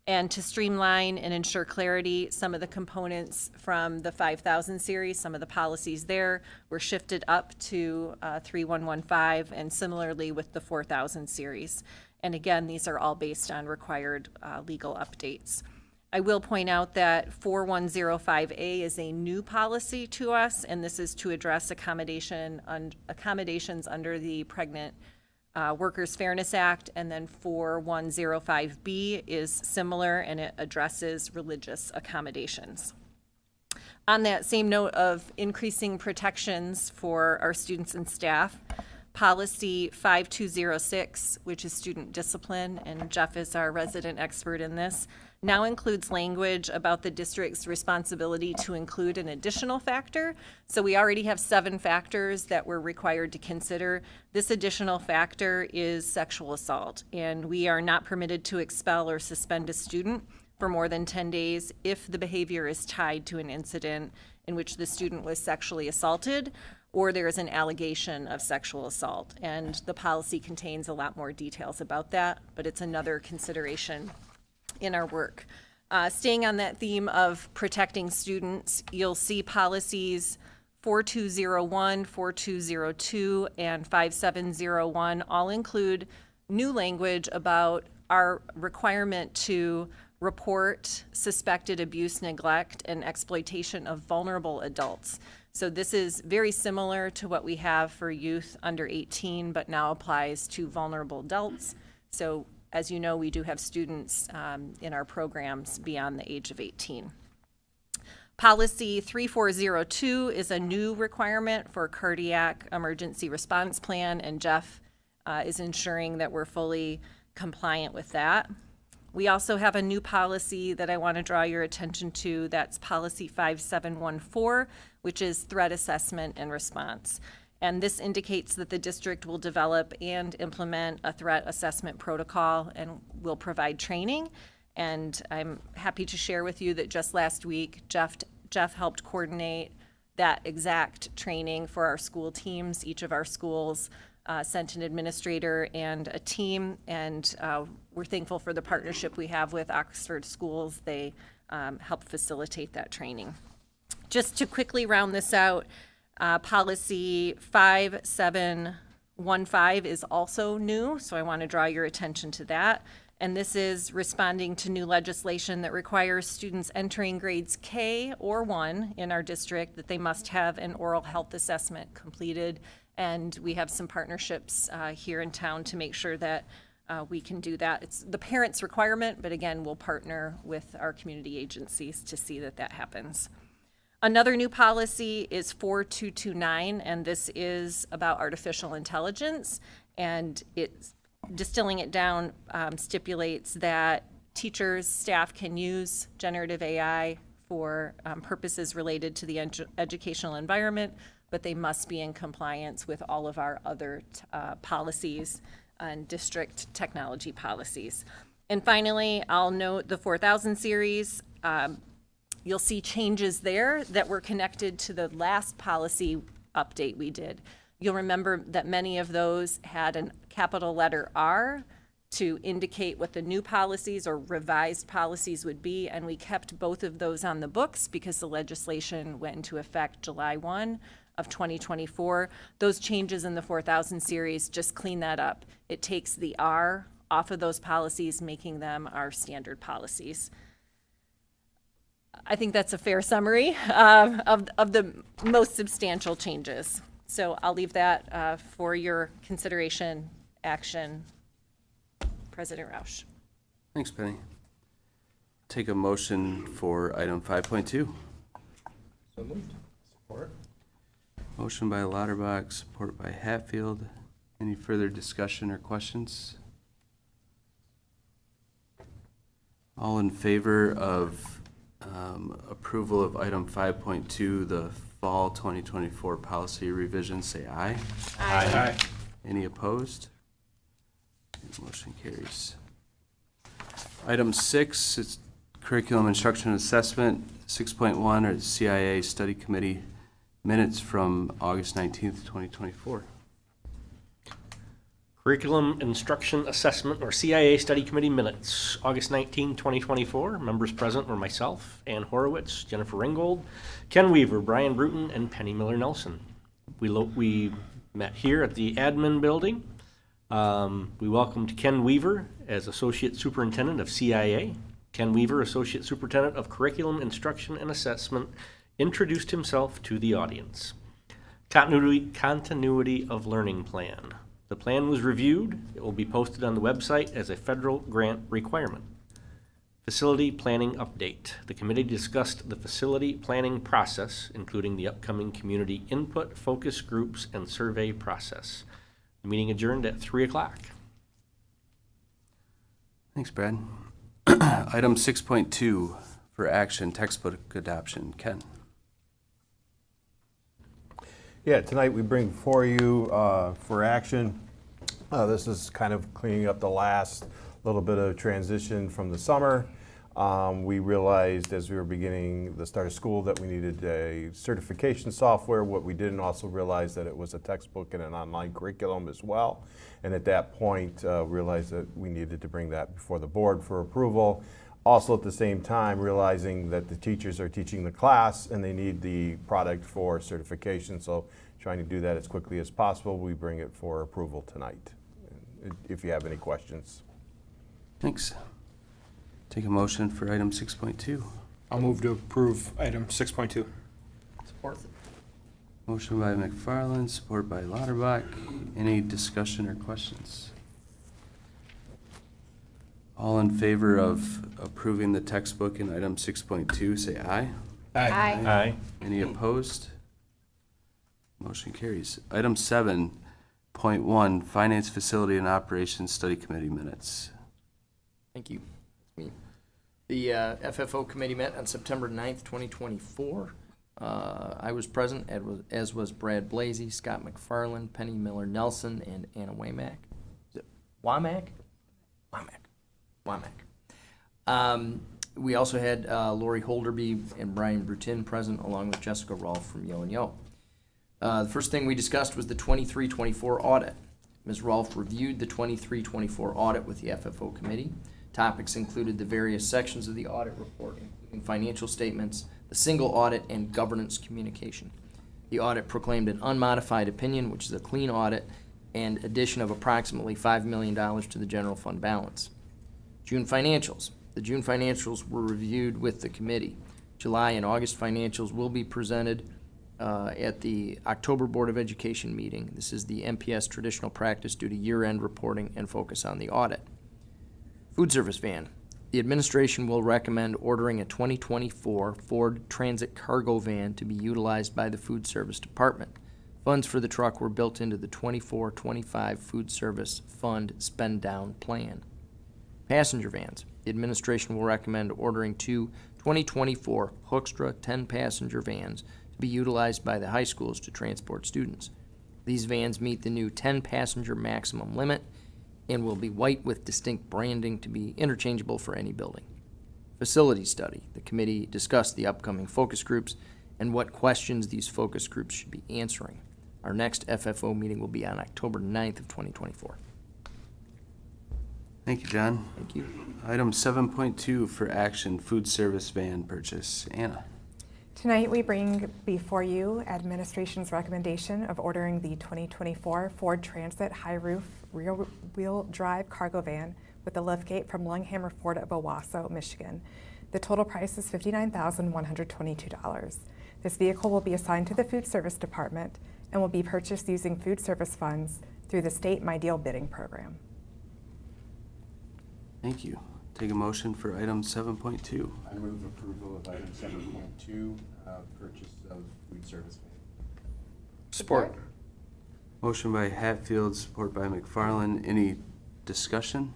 And to streamline and ensure clarity, some of the components from the 5000 series, some of the policies there were shifted up to 3115, and similarly with the 4000 series. And again, these are all based on required legal updates. I will point out that 4105A is a new policy to us, and this is to address accommodations under the Pregnant Workers Fairness Act, and then 4105B is similar, and it addresses religious accommodations. On that same note of increasing protections for our students and staff, Policy 5206, which is student discipline, and Jeff is our resident expert in this, now includes language about the district's responsibility to include an additional factor. So we already have 7 factors that we're required to consider. This additional factor is sexual assault, and we are not permitted to expel or suspend a student for more than 10 days if the behavior is tied to an incident in which the student was sexually assaulted or there is an allegation of sexual assault. And the policy contains a lot more details about that, but it's another consideration in our work. Staying on that theme of protecting students, you'll see policies 4201, 4202, and 5701 all include new language about our requirement to report suspected abuse, neglect, and exploitation of vulnerable adults. So this is very similar to what we have for youth under 18, but now applies to vulnerable adults. So as you know, we do have students in our programs beyond the age of 18. Policy 3402 is a new requirement for cardiac emergency response plan, and Jeff is ensuring that we're fully compliant with that. We also have a new policy that I want to draw your attention to. That's policy 5714, which is threat assessment and response. And this indicates that the district will develop and implement a threat assessment protocol and will provide training. And I'm happy to share with you that just last week, Jeff helped coordinate that exact training for our school teams. Each of our schools sent an administrator and a team, and we're thankful for the partnership we have with Oxford Schools. They help facilitate that training. Just to quickly round this out, policy 5715 is also new, so I want to draw your attention to that. And this is responding to new legislation that requires students entering grades K or 1 in our district that they must have an oral health assessment completed. And we have some partnerships here in town to make sure that we can do that. It's the parents' requirement, but again, we'll partner with our community agencies to see that that happens. Another new policy is 4229, and this is about artificial intelligence. And it's distilling it down stipulates that teachers, staff can use generative AI for purposes related to the educational environment, but they must be in compliance with all of our other policies and district technology policies. And finally, I'll note the 4000 series. You'll see changes there that were connected to the last policy update we did. You'll remember that many of those had a capital letter R to indicate what the new policies or revised policies would be, and we kept both of those on the books because the legislation went into effect July 1 of 2024. Those changes in the 4000 series just clean that up. It takes the R off of those policies, making them our standard policies. I think that's a fair summary of the most substantial changes. So I'll leave that for your consideration, action. President Roush. Thanks, Penny. Take a motion for item 5.2. So moved. Support. Motion by Lauterbach, support by Hatfield. Any further discussion or questions? All in favor of approval of item 5.2, the fall 2024 policy revision, say aye. Aye. Any opposed? Motion carries. Item 6 is curriculum instruction assessment. 6.1 are the CIA study committee minutes from August 19th, 2024. Curriculum Instruction Assessment, or CIA Study Committee Minutes, August 19, 2024. Members present were myself, Ann Horowitz, Jennifer Ringgold, Ken Weaver, Brian Bruton, and Penny Miller-Nelson. We met here at the admin building. We welcomed Ken Weaver as Associate Superintendent of CIA. Ken Weaver, Associate Superintendent of Curriculum Instruction and Assessment, introduced himself to the audience. Continuity of Learning Plan. The plan was reviewed. It will be posted on the website as a federal grant requirement. Facility planning update. The committee discussed the facility planning process, including the upcoming community input, focus groups, and survey process. Meeting adjourned at 3:00. Thanks, Brad. Item 6.2 for action, textbook adoption. Ken? Yeah, tonight we bring before you for action. This is kind of cleaning up the last little bit of transition from the summer. We realized as we were beginning the start of school that we needed a certification software. What we didn't also realize that it was a textbook and an online curriculum as well. And at that point, realized that we needed to bring that before the board for approval. Also at the same time, realizing that the teachers are teaching the class and they need the product for certification. So trying to do that as quickly as possible, we bring it for approval tonight. If you have any questions. Thanks. Take a motion for item 6.2. I'll move to approve item 6.2. Support. Motion by McFarland, support by Lauterbach. Any discussion or questions? All in favor of approving the textbook in item 6.2, say aye. Aye. Any opposed? Motion carries. Item 7.1, Finance Facility and Operations Study Committee minutes. Thank you. It's me. The FFO committee met on September 9th, 2024. I was present, as was Brad Blasey, Scott McFarland, Penny Miller Nelson, and Anna Waymack. Is it Womack? Womack. We also had Lori Holderby and Brian Brutin present, along with Jessica Rolfe from Yo and Yo. The first thing we discussed was the 23-24 audit. Ms. Rolfe reviewed the 23-24 audit with the FFO committee. Topics included the various sections of the audit report, including financial statements, the single audit, and governance communication. The audit proclaimed an unmodified opinion, which is a clean audit, and addition of approximately $5 million to the general fund balance. June financials. The June financials were reviewed with the committee. July and August financials will be presented at the October Board of Education meeting. This is the MPS traditional practice due to year-end reporting and focus on the audit. Food service van. The administration will recommend ordering a 2024 Ford Transit cargo van to be utilized by the food service department. Funds for the truck were built into the 24-25 food service fund spend down plan. Passenger vans. The administration will recommend ordering two 2024 Hoekstra 10-passenger vans to be utilized by the high schools to transport students. These vans meet the new 10-passenger maximum limit and will be white with distinct branding to be interchangeable for any building. Facility study. The committee discussed the upcoming focus groups and what questions these focus groups should be answering. Our next FFO meeting will be on October 9th of 2024. Thank you, John. Thank you. Item 7.2 for action, food service van purchase. Anna? Tonight, we bring before you administration's recommendation of ordering the 2024 Ford Transit high roof rear-wheel drive cargo van with a liftgate from Lunghammer Ford of Owasso, Michigan. The total price is $59,122. This vehicle will be assigned to the food service department and will be purchased using food service funds through the state My Deal bidding program. Thank you. Take a motion for item 7.2. I move approval of item 7.2, purchase of food service van. Support. Motion by Hatfield, support by McFarland. Any discussion?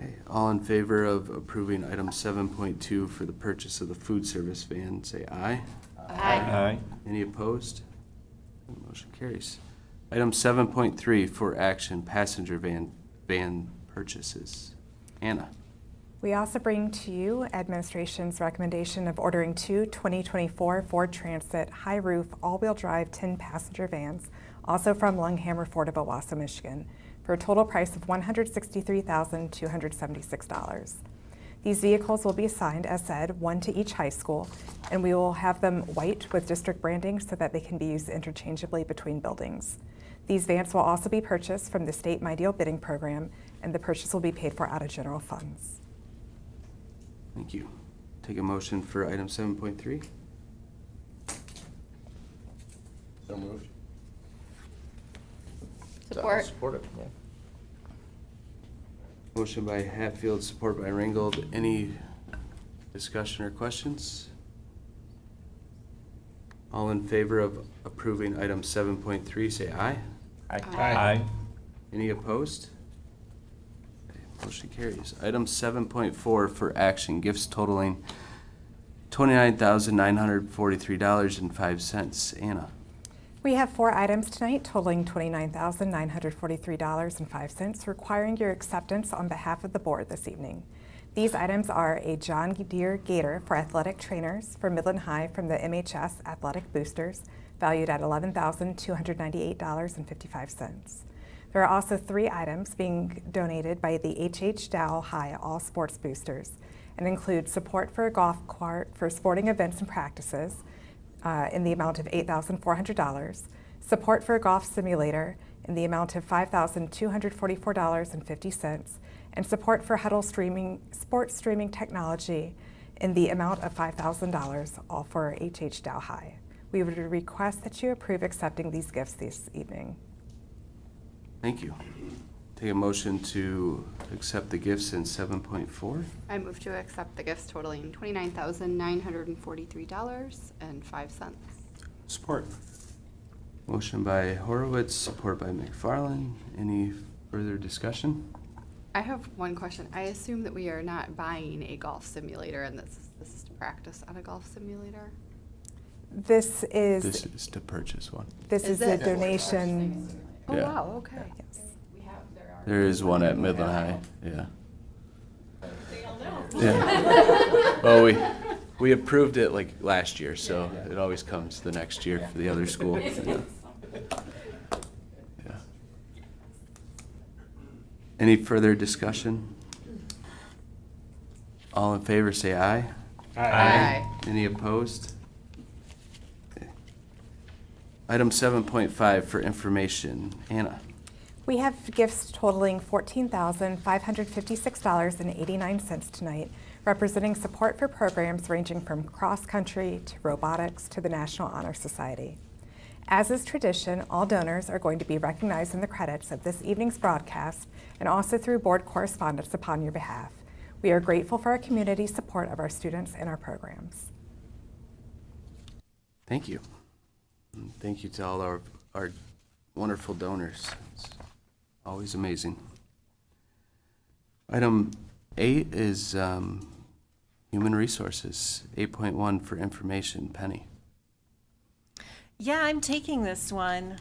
Okay. All in favor of approving item 7.2 for the purchase of the food service van, say aye. Aye. Any opposed? Motion carries. Item 7.3 for action, passenger van purchases. Anna? We also bring to you administration's recommendation of ordering two 2024 Ford Transit high roof all-wheel drive 10-passenger vans, also from Lunghammer Ford of Owasso, Michigan, for a total price of $163,276. These vehicles will be assigned, as said, one to each high school, and we will have them white with district branding so that they can be used interchangeably between buildings. These vans will also be purchased from the state My Deal bidding program, and the purchase will be paid for out of general funds. Thank you. Take a motion for item 7.3. So moved. Support. Support it, yeah. Motion by Hatfield, support by Ringgold. Any discussion or questions? All in favor of approving item 7.3, say aye. Aye. Any opposed? Okay, motion carries. Item 7.4 for action, gifts totaling $29,943.05. Anna. We have 4 items tonight totaling $29,943.05, requiring your acceptance on behalf of the board this evening. These items are a John Deere Gator for athletic trainers for Midland High from the MHS Athletic Boosters, valued at $11,298.55. There are also 3 items being donated by the H.H. Dow High All Sports Boosters and include support for a golf cart for sporting events and practices in the amount of $8,400, support for a golf simulator in the amount of $5,244.50, and support for Huddle sports streaming technology in the amount of $5,000, all for H.H. Dow High. We would request that you approve accepting these gifts this evening. Thank you. Take a motion to accept the gifts in 7.4. I move to accept the gifts totaling $29,943.05. Support. Motion by Horowitz, support by McFarland. Any further discussion? I have one question. I assume that we are not buying a golf simulator, and this is to practice on a golf simulator. This is to purchase one. This is a donation. Oh, Yeah. wow, okay. Yes. There is one at Midland High, yeah. Yeah. Well, we approved it like last year, so it always comes the next year for the other school. Yeah. Yeah. Any further discussion? All in favor, say aye. Aye. Any opposed? Okay. Item 7.5 for information. Anna. We have gifts totaling $14,556.89 tonight, representing support for programs ranging from cross-country to robotics to the National Honor Society. As is tradition, all donors are going to be recognized in the credits of this evening's broadcast and also through board correspondence upon your behalf. We are grateful for our community's support of our students and our programs. Thank you. And thank you to all our wonderful donors. It's always amazing. Item 8 is human resources. 8.1 for information. Penny. Yeah, I'm taking this one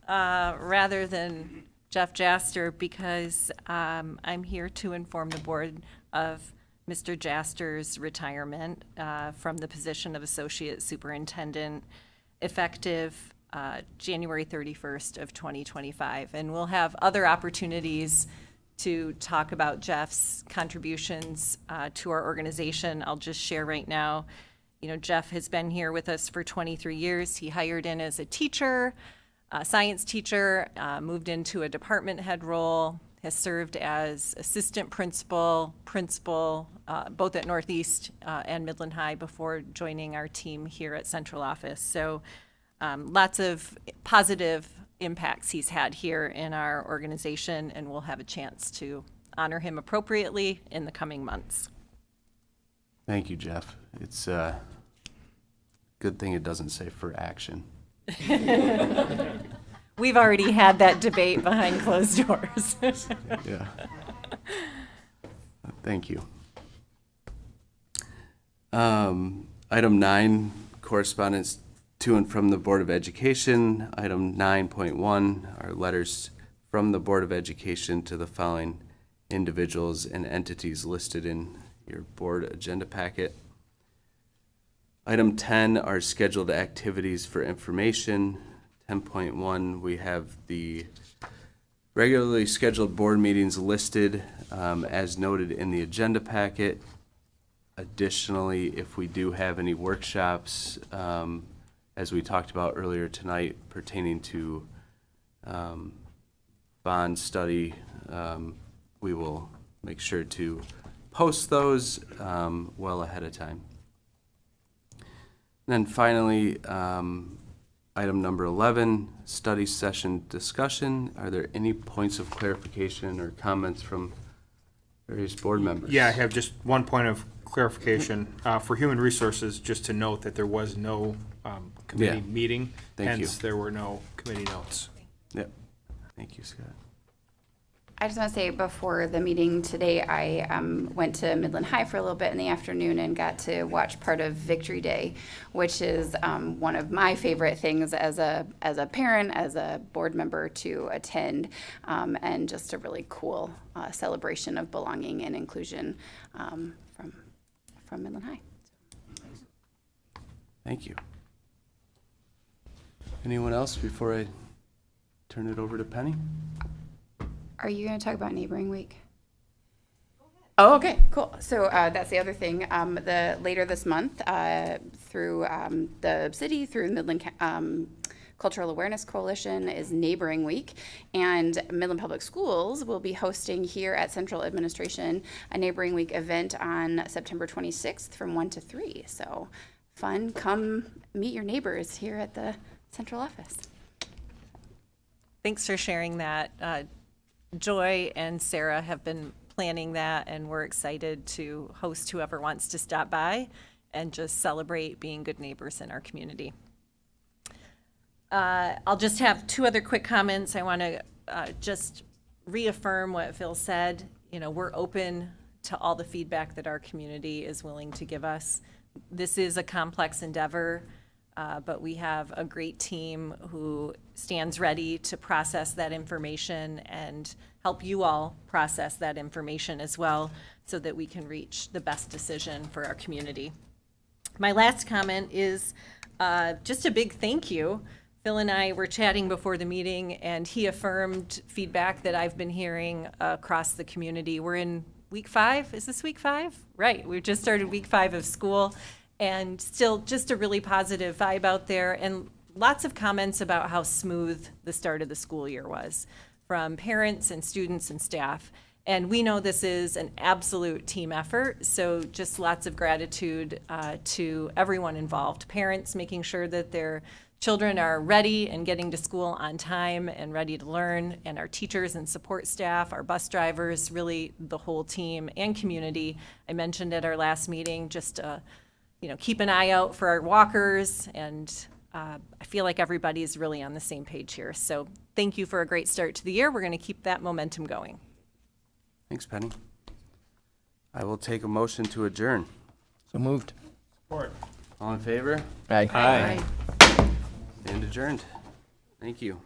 rather than Jeff Jaster because I'm here to inform the board of Mr. Jaster's retirement from the position of Associate Superintendent effective January 31st of 2025. And we'll have other opportunities to talk about Jeff's contributions to our organization. I'll just share right now, you know, Jeff has been here with us for 23 years. He hired in as a teacher, a science teacher, moved into a department head role, has served as assistant principal, both at Northeast and Midland High before joining our team here at Central Office. So lots of positive impacts he's had here in our organization, and we'll have a chance to honor him appropriately in the coming months. Thank you, Jeff. It's a good thing it doesn't say for action. We've already had that debate behind closed doors. Yeah. Thank you. Item 9, correspondence to and from the Board of Education. Item 9.1 are letters from the Board of Education to the following individuals and entities listed in your board agenda packet. Item 10 are scheduled activities for information. 10.1, we have the regularly scheduled board meetings listed as noted in the agenda packet. Additionally, if we do have any workshops, as we talked about earlier tonight, pertaining to bond study, we will make sure to post those well ahead of time. And then finally, item number 11, study session discussion. Are there any points of clarification or comments from various board members? Yeah, I have just one point of clarification. For human resources, just to note that there was no committee Yeah. meeting. Thank you. Hence, there were no committee notes. Yep. Thank you, Scott. I just want to say before the meeting today, I went to Midland High for a little bit in the afternoon and got to watch part of Victory Day, which is one of my favorite things as a parent, as a board member to attend, and just a really cool celebration of belonging and inclusion from Midland High. Thank you. Anyone else before I turn it over to Penny? Are you going to talk about Neighboring Week? Oh, okay, cool. So that's the other thing. Later this month, through the city, through the Midland Cultural Awareness Coalition, is Neighboring Week, and Midland Public Schools will be hosting here at Central Administration a Neighboring Week event on September 26th from 1 to 3. So fun. Come meet your neighbors here at the central office. Thanks for sharing that. Joy and Sarah have been planning that, and we're excited to host whoever wants to stop by and just celebrate being good neighbors in our community. I'll just have two other quick comments. I want to just reaffirm what Phil said. You know, we're open to all the feedback that our community is willing to give us. This is a complex endeavor, but we have a great team who stands ready to process that information and help you all process that information as well so that we can reach the best decision for our community. My last comment is just a big thank you. Phil and I were chatting before the meeting, and he affirmed feedback that I've been hearing across the community. We're in week 5. Is this week 5? Right. We've just started week 5 of school, and still just a really positive vibe out there, and lots of comments about how smooth the start of the school year was from parents and students and staff. And we know this is an absolute team effort, so just lots of gratitude to everyone involved. Parents making sure that their children are ready and getting to school on time and ready to learn, and our teachers and support staff, our bus drivers, really the whole team and community. I mentioned at our last meeting, just keep an eye out for our walkers, and I feel like everybody's really on the same page here. So thank you for a great start to the year. We're going to keep that momentum going. Thanks, Penny. I will take a motion to adjourn. So moved. Support. All in favor? Aye. And adjourned. Thank you.